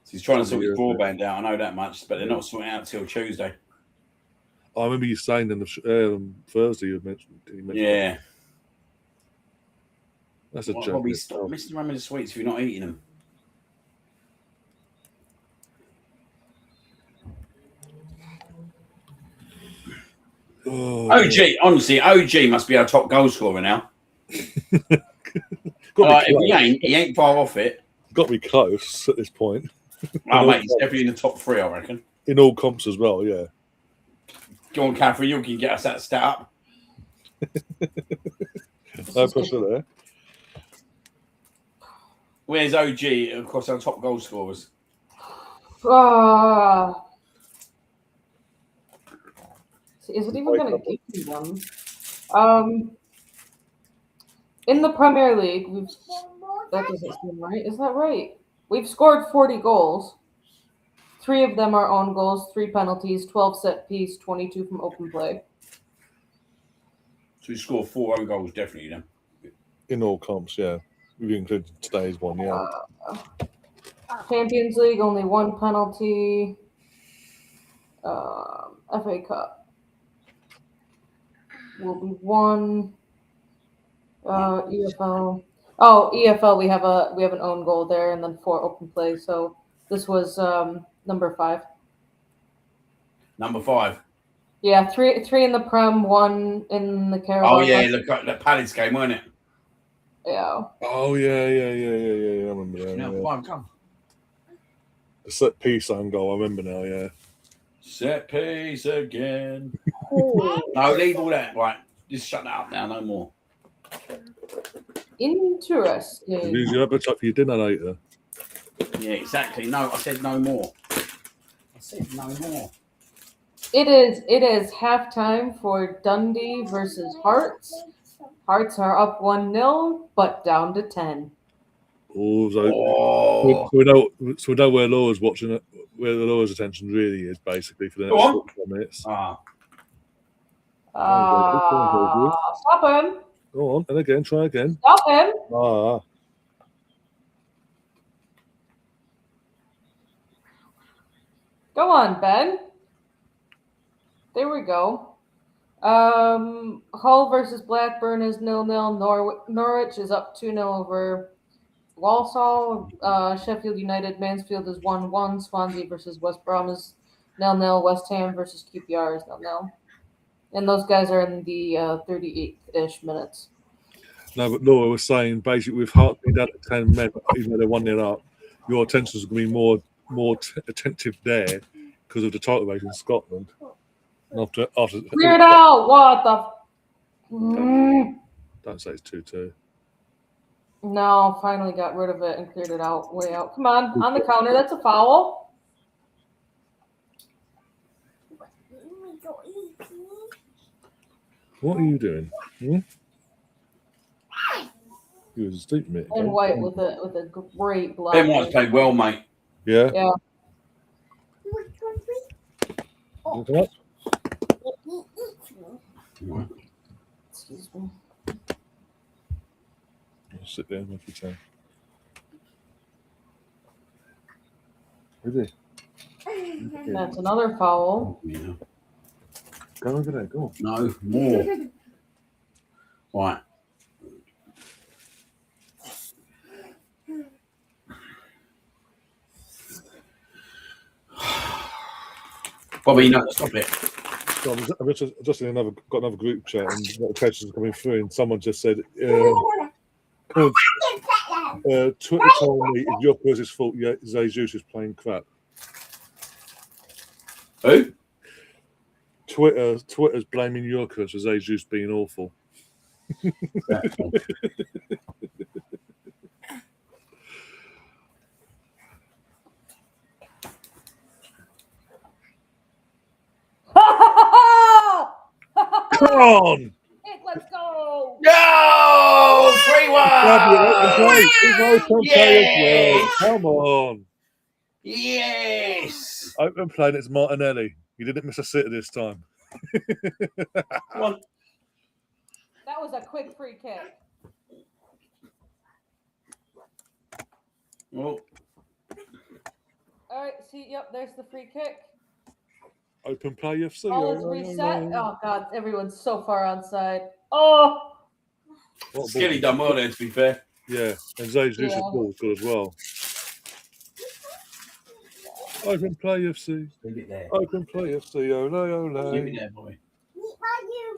So he's trying to sort his broadband out. I know that much, but they're not sorting it out till Tuesday. I remember you saying on the Thursday you mentioned. Yeah. That's a joke. Probably stop messing around with the sweets if you're not eating them. Oh, OG, honestly, OG must be our top goal scorer now. If he ain't far off it. Got to be close at this point. Oh, mate, he's definitely in the top 3, I reckon. In all comps as well, yeah. Go on, Catherine, you can get us that stat up. No pressure there. Where's OG, of course, our top goal scorers? Is it even going to give me them? In the Premier League, that doesn't seem right. Is that right? We've scored 40 goals. 3 of them are own goals, 3 penalties, 12 set piece, 22 from open play. So we scored 4 own goals, definitely, then. In all comps, yeah. We included today's one, yeah. Champions League, only 1 penalty. FA Cup will be 1. EFL. Oh, EFL. We have an own goal there, and then 4 open play. So this was number 5. Number 5. Yeah, 3 in the Prem, 1 in the Carabao. Oh yeah, the Palace game, wasn't it? Yeah. Oh yeah. I remember that. No, Yeah. come. The set piece own goal, I remember now, yeah. Set piece again. Oh. No, leave all that. Right, just shut that up now. No more. Interesting. Use your appetite for your dinner later. Yeah, exactly. No, I said no more. I said no more. It is halftime for Dundee versus Hearts. Hearts are up 1-0, but down to 10. Oh, Oh. so we know where Laura's watching it, where the Laura's attention really is, basically, for the next 4 minutes. Stop him. Go on, and again, try again. Stop him. Go on, Ben. There we go. Hull versus Blackburn is 0-0. Norwich is up 2-0 over Walsall. Sheffield United, Mansfield is 1-1. Swansea versus West Brom is 0-0. West Ham versus QPR is 0-0. And those guys are in the 38-ish minutes. No, but Laura was saying, basically, with Hearts being down to 10 men, even though they're 1-0 up, your attention is going to be more attentive there because of the title race in Scotland. And after Clear it out! What the? Don't say it's 2-2. No, finally got rid of it and cleared it out. Way out. Come on the counter. That's a foul. What are you doing? You was asleep, mate. And White with a great block. Ben White's played well, mate. Yeah. Yeah. Come up. Excuse me. I'll sit down if you can. Is he? That's another foul. Yeah. Go over there. Go on. No more. Right. Bobby, no, stop it. So I'm just in got another group chat and notifications coming through, and someone just said, Twitter told me it's your person's fault. Yeah, Jesus is playing crap. Who? Twitter's blaming Yorkers for Jesus being awful. Come on! Let's go! Yo! 3-1! Yes! Come on! Yes! Open play, and it's Martinelli. You didn't miss a sitter this time. Come on. That was a quick free kick. Oh. All right, see, yep, there's the free kick. Open play, FC. All is reset. Oh, God, everyone's so far onside. Oh! Skilly done well there, to be fair. Yeah, and Jesus' ball is good as well. Open play, FC. Leave it there. Open play, FC. Ole, ole. Leave it there, boy.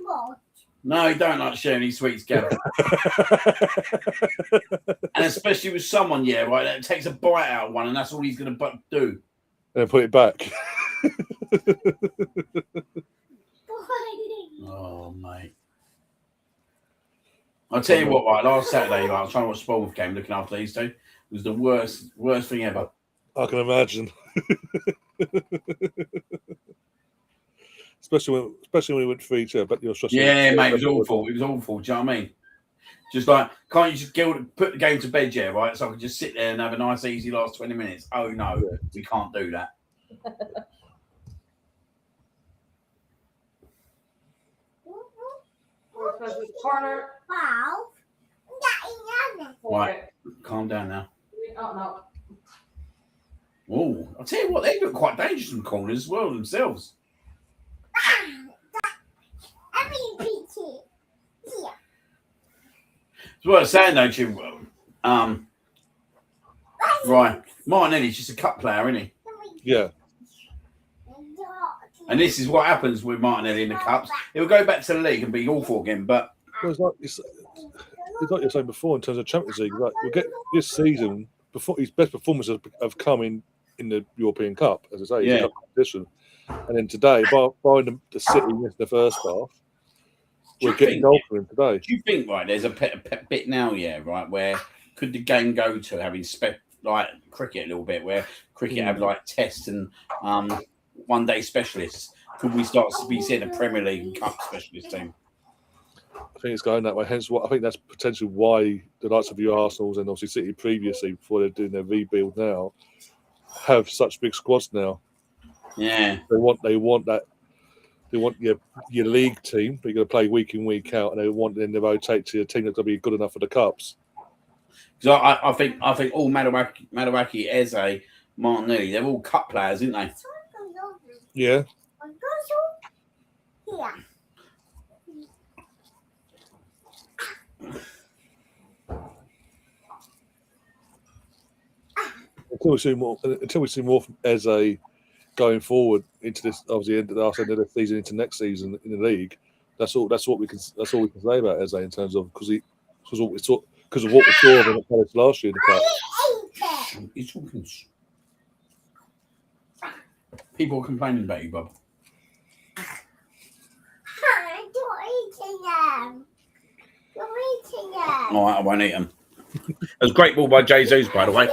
what? No, he don't like sharing his sweets, Gav. And especially with someone, yeah, right, that takes a bite out of one, and that's all he's going to do. And put it back. Oh, mate. I'll tell you what, right, last Saturday, I was trying to watch the Portsmouth game, looking after these two. It was the worst thing ever. I can imagine. especially when we went 3-2. But you're Yeah, mate, it was awful. It was awful. Do you know what I mean? Just like, can't you just put the game to bed, yeah, right? So I can just sit there and have a nice, easy last 20 minutes. Oh, no, we can't do that. Corner. Wow. Right, calm down now. Oh, no. Oh, I'll tell you what, they look quite dangerous in corners as well themselves. It's what I'm saying, don't you? Right, Martinelli's just a cup player, isn't he? Yeah. And this is what happens with Martinelli in the cups. He'll go back to the league and be awful again, but Well, it's like you're saying before in terms of Champions League. Like we'll get this season before his best performances have come in the European Cup, as I say, Yeah. cup competition. And then today, barring the City in the first half, Do we're you getting think- goal for him today. do you think, right, there's a bit now, yeah, right, where could the game go to having like cricket a little bit, where cricket have like tests and one-day specialists? Could we start to be seeing a Premier League and Cup specialist team? I think it's going that way. Hence, I think that's potentially why the likes of the Arsenals and obviously City previously, before they're doing their rebuild now, have such big squads now. Yeah. They want that. They want your league team, but you're going to play week in, week out, and they want them to rotate to a team that's going to be good enough for the cups. Because I think all Madawaki, Eze, Martinelli, they're all cup players, aren't they? Yeah. Yeah. Until we see more from Eze going forward into this, obviously end of the season into next season in the league. That's all we can say about Eze in terms of because of what we saw of him at Palace last year in the cup. He's talking. People are complaining about you, Bob. All right, I won't eat them. It was a great ball by Jesus, by the way.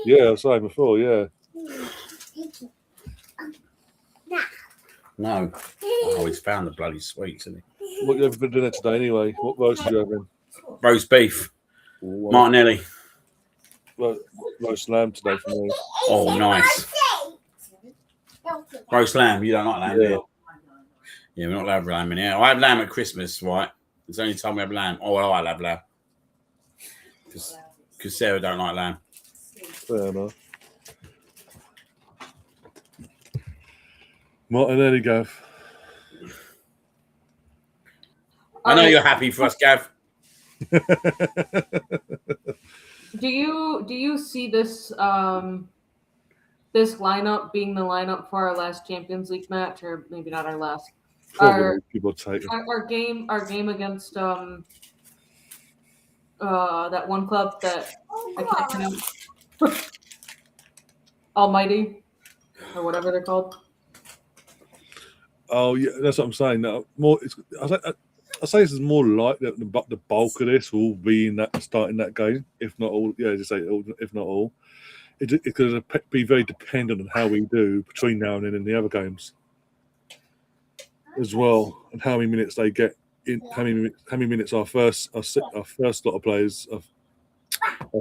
Yeah, I was saying before. Yeah. No. Oh, he's found the bloody sweets, isn't What you have for dinner today, anyway? What roast are you having? he? Roast beef. Martinelli. Roast lamb today for me. Oh, nice. Roast lamb. You don't like lamb, do you? Yeah, we're not allowed lamb in here. I have lamb at Christmas, right? It's the only time we have lamb. Oh, well, I'll have lamb. Because Sarah don't like lamb. Fair enough. Martinelli, Gav. I know you're happy for us, Gav. Do you see this this lineup being the lineup for our last Champions League match, or maybe not our last? Probably people take it. Our game against that one club that I can't pronounce. Almighty, or whatever they're called. Oh yeah, that's what I'm saying. No, more. I say this is more like the bulk of this will be in that starting that game, if not all. Yeah, just say if not all. It's going to be very dependent on how we do between now and then in the other games as well, and how many minutes they get in. How many minutes our first lot of players, our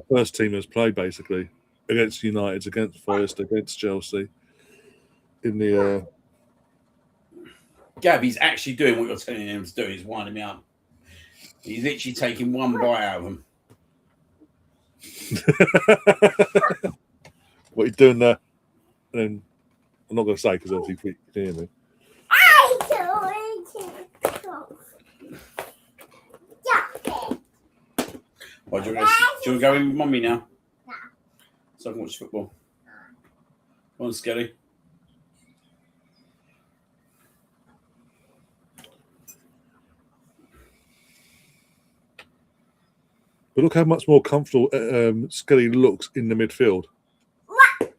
first teamers play basically against United, against Forest, against Chelsea in the. Gav, he's actually doing what you're telling him to do. He's winding me up. He's literally taking one bite out of them. What he's doing there, and then I'm not going to say because obviously you can hear me. Well, do you want to go in with Mummy now? No. So I can watch football. Come on, Skelly. But look how much more comfortable Skelly looks in the midfield. Well,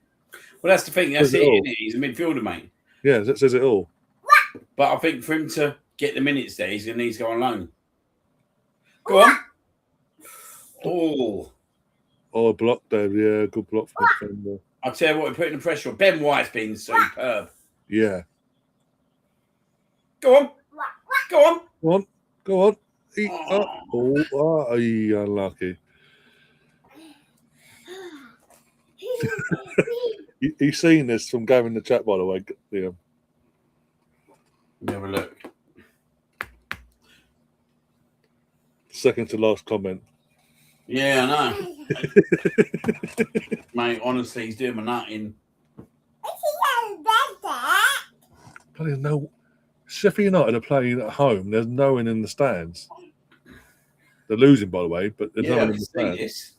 that's the thing. That's Says it it, all. isn't it? He's a midfielder, mate. Yeah, that says it all. But I think for him to get the minutes there, he's going to need to go on loan. Go on. Oh, block there. Yeah, good block from the defender. I'll tell you what, we're putting the pressure on. Ben White's been superb. Yeah. Go on. Go on. Go on. Go on. Unlucky. He's seen this from Gavin in the chat, by the way. Liam. Let me have a look. Second to last comment. Yeah, I know. Mate, honestly, he's doing my nutting. Bloody no. Sheffield United are playing at home. There's no one in the stands. They're losing, by the way, but there's no Yeah, I one in can the see stands. this.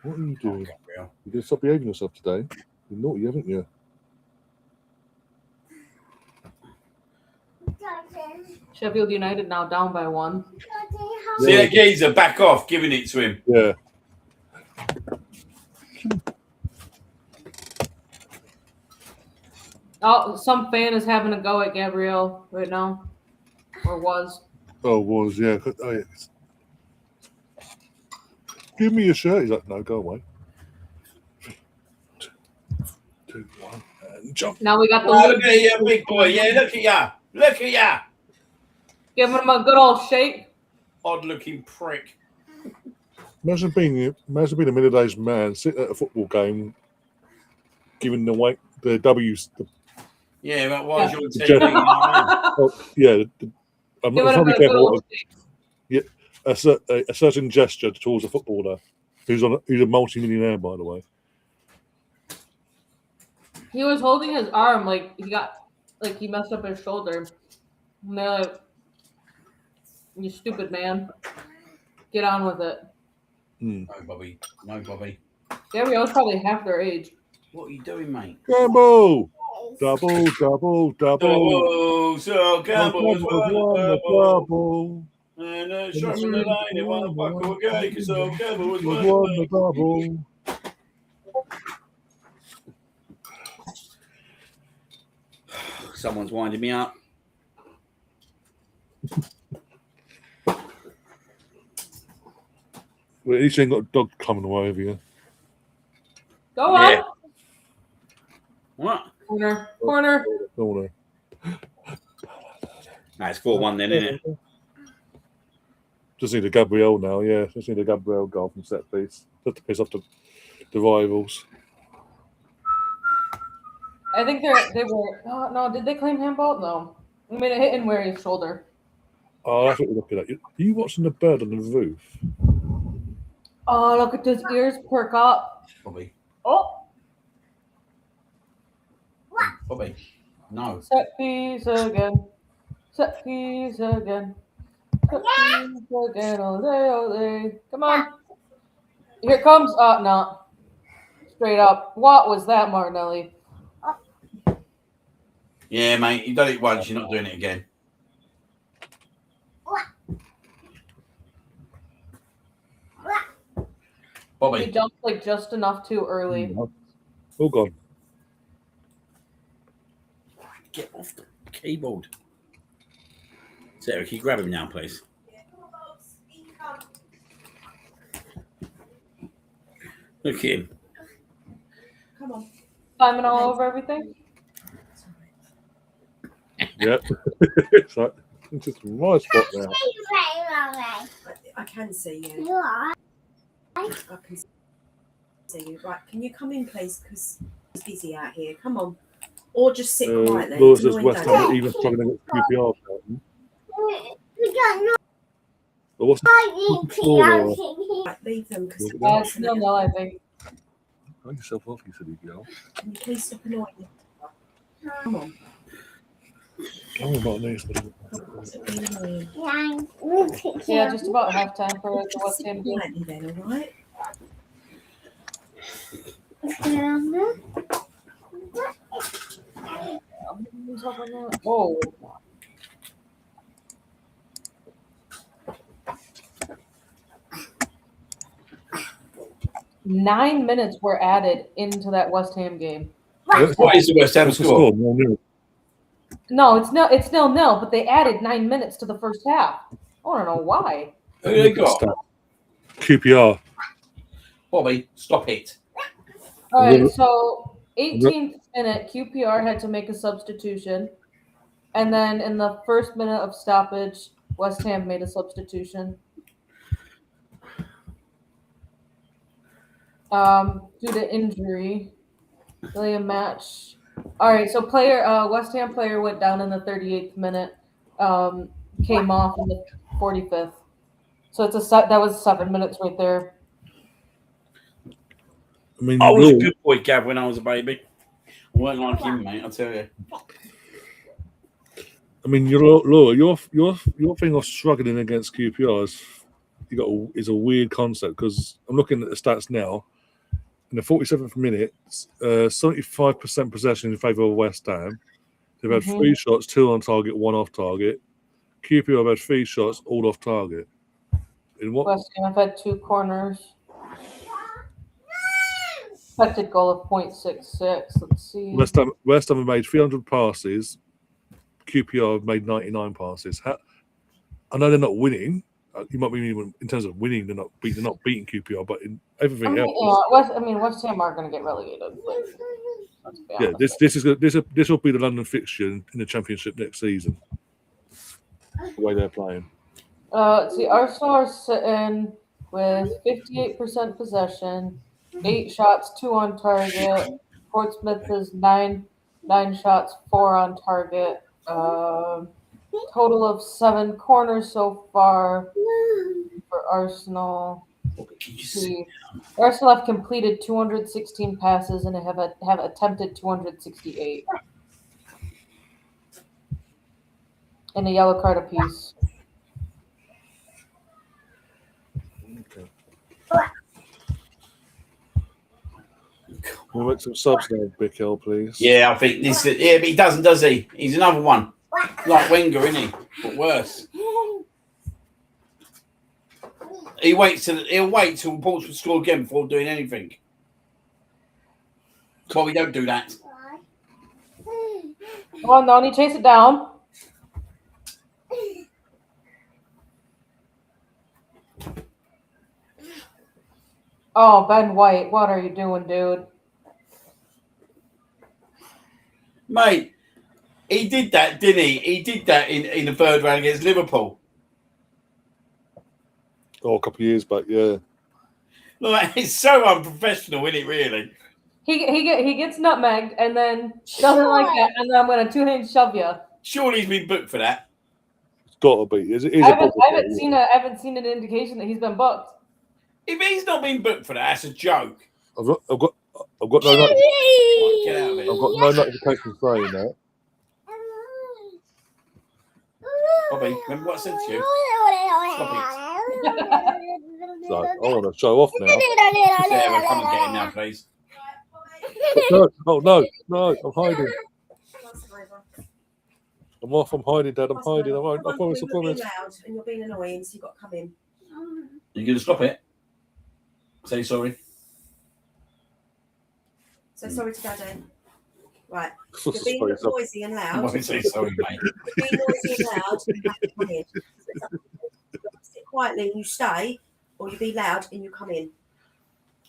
What are you doing? Gabriel. You're going to stop behaving yourself today. You're naughty, haven't you? Sheffield United now down by 1. See that geezer back off, giving it to him. Yeah. Oh, some fan is having a go at Gabrielle right now. Or was. Oh, was, yeah. Oh, yeah. Give me your shirt. He's like, no, go away. 3, 2, 1, and jump. Now we got the Look at you, big boy. Yeah, look at ya. Look at ya. giving him a good old shake. Odd-looking prick. Imagine being a middle-aged man sitting at a football game, giving the W's. Yeah, but why is you on TV? Yeah. You know what I mean? Yeah, I'm Giving not him be a good careful. old shake. A certain gesture towards a footballer who's a multi-millionaire, by the way. He was holding his arm like he messed up his shoulder. And they're like, you stupid man. Get on with it. No, Bobby. No, Bobby. Gabrielle's probably half their age. What are you doing, mate? Gamble! Double, double, double. So Campbell was one double. and shot from the line and one buckle again because so Campbell was Won one. the double. Someone's winding me up. Well, at least you ain't got a dog coming away over you. Go on. Yeah. What? Corner. Corner. No, it's 4-1 then, isn't it? Just need a Gabrielle now, yeah. Just need a Gabrielle goal from set piece. Just to piss off the rivals. I think they were. Oh, no, did they claim handball? No. I mean, it hit in Wary's shoulder. Oh, that's what we're looking at. Are you watching the bird on the roof? Oh, look at those ears perk up. Bobby. Oh, Bobby. No. set piece again. Set piece again. Set piece again. Ole. Come on. Here it comes. No. Straight up. What was that, Martinelli? Yeah, mate. You've done it once. You're not doing it again. He Bobby. jumped like just enough too early. All gone. Get off the keyboard. Sarah, can you grab him now, please? Look at him. Come on. Climbing all over everything. Yep. It's like, it's just my spot now. I can see you. You are. I can see you. Right, can you come in, please? Because it's busy out here. Come on. Or just sit quietly. Laura It's says annoying, West Daddy. Ham are even struggling with QPR. We don't know But what's what you score there? Right, leave them because Still no, I think. Knock yourself off, you silly girl. Can you please stop annoying me? Come on. Oh, not nice. Stop being annoying. Yeah, just about halftime for the Just West sit Ham game. quietly then, all right? Oh, 9 minutes were added into that West Ham game. What is the West Ham What's the score? score? 0-0. No, it's 0-0, but they added 9 minutes to the first half. I don't know why. Who they got? Stat. QPR. Bobby, stop it. All right, so 18th minute, QPR had to make a substitution. And then in the first minute of stoppage, West Ham made a substitution. Due to injury, really a match. All right, so West Ham player went down in the 38th minute, came off in the 45th. So that was 7 minutes right there. I mean, I was a Law, good boy, Gav, when I was a baby. I weren't like him, mate, I'll tell you. I mean, your thing of struggling against QPR is a weird concept because I'm looking at the stats now. In the 47th minute, 75% possession in favour of West Ham. They've had 3 shots, 2 on target, 1 off target. QPR have had 3 shots, all off target. In what? West Ham have had 2 corners. Expected goal of 0.66. Let's see. West Ham have made 300 passes. QPR have made 99 passes. I know they're not winning. You might be in terms of winning, they're not beating QPR, but in everything else. West Ham are going to get relegated. Yeah, this will be the London fixture in the Championship next season. The way they're playing. See, Arsenal are sitting with 58% possession, 8 shots, 2 on target. Portsmouth is 9 shots, 4 on target. Total of 7 corners so far for Arsenal. Arsenal have completed 216 passes and have attempted 268. And a yellow card apiece. Okay. We'll make some subs now, Big L, please. Yeah, I think this. Yeah, but he doesn't, does he? He's another one. Like Wenger, isn't he? But worse. He'll wait till Portsmouth score again before doing anything. Well, we don't do that. Come on, Noni, chase it down. Oh, Ben White, what are you doing, dude? Mate, he did that, didn't he? He did that in the third round against Liverpool. Oh, a couple of years back, yeah. Like, it's so unprofessional, isn't it, really? He gets nutmegged and then doesn't like that, and then I'm going to 2-hand shove you. Surely he's been booked for that. It's got to be. I haven't seen an indication that he's been booked. If he's not been booked for that, that's a joke. I've got no Get out of it. I've got no notification saying that. Bobby, remember what I said to you? So I want to show off now. Sarah, come and get him now, please. No, I'm hiding. I'm off. I'm hiding, Dad. I'm hiding. I promise. You're being loud and you're being annoying, so you've got to come in. You going to stop it? Say sorry. So sorry to Daddy. Right. Sorry, You're being noisy and loud. Bobby, say sorry, mate. You're being noisy and loud, and you have to come in. You sit quietly and you stay, or you be loud and you come in.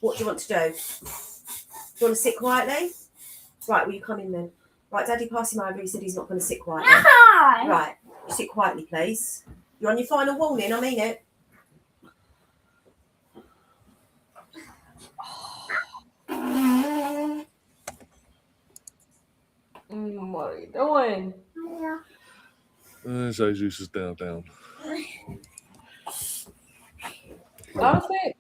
What do you want to do? Do you want to sit quietly? Right, will you come in then? Right, Daddy, pass him over. He said he's not going to sit quietly. Right, you sit quietly, please. You're on your final warning, I mean it. What are you doing? Jesus is down. Honestly,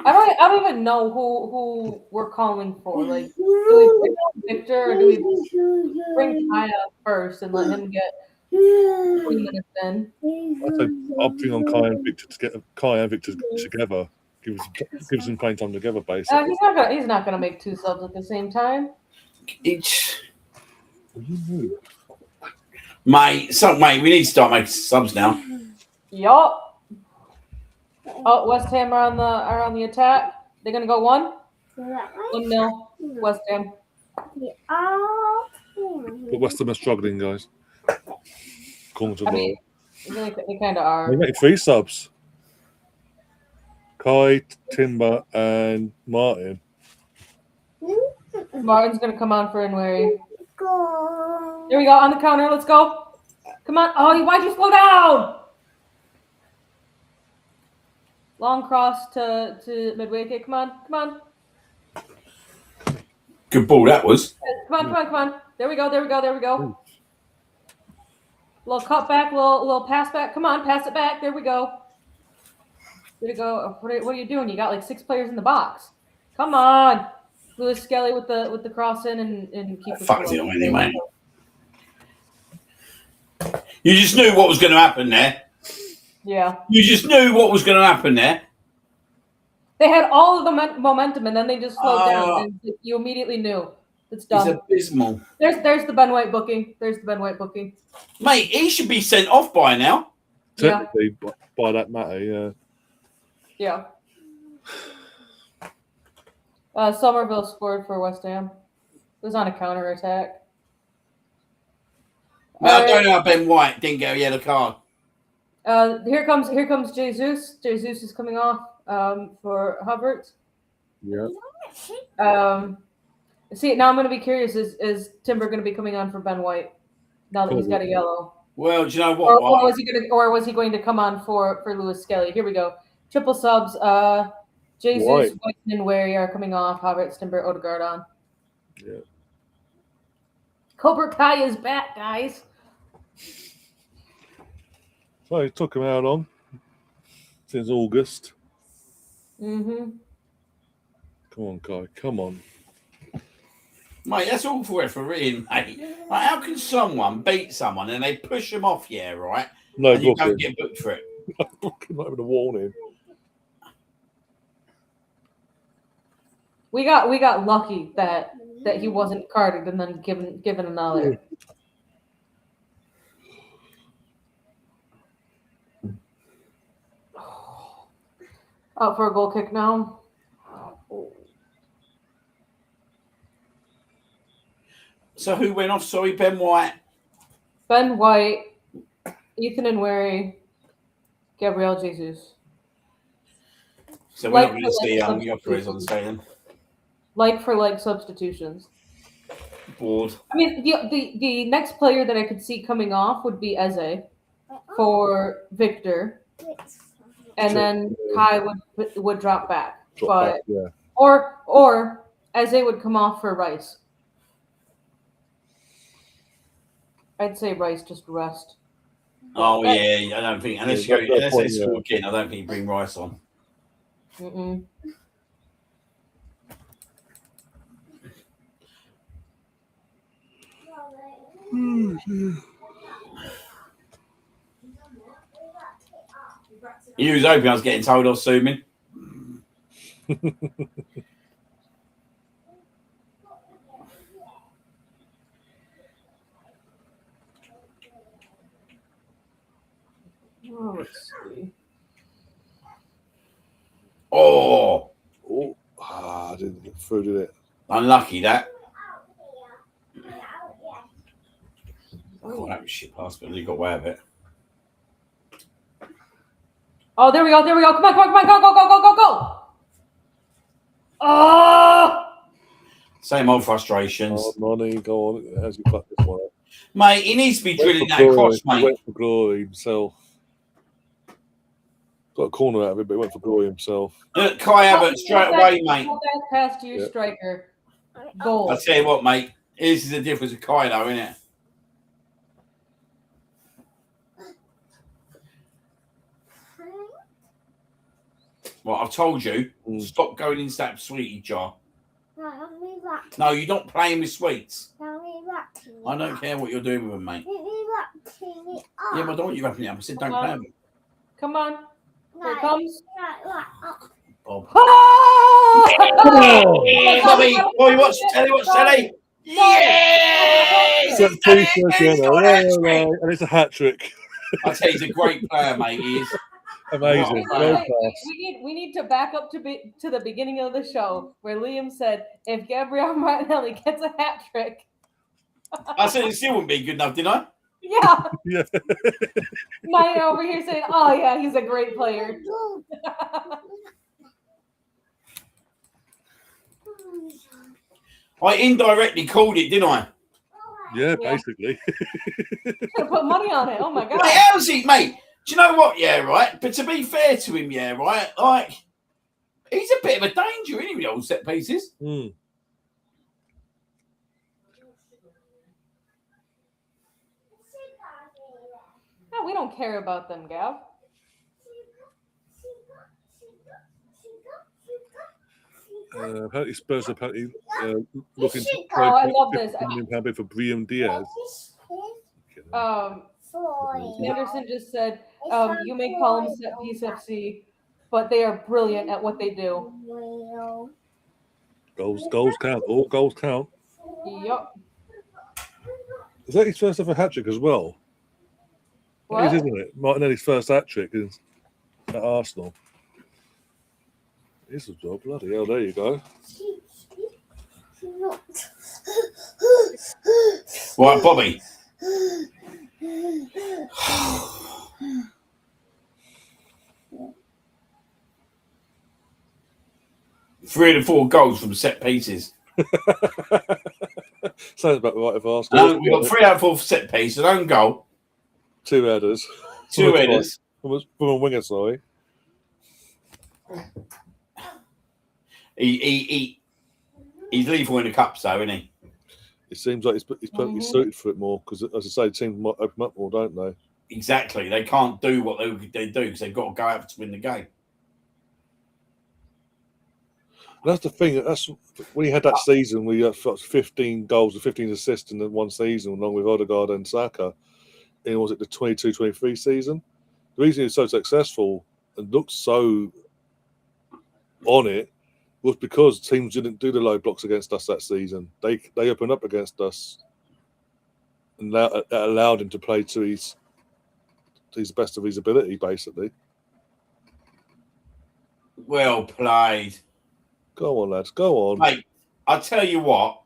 I don't even know who we're calling for. Like, do we bring out Victor or do we bring Kaya first and let him get 20 minutes in? I think I'll bring on Kai and Victor together. Gives them playing time together, basically. He's not gonna make 2 subs at the same time. Each. Mate, we need to start making subs now. Yup. Oh, West Ham are on the attack. They're gonna go 1. That way. 1-0. West Ham. But West Ham are struggling, guys. According to I mean, they kind of are. They make 3 subs. Kai, Timber, and Martin. Martin's gonna come on for Inwary. Go. There we go on the counter. Let's go. Come on. Oh, why'd you slow down? Long cross to midway. Okay, come on. Good ball that was. Come on. There we go. Little cut back, little pass back. Come on, pass it back. There we go. What are you doing? You got like 6 players in the box. Come on. Lewis Skelly with the cross in and keep the Fucked it anyway. You just knew what was going to happen there. Yeah. You just knew what was going to happen there. They had all of the momentum and then they just slowed down. And you immediately knew. It's done. It's abysmal. There's the Ben White booking. Mate, he should be sent off by now. Technically, by that matter, yeah. Yeah. Somerville scored for West Ham. It was on a counter attack. I don't know how Ben White didn't get a yellow card. Here comes Jesus. Jesus is coming off for Hubbard. Yeah. See, now I'm going to be curious. Is Timber going to be coming on for Ben White now that he's got a yellow? Well, do you know what? Or was he going to come on for Lewis Skelly? Here we go. Triple subs. Jesus, White, and Wary are coming off. Havertz, Timber, Odegaard on. Yeah. Cobra Kai is back, guys. So it took him how long? Since August. Mm-hmm. Come on, Kai. Come on. Mate, that's all for refereeing, mate. Like, how can someone beat someone and they push them off, yeah, right? No and you booking. don't get booked for it. Not even a warning. We got lucky that he wasn't carded and then given another. Out for a goal kick now. So who went off? Sorry, Ben White. Ben White, Ethan and Wary, Gabriel Jesus. So we're not going to see the operators on the stadium. Like for like substitutions. Bored. I mean, the next player that I could see coming off would be Eze for Victor, and then Kai would drop back. Yeah. Or Eze would come off for Rice. I'd say Rice just rest. Oh yeah, I don't think unless they score again, I don't think you bring Rice on. Mm-mm. You was hoping I was getting told off, Sumin. Oh, let's see. Oh, I didn't get through, did it? unlucky that. Oh, that was shit pass, but he got away with it. Oh, there we go. Come on, go. Oh! Same old frustrations. Oh, Money, go on. How's you cut this one up? Mate, he needs to be drilling that across, mate. He went for glory himself. Got a corner out of it, but he went for glory himself. Look, Kai Havertz straight away, mate. Pass to your striker. Goal. I'll tell you what, mate. This is the difference with Kai, though, isn't it? Well, I've told you, stop going into that sweetie jar. No, you're not playing with sweets. I don't care what you're doing with them, mate. Yeah, but I don't want you wrapping it up. I said don't play with them. Come on. Here it comes. Bob. Oh! Hey, Bobby! Boy, watch telly. Yes! And it's a hat trick. I tell you, he's a great player, mate. He is. Amazing. Wow. Well Wait, passed. we need to back up to the beginning of the show where Liam said if Gabriel Martinelli gets a hat trick. I said it still wouldn't be good enough, didn't I? Yeah. Yeah. Now you're over here saying, oh yeah, he's a great player. I indirectly called it, didn't I? Yeah, Yeah. basically. Should have put money on it. Oh my god. Mate, how's he, mate? Do you know what? Yeah, right. But to be fair to him, yeah, right. Like, he's a bit of a danger, isn't he, with old set pieces? Mm. No, we don't care about them, Gav. Apparently Spurs are apparently looking to Oh, I love this. £50 million bid for Brahim Diaz. Anderson just said, you may call them set piece FC, but they are brilliant at what they do. Goals count. All goals count. Yup. Is that his first ever hat trick as well? What? It is, isn't it? Martinelli's first hat trick is at Arsenal. It's a job, bloody hell. There you go. Right, Bobby. Three of the 4 goals from set pieces. Sounds about right of Arsenal. We've got 3 out of 4 set pieces, an own goal, 2 headers. 2 headers. From a winger, sorry. He's lethal in the cups, though, isn't he? It seems like he's suited for it more because, as I say, teams might open up more, don't they? Exactly. They can't do what they do because they've got to go out to win the game. That's the thing. That's when he had that season where he had 15 goals and 15 assists in the one season, along with Odegaard and Saka. And was it the 22-23 season? The reason he was so successful and looked so on it was because teams didn't do the low blocks against us that season. They opened up against us, and that allowed him to play to his best of his ability, basically. Well played. Go on, lads. Go on. Mate, I'll tell you what.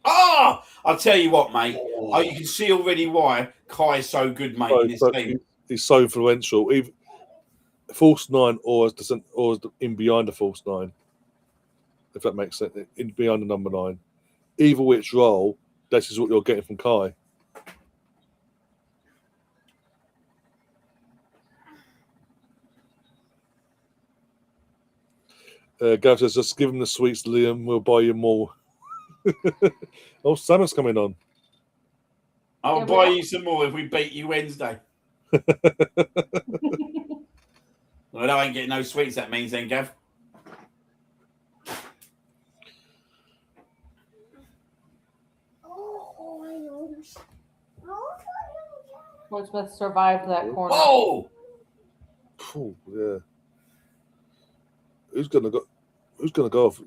I'll tell you what, mate. Oh, you can see already why Kai is so good, mate, in this team. He's so influential. Even false 9 or as in behind the false 9, if that makes sense. In behind the number 9. Either which role, this is what you're getting from Kai. Gav says, just give him the sweets, Liam. We'll buy you more. Oh, Sam's coming on. I'll buy you some more if we beat you Wednesday. Well, I ain't getting no sweets, that means then, Gav. Portsmouth survived that corner. Oh! Oh, yeah. Who's gonna go off?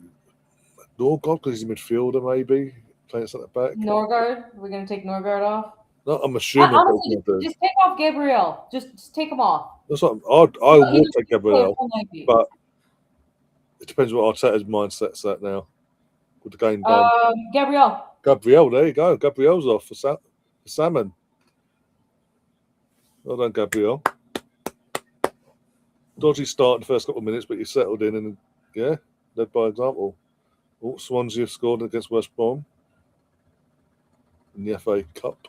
Norgard, because he's a midfielder, maybe playing centre back. Norgard, we're gonna take Norgard off. No, I'm assuming. Honestly, just take off Gabriel. Just take him off. That's what I would take Gabriel, but it depends what Arteta's mindset's at now with the game done. Gabriel, there you go. Gabriel's off for Salmon. Well done, Gabriel. Dodgy start in the first couple of minutes, but you settled in and led by example. Swansea have scored against West Brom in the FA Cup.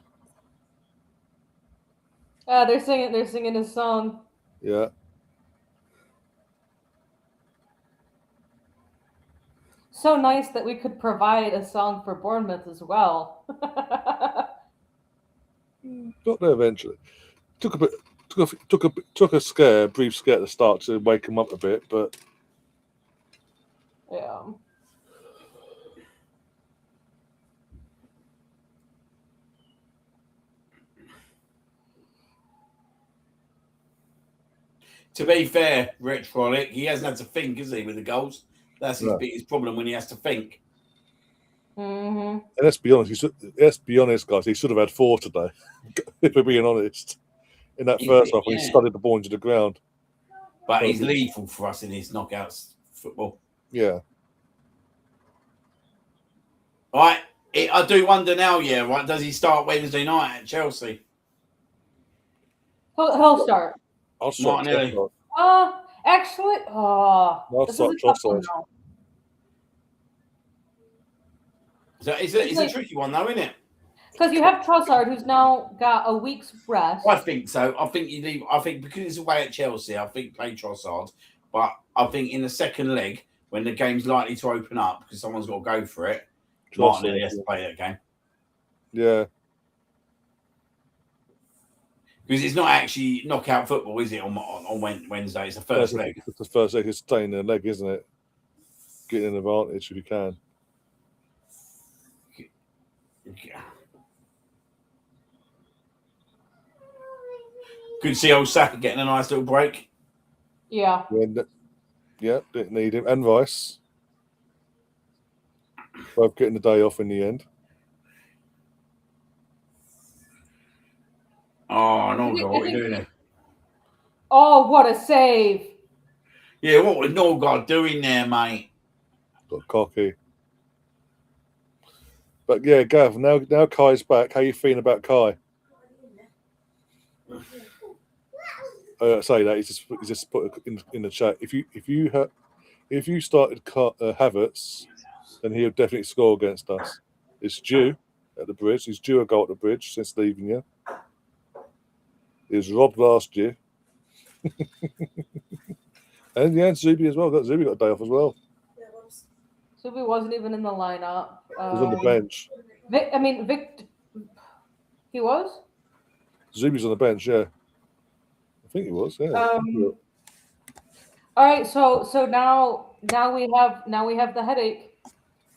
they're singing his song. Yeah. So nice that we could provide a song for Bournemouth as well. Got there eventually. Took a brief scare at the start to wake him up a bit, but yeah. To be fair, Rich Frolic, he hasn't had to think, has he, with the goals? That's his biggest problem when he has to think. Mm-hmm. And let's be honest, guys. He should have had 4 today. If we're being honest, in that first half when he Yeah. studied the ball into the ground. But he's lethal for us in his knockouts football. Yeah. Right. I do wonder now, right? Does he start Wednesday night at Chelsea? He'll start. I'll start Martinelli. Trossard. Actually, I'll this is start a tough one Trossard. now. So it's a tricky one, though, isn't it? Because you have Trossard, who's now got a week's rest. I think so. I think you leave. I think because it's away at Chelsea, I think play Trossard. But I think in the second leg, when the game's likely to open up, because someone's got to go for it, Martinelli has to play that game. Yeah. Because it's not actually knockout football, is it? On Wednesday, it's the first leg. It's the first leg. It's staying in the leg, isn't it? Getting an advantage if you can. Yeah. Good to see old Saka getting a nice little break. Yeah. Yeah, didn't need him. And Rice. Both getting the day off in the end. Oh, no, what are you doing there? Oh, what a save. Yeah, what was Norgard doing there, mate? Got cocky. But yeah, Gav, now Kai's back. How you feeling about Kai? Say that he's just put in the chat. If you started Havertz, then he'll definitely score against us. It's due at the bridge. He's due a goal at the bridge since leaving you. He was robbed last year. And Zubi as well. Zubi got a day off as well. Subi wasn't even in the lineup. He was on the bench. Vic. He was. Zubi's on the bench. Yeah, I think he was. Yeah. All right. So now we have the headache.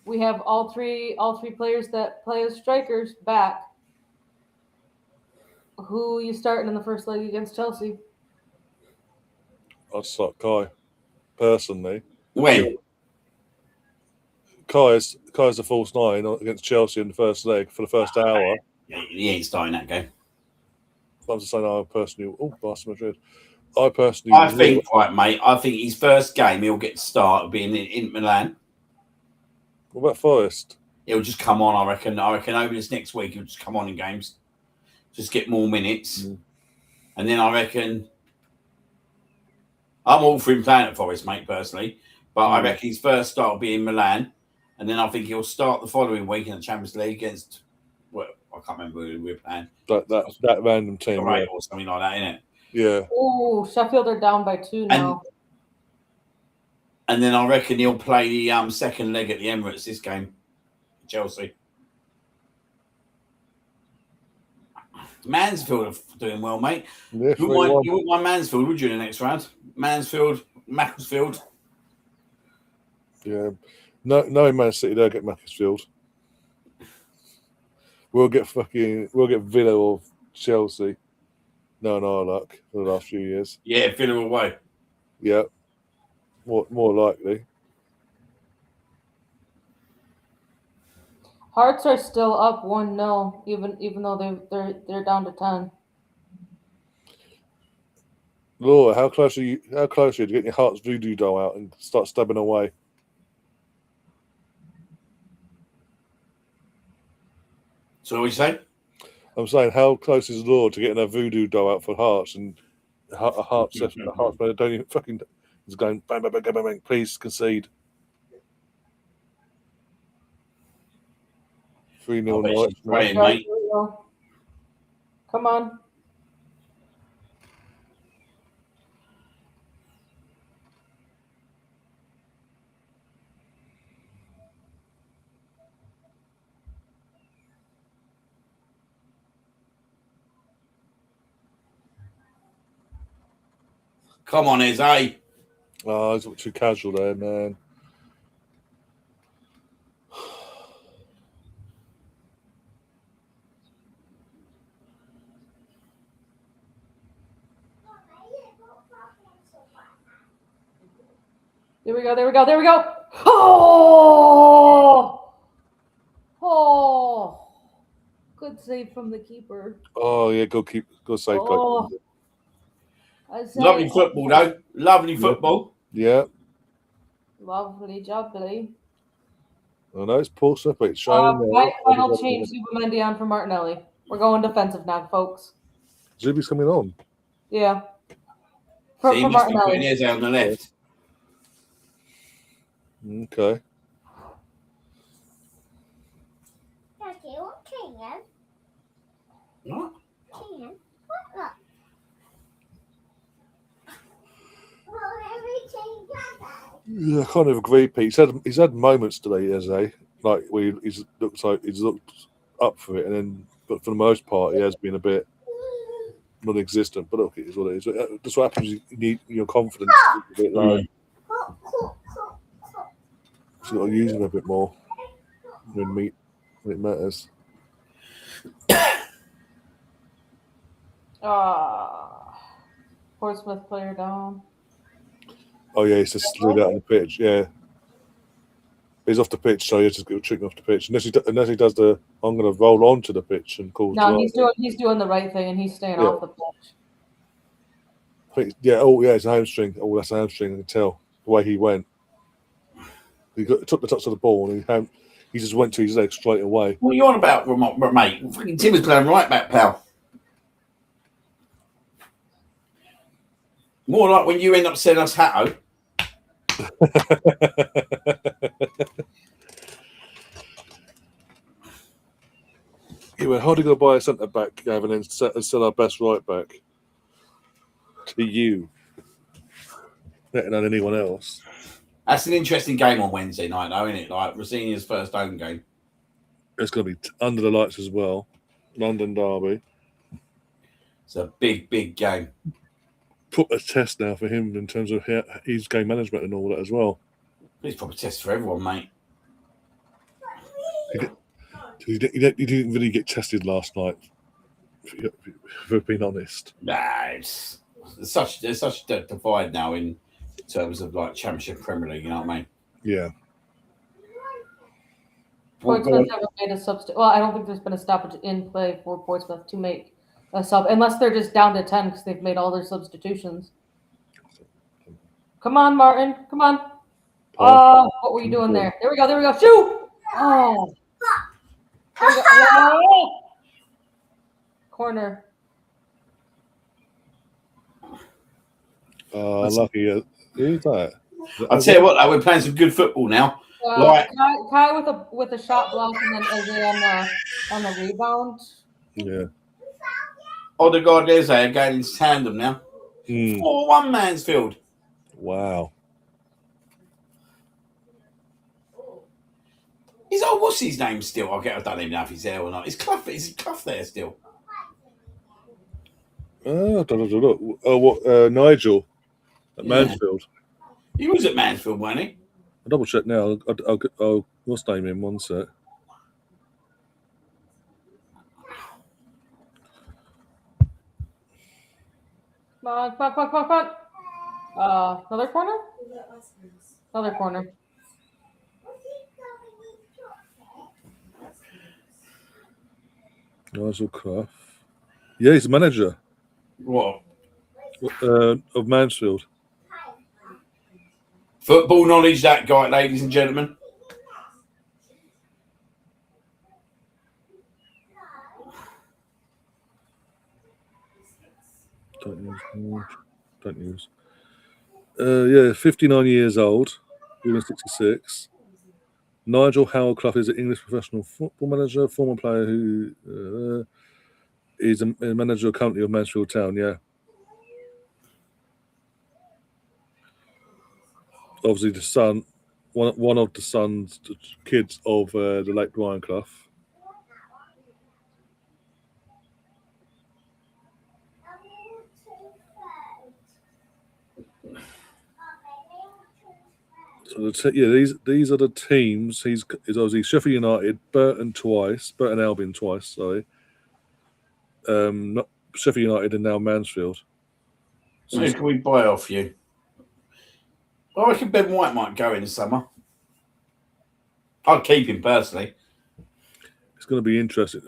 We have all three players that play as strikers back. Who you starting in the first leg against Chelsea? I'd start Kai personally. When? Kai's the false nine against Chelsea in the first leg for the first hour. He ain't starting that game. I'm just saying, I personally. Oh, Barcelona Madrid. I think, right, mate. I think his first game he'll get to start being in Milan. What about Forest? He'll just come on. I reckon over this next week he'll just come on in games, just get more minutes, and then I reckon I'm all for him playing at Forest, mate, personally. But I reckon his first start will be in Milan, and then I think he'll start the following week in the Champions League against. Well, I can't remember who we're playing. That random team, or something like that, innit? Yeah. Oh, Sheffield are down by 2 now. And then I reckon he'll play the second leg at the Emirates this game, Chelsea. Mansfield are doing well, mate. Yeah, you wouldn't mind Mansfield, would you, in the next round? Mansfield, Macclesfield. Yeah. No Man City, they'll get Macclesfield. We'll get Villa or Chelsea. No luck for the last few years. Yeah, Villa away. Yeah. More likely. Hearts are still up 1-0, even though they're down to 10. Laura, how close are you to getting your Hearts voodoo doll out and start stabbing away? So what you say? I'm saying, how close is Laura to getting a voodoo doll out for Hearts and Hearts player don't even fucking is going bang bang bang bang bang. Please concede. 3-0 Playing, mate. Come on. Come on, Eze. Oh, it's too casual there, man. There we go. Oh! Good save from the keeper. Oh yeah, good save. Oh. I say, Lovely football, though. Lovely football. Yeah, Lovely jubbly. I know it's Portsmouth, but it's showing there. Final change, Zubimendi on for Martinelli. We're going defensive now, folks. Zubi's coming on. Yeah. For See, just putting Martinelli. Eze on the left. Okay. Daddy, what can What? Can? What? Well, everything Daddy. Yeah, I kind of agree, Pete. He's had moments today, Eze, like where he's looked up for it, and then, but for the most part, he has been a bit non-existent. But look, it is what it is. That's what happens. You need your confidence is a bit low. So you got to use him a bit more when it matters. Portsmouth player down. Oh yeah, he's just slid out on the pitch. Yeah, he's off the pitch, so he's just got tricking off the pitch. Unless he does the, I'm going to roll onto the pitch and call. No, he's doing the right thing, and he's staying off the pitch. I think, it's a hamstring. Oh, that's a hamstring. I can tell the way he went. He took the touch of the ball and he just went to his leg straight away. What are you on about, mate? Fucking Tim was playing right back, pal. More like when you end up selling us Hatto. Yeah, we're hardly going to buy a centre back, Gavin, and sell our best right back to you, better than anyone else. That's an interesting game on Wednesday night, though, isn't it? Like Rosinia's first home game. It's going to be under the lights as well. London derby. It's a big, big game. Put a test now for him in terms of his game management and all that as well. It's probably a test for everyone, mate. He didn't really get tested last night, if we're being honest. Nah, there's such a divide now in terms of like Championship, Premier League. You know what I mean? Yeah. Portsmouth never made a substitute. Well, I don't think there's been a stoppage in play for Portsmouth to make a sub, unless they're just down to 10 because they've made all their substitutions. Come on, Martin. Come on. What were you doing there? There we go. Shoot! Oh. There we go. Oh. Corner. Lucky. Who's that? I'll tell you what, though, we're playing some good football now. Kai with a shot block and then Eze on the rebound. Yeah. Odegaard, Eze are going in tandem now. 4-1 Mansfield. Wow. What's his name still? I don't even know if he's there or not. Is Clough there still? Nigel at Mansfield. He was at Mansfield, wasn't he? I'll double check now. I'll what's name him? One sec. Come on. Another corner? Another corner. Nigel Clough. Yeah, he's the manager. What? Of Mansfield. Football knowledge, that guy, ladies and gentlemen. Don't use. 59 years old, born 66. Nigel Howell Clough is an English professional football manager, former player who is a manager currently of Mansfield Town. Yeah. Obviously, the son, one of the sons, the kids of the late Brian Clough. So these are the teams. He's obviously Sheffield United, Burton Albion twice. Sorry, not Sheffield United and now Mansfield. So who can we buy off you? I reckon Ben White might go in the summer. I'd keep him personally. It's going to be interesting.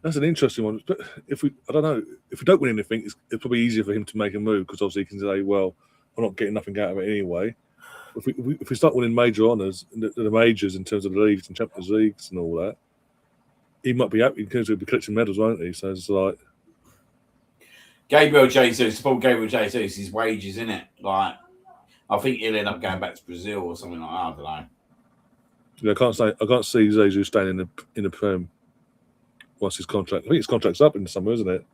That's an interesting one. But I don't know, if we don't win anything, it's probably easier for him to make a move because obviously he can say, well, I'm not getting nothing out of it anyway. If we start winning major honours, the majors in terms of the leagues and Champions Leagues and all that, he might be happy because he'll be collecting medals, won't he? So it's like Gabriel Jesus, his wages, isn't it? Like, I think he'll end up going back to Brazil or something like that. I don't know. I can't see Jesus staying in the Prem once his contract. I think his contract's up in the summer, isn't it?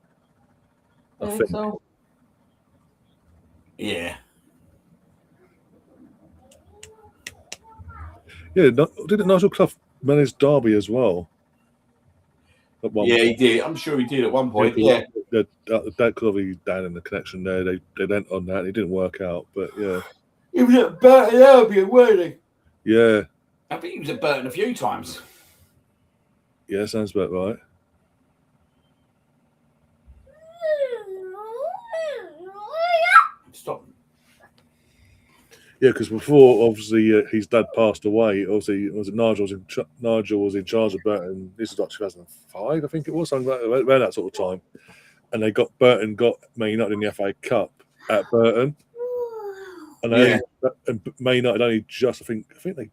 I think so. Yeah. Yeah, didn't Nigel Clough manage Derby as well? At one Yeah, point? he did. I'm sure he did at one point. Yeah. That could be down in the connection there. They went on that. It didn't work out, but yeah. He was at Burton Albion, wasn't he? Yeah. I think he was at Burton a few times. Yeah, sounds about right. Stop. Yeah, because before, obviously, his dad passed away. Obviously, Nigel was in charge of Burton. This is like 2005, I think it was, something like around that sort of time. And Burton got Man United in the FA Cup at Burton. And Man United only just, I think they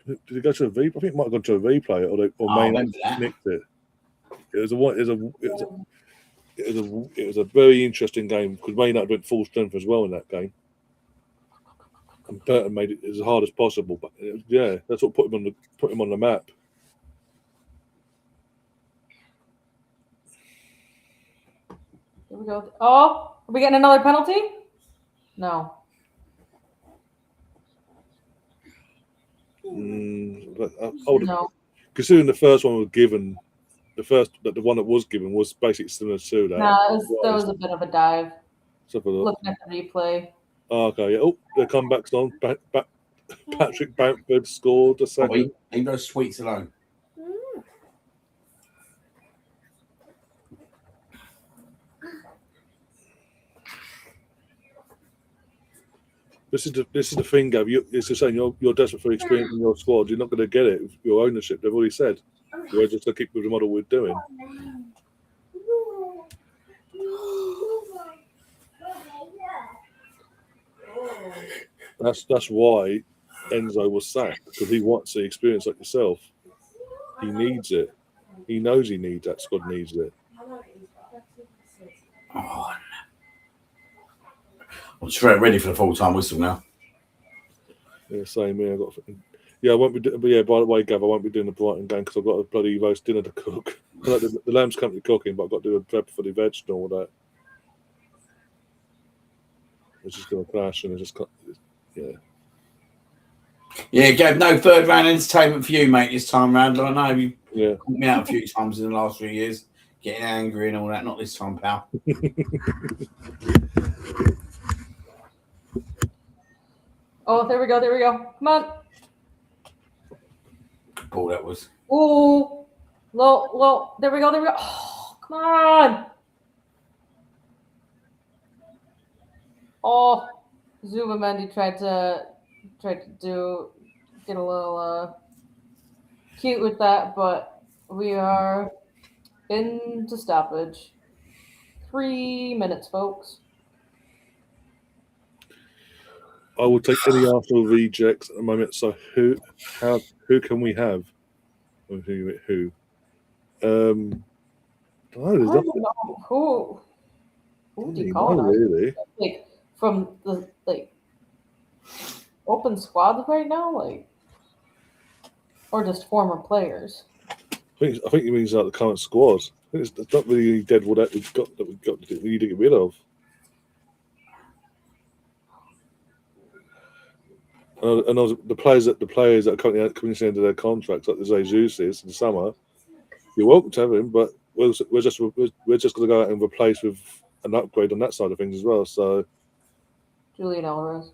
did they go to a replay? I think it might have gone to a replay, or Man United nicked it. It was a very interesting game because Man United went full strength as well in that game. And Burton made it as hard as possible, but that's what put him on the map. Here we go. Oh, are we getting another penalty? No. No. Considering the first one was given, the one that was given was basically similar to that. Nah, that was a bit of a dive. Looking at the replay. Oh, okay. Oh, the comeback's on. Patrick Bamford scored a second. He goes sweets alone. This is the thing, Gav. It's just saying you're desperate for experience in your squad. You're not going to get it with your ownership. They've already said we're just going to keep with the model we're doing. That's why Enzo was sacked, because he wants the experience like yourself. He needs it. He knows he needs that. Squad needs it. Oh, I'm just ready for the full-time whistle now. Yeah, same here. I won't be. But yeah, by the way, Gav, I won't be doing the Brighton game because I've got a bloody roast dinner to cook. Like the lamb's company cooking, but I've got to do a prep for the veg and all that. It's just going to crash, and Yeah, Gav, no third round entertainment for you, mate, this time round. I know you called me out a few times in the last 3 years, getting angry and all that. Not this time, pal. Oh, there we go. Come on. Good ball that was. Ooh. Low. There we go. Oh, come on. Oh, Zubamendi tried to get a little cute with that, but we are into stoppage. 3 minutes, folks. I will take any Arsenal rejects at the moment. So who can we have? Who? Who do you call really? Like from the open squads right now, or just former players? I think it means like the current squad. It's not really any dead wood that we've got we need to get rid of. And the players that are currently coming to the end of their contracts, like the Jesus is in the summer, you're welcome to have him, but we're just going to go out and replace with an upgrade on that side of things as well. So, Julian Alvarez.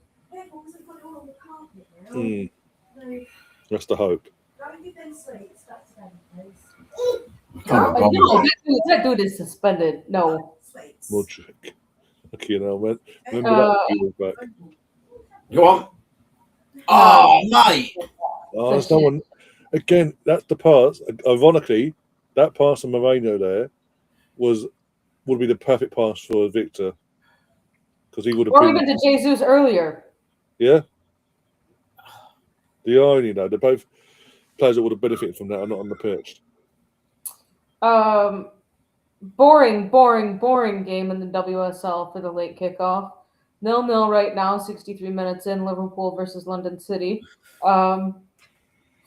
That's the hope. That dude is suspended. No. We'll check. Okay, now man. Remember that back. Go on. Oh, mate. Oh, that's no one. Again, that's the part. Ironically, that pass from Moreno there would be the perfect pass for Victor because he would have Or been. even to Jesus earlier. Yeah. The irony, though, they're both players that would have benefited from that are not on the pitch. Boring game in the WSL for the late kickoff. 0-0 right now, 63 minutes in, Liverpool versus London City. A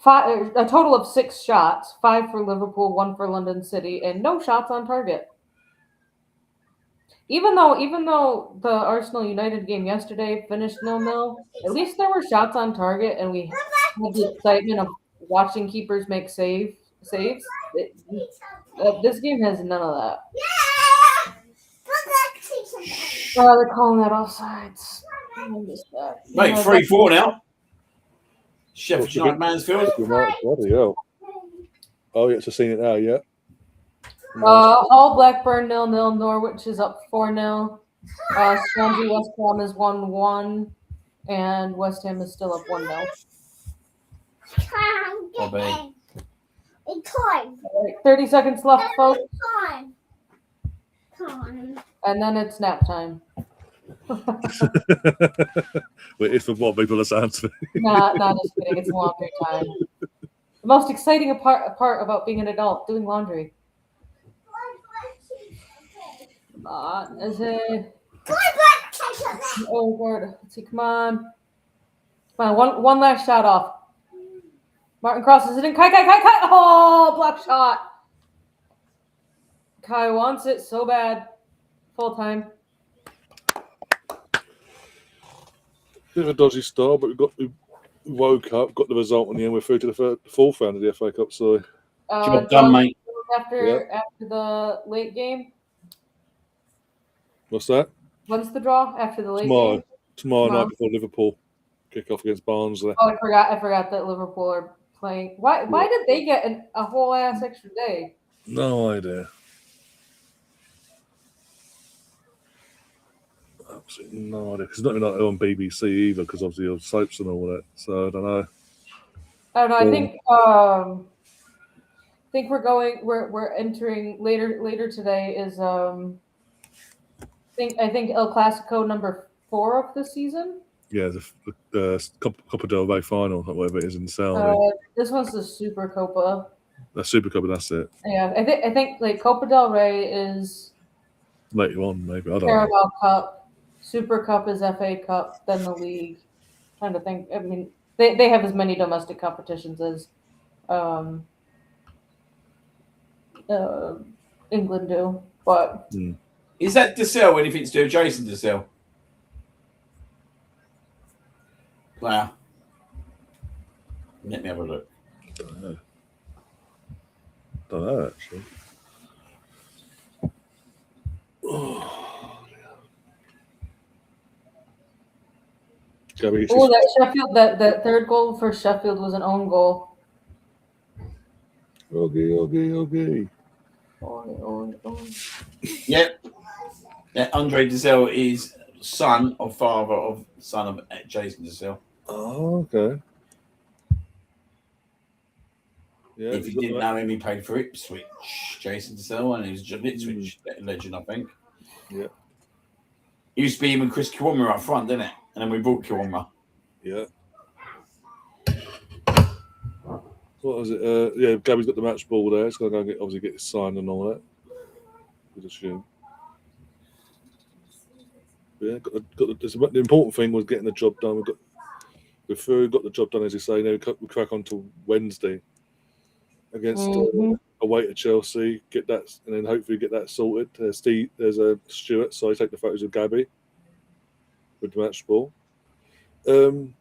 total of 6 shots, 5 for Liverpool, 1 for London City, and no shots on target. Even though the Arsenal United game yesterday finished 0-0, at least there were shots on target, and we had the excitement of watching keepers make saves. This game has none of that. Oh, they're calling that offsides. I missed that. Mate, No, 3-4 now. Sheffield What's the United, big- Mansfield. Bloody hell. Oh, yeah, just seen it now, yeah. Hull Blackburn 0-0. Norwich is up 4-0. Swansea West Ham is 1-1, and West Ham is still up 1-0. Bobby. It's time. 30 seconds left, folks, Time. and then it's nap time. Wait, it's for what people are saying to me. Not just kidding. It's laundry time. The most exciting part about being an adult, doing laundry. Is it? Oh Lord, let's see. Come on. One last shot off. Martin crosses it in. Kai. Oh, block shot. Kai wants it so bad. Full time. Bit of a dodgy start, but we woke up, got the result in the end. We're through to the fourth round of the FA Cup. So Job done, mate. After the late game. what's that? When's the draw after the late game? Tomorrow night before Liverpool kick off against Barnsley. Oh, I forgot that Liverpool are playing. Why did they get a whole ass extra day? No idea. Absolutely no idea. Because it's not even like on BBC either, because obviously of soaps and all that. So I don't know. I think we're entering later today is I think El Clasico number 4 of the season. Yeah, the Copa del Rey final, or whatever it is in Saudi. This one's the Super Copa. The Super Cup, and that's it. Yeah, I think like Copa del Rey is Later on, maybe. I don't know. Carabao Cup, Super Cup is FA Cup, then the league. Trying to think. I mean, they have as many domestic competitions as England do, but Is that DeSalle anything to do with Jason DeSalle? Wow. Let me have a look. Don't know actually. Gabby, oh, that Sheffield, that third goal for Sheffield was an own goal. Okay. Yep. Yeah, Andre DeSalle is son of Jason DeSalle. Oh, okay. Yeah, If you didn't know him, he played for Ipswich, Jason DeSalle, and he was an Ipswich legend, I think. Yeah. It used to be him and Chris Kiwama up front, didn't it? And then we brought Kiwama. Yeah. What was it? Yeah, Gabby's got the match ball there. It's going to go get it signed and all that. We'd assume. Yeah, the important thing was getting the job done. We're through, got the job done, as you say. Now we crack on to Wednesday against away to Chelsea. Get that, and then hopefully get that sorted. There's a Stuart, so I take the photos of Gabby with the match ball. And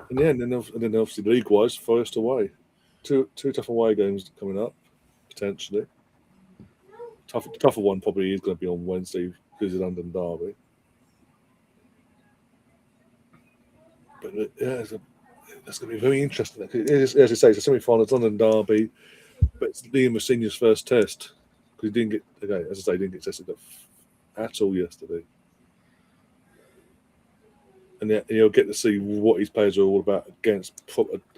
then obviously league-wise, Forest away. Two tough away games coming up, potentially. Tougher one probably is going to be on Wednesday because of London Derby. But yeah, that's going to be very interesting. As I say, it's a semi-final. It's London Derby, but it's Liam Senior's first test because he didn't get didn't get tested at all yesterday. And you'll get to see what his players are all about against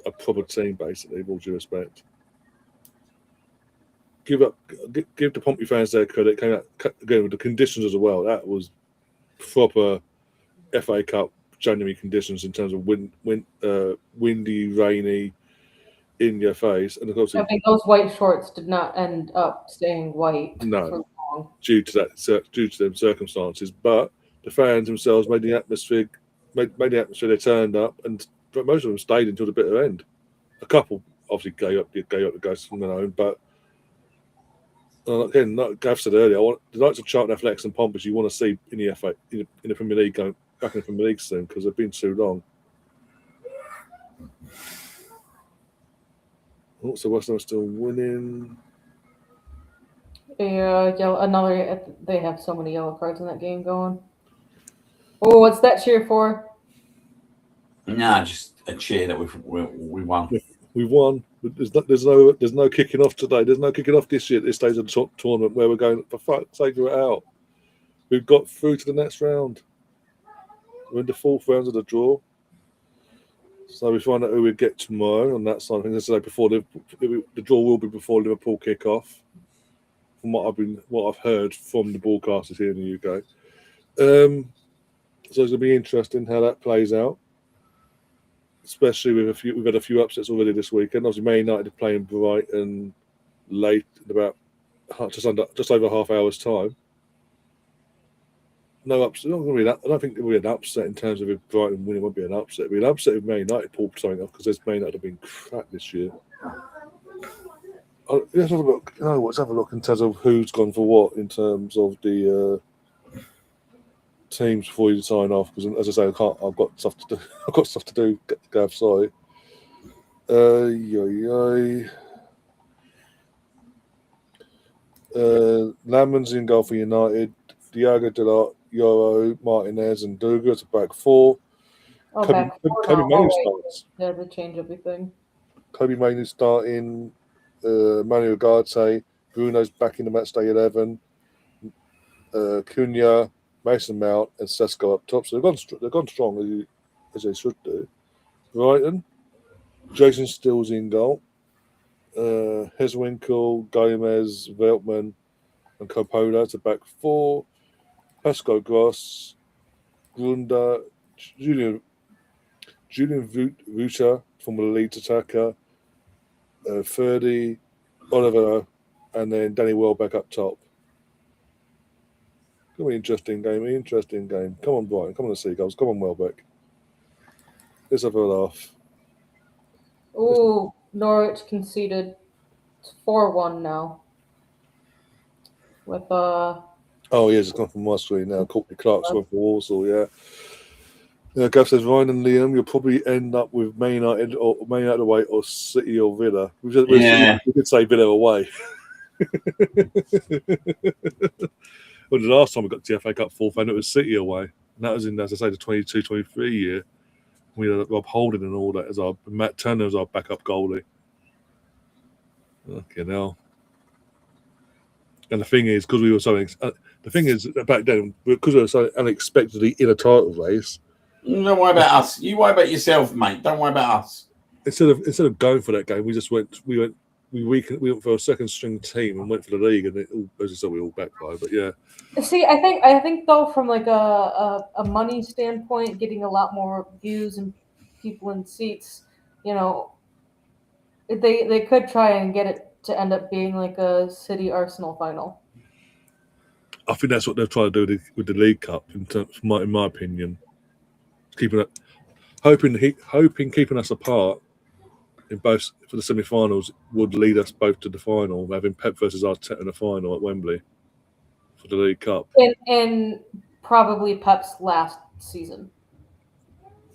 a proper team, basically, with all due respect. give the Pompey fans their credit. Came out again with the conditions as well. That was proper FA Cup January conditions in terms of windy, rainy, in your face, and of course, I think those white shorts did not end up staying white No. for long. due to them circumstances. But the fans themselves made the atmosphere. Made the atmosphere. They turned up, and most of them stayed until the bitter end. A couple obviously gave up the ghost from their own, but again, like Gav said earlier, the likes of Charlton Athletics and Pompous you want to see in the FA in the Premier League going back in the Premier League soon because they've been too long. Also, West Ham still winning. Yeah, another. They have so many yellow cards in that game going. Oh, what's that cheer for? Nah, just a cheer that we won. We won. There's no kicking off today. There's no kicking off this year at this stage of the tournament where we're going, for fuck's sake, we're out. We've got through to the next round. We're in the fourth round of the draw. So we find out who we get tomorrow on that side. I think this is before the draw will be before Liverpool kick off. From what I've heard from the broadcasters here in the UK. So it's going to be interesting how that plays out. Especially we've had a few upsets already this weekend. Obviously, Man United are playing Brighton late in about just over half hour's time. No upset. Not going to be that. I don't think it will be an upset in terms of if Brighton winning. Won't be an upset. It'll be an upset if Man United pull something off because Man United have been crap this year. Let's have a look. Let's have a look in terms of who's gone for what in terms of the teams before you sign off. Because as I say, I've got stuff to do. I've got stuff to do. Gav, sorry. Lamman's in goal for United. Diago Dalot, Yoro, Martinez, and Dugas are back four. Oh, Kobe Mainoo starts. Yeah, they change everything. Kobe Mainoo starting. Manuel Ugarte, Bruno's back in the matchday 11. Cunha, Mason Mount, and Sesko up top. So they've gone strong as they should do. Brighton, Jason Stills in goal. Heswinkle, Gomez, Veltman, and Coppola to back four. Pascal Gross, Grunda, Julian Vuta from the Leeds attacker. Ferdy, Oliver, and then Danny Welbeck up top. Gonna be interesting game. Come on, Brian. Come on, the Seagulls. Come on, Welbeck. Let's have a laugh. Oh, Norwich conceded 4-1 now. With Oh yeah, it's gone from my screen now. Courtney Clark's went for Walsall. Yeah. Gav says Ryan and Liam, you'll probably end up with Man United away or City or Villa. We could say Villa away. Well, the last time we got to the FA Cup fourth and it was City away. And that was in, as I say, the 22-23 year. We had Rob Holding and all that Matt Turner was our backup goalie. Okay, now. And the thing is, because we were so back then, because we were so unexpectedly in a title race. Don't worry about us. You worry about yourself, mate. Don't worry about us. Instead of going for that game, we just went for a second string team and went for the league, and as I said, we all backfired. But yeah. See, I think though, from like a money standpoint, getting a lot more views and people in seats, they could try and get it to end up being like a City Arsenal final. I think that's what they're trying to do with the League Cup, in my opinion. Hoping keeping us apart in both for the semi-finals would lead us both to the final, having Pep versus Arteta in the final at Wembley for the League Cup. And probably Pep's last season.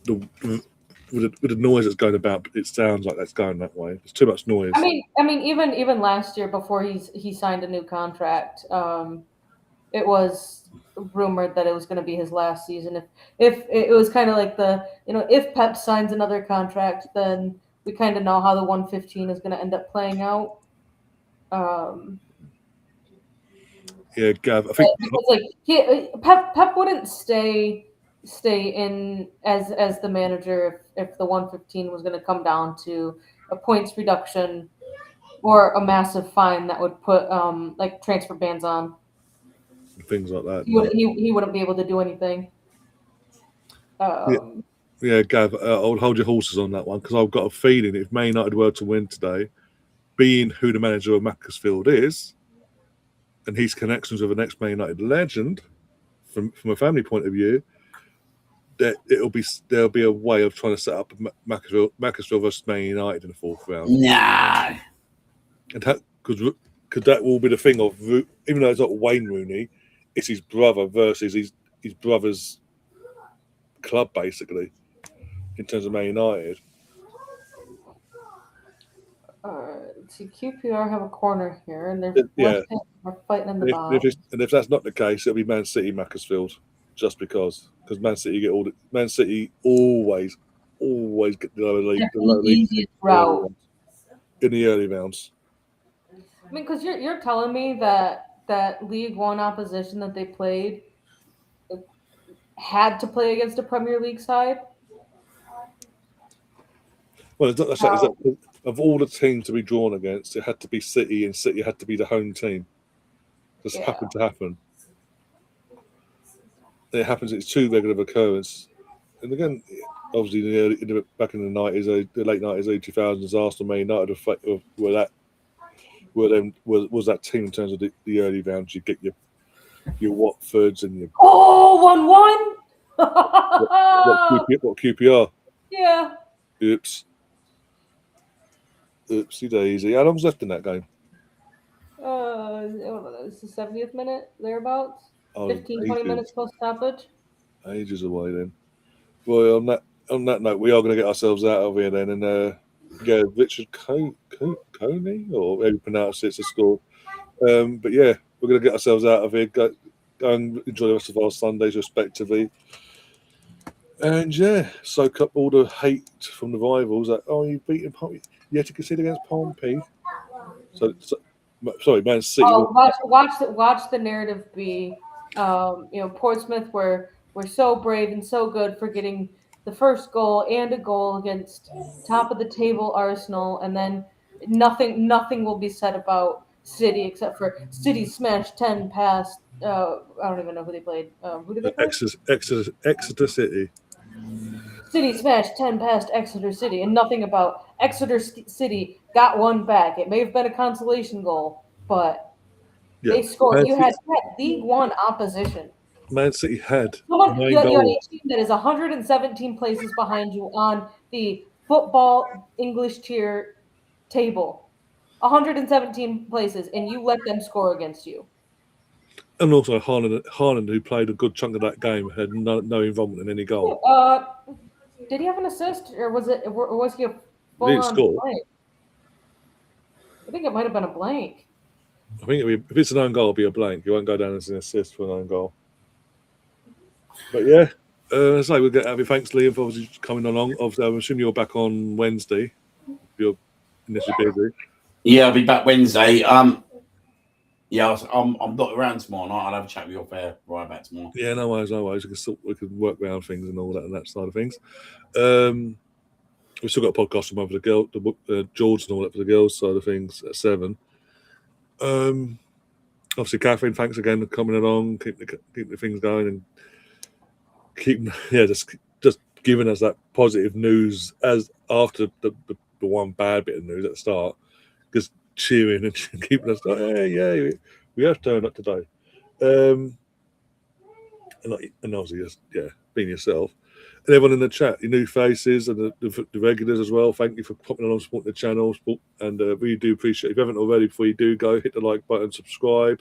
With the noise that's going about, it sounds like that's going that way. There's too much noise. I mean, even last year before he signed a new contract, it was rumored that it was going to be his last season. If it was kind of like if Pep signs another contract, then we kind of know how the 115 is going to end up playing out. Yeah, Gav. I think because Pep wouldn't stay in as the manager if the 115 was going to come down to a points reduction or a massive fine that would put like transfer bans on. Things like that. He wouldn't be able to do anything. Yeah, Gav, I'll hold your horses on that one because I've got a feeling if Man United were to win today, being who the manager of Macclesfield is, and his connections with an ex-Man United legend, from a family point of view, that there'll be a way of trying to set up Macclesfield versus Man United in the fourth round. No. And because that will be the thing of, even though it's not Wayne Rooney, it's his brother versus his brother's club, basically, in terms of Man United. Let's see, QPR have a corner here, and they're Yeah. are fighting in the box. If that's not the case, it'll be Man City Macclesfield, just because Man City always get the lower league, easiest route in the early rounds. I mean, because you're telling me that League One opposition that they played had to play against a Premier League side. Well, it's not that. Of all the teams to be drawn against, it had to be City, and City had to be the home team. Just happened to happen. It happens. It's too regular of occurrence. And again, obviously, back in the 90s, the late 90s, early 2000s, Arsenal, Man United was that team in terms of the early rounds. You get your Watfords and your 1-1. what QPR. Yeah. Oopsie daisy. How long's left in that game? It's the 70th minute, thereabouts. 15, 20 minutes post stoppage. Ages away then. Well, on that note, we are going to get ourselves out of here then, and Richard Coney, or however you pronounce it, to score. But yeah, we're going to get ourselves out of here. Go and enjoy the rest of our Sundays respectively. And yeah, soak up all the hate from the rivals that, you've beaten Pompey. You had to concede against Pompey. So sorry, Man City. Watch the narrative be, Portsmouth were so brave and so good for getting the first goal and a goal against top of the table Arsenal, and then nothing will be said about City except for City smashed 10 past. I don't even know who they played. Who did they play? Exeter City. City smashed 10 past Exeter City, and nothing about Exeter City got one back. It may have been a consolation goal, but they scored. You had League One opposition. Man City had you had a team that is 117 places behind you on the football English tier table. 117 places, and you let them score against you. And also Haaland, who played a good chunk of that game, had no involvement in any goal. Did he have an assist, or was he a full-on blank? I think it might have been a blank. I think if it's an own goal, it'll be a blank. You won't go down as an assist for an own goal. But yeah, we'll get happy. Thanks, Liam, for obviously coming along. Obviously, I'm assuming you're back on Wednesday. You're initially busy. Yeah, I'll be back Wednesday. Yeah, I'm not around tomorrow night. I'll have a chat with you off air right back tomorrow. Yeah, no worries. We can work around things and all that and that side of things. We've still got a podcast tomorrow for the girl, George and all that for the girls side of things at 7. Obviously, Catherine, thanks again for coming along, keep the things going, and just giving us that positive news as after the one bad bit of news at the start, just cheering and keeping us like, we have turned up today, and obviously just being yourself, and everyone in the chat, your new faces and the regulars as well. Thank you for popping along, supporting the channel, and really do appreciate it. If you haven't already, before you do go, hit the like button, subscribe,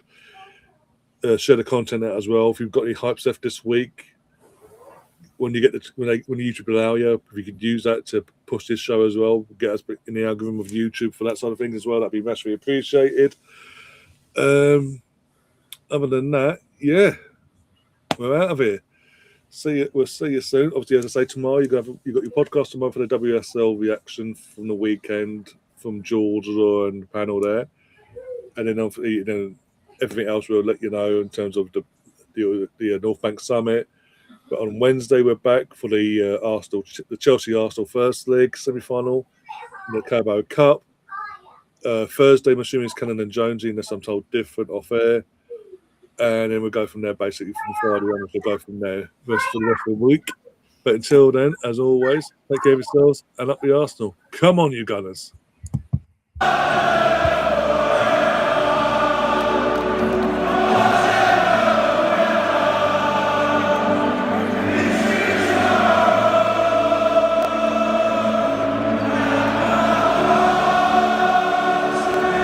share the content out as well. If you've got any hype stuff this week, when YouTube allow you, if you could use that to push this show as well, get us in the algorithm of YouTube for that sort of things as well, that'd be massively appreciated. Other than that, we're out of here. We'll see you soon. Obviously, as I say, tomorrow you got your podcast tomorrow for the WSL reaction from the weekend from George and the panel there, and then obviously everything else we'll let you know in terms of the North Bank Summit. But on Wednesday we're back for the Chelsea Arsenal first leg semi-final in the Carabao Cup. Thursday, I'm assuming, is Cannon and Jonesy, unless I'm told different off air. And then we'll go from there, basically, from Friday on. We'll go from there rest of the week. But until then, as always, take care of yourselves and up the Arsenal. Come on, you Gunners.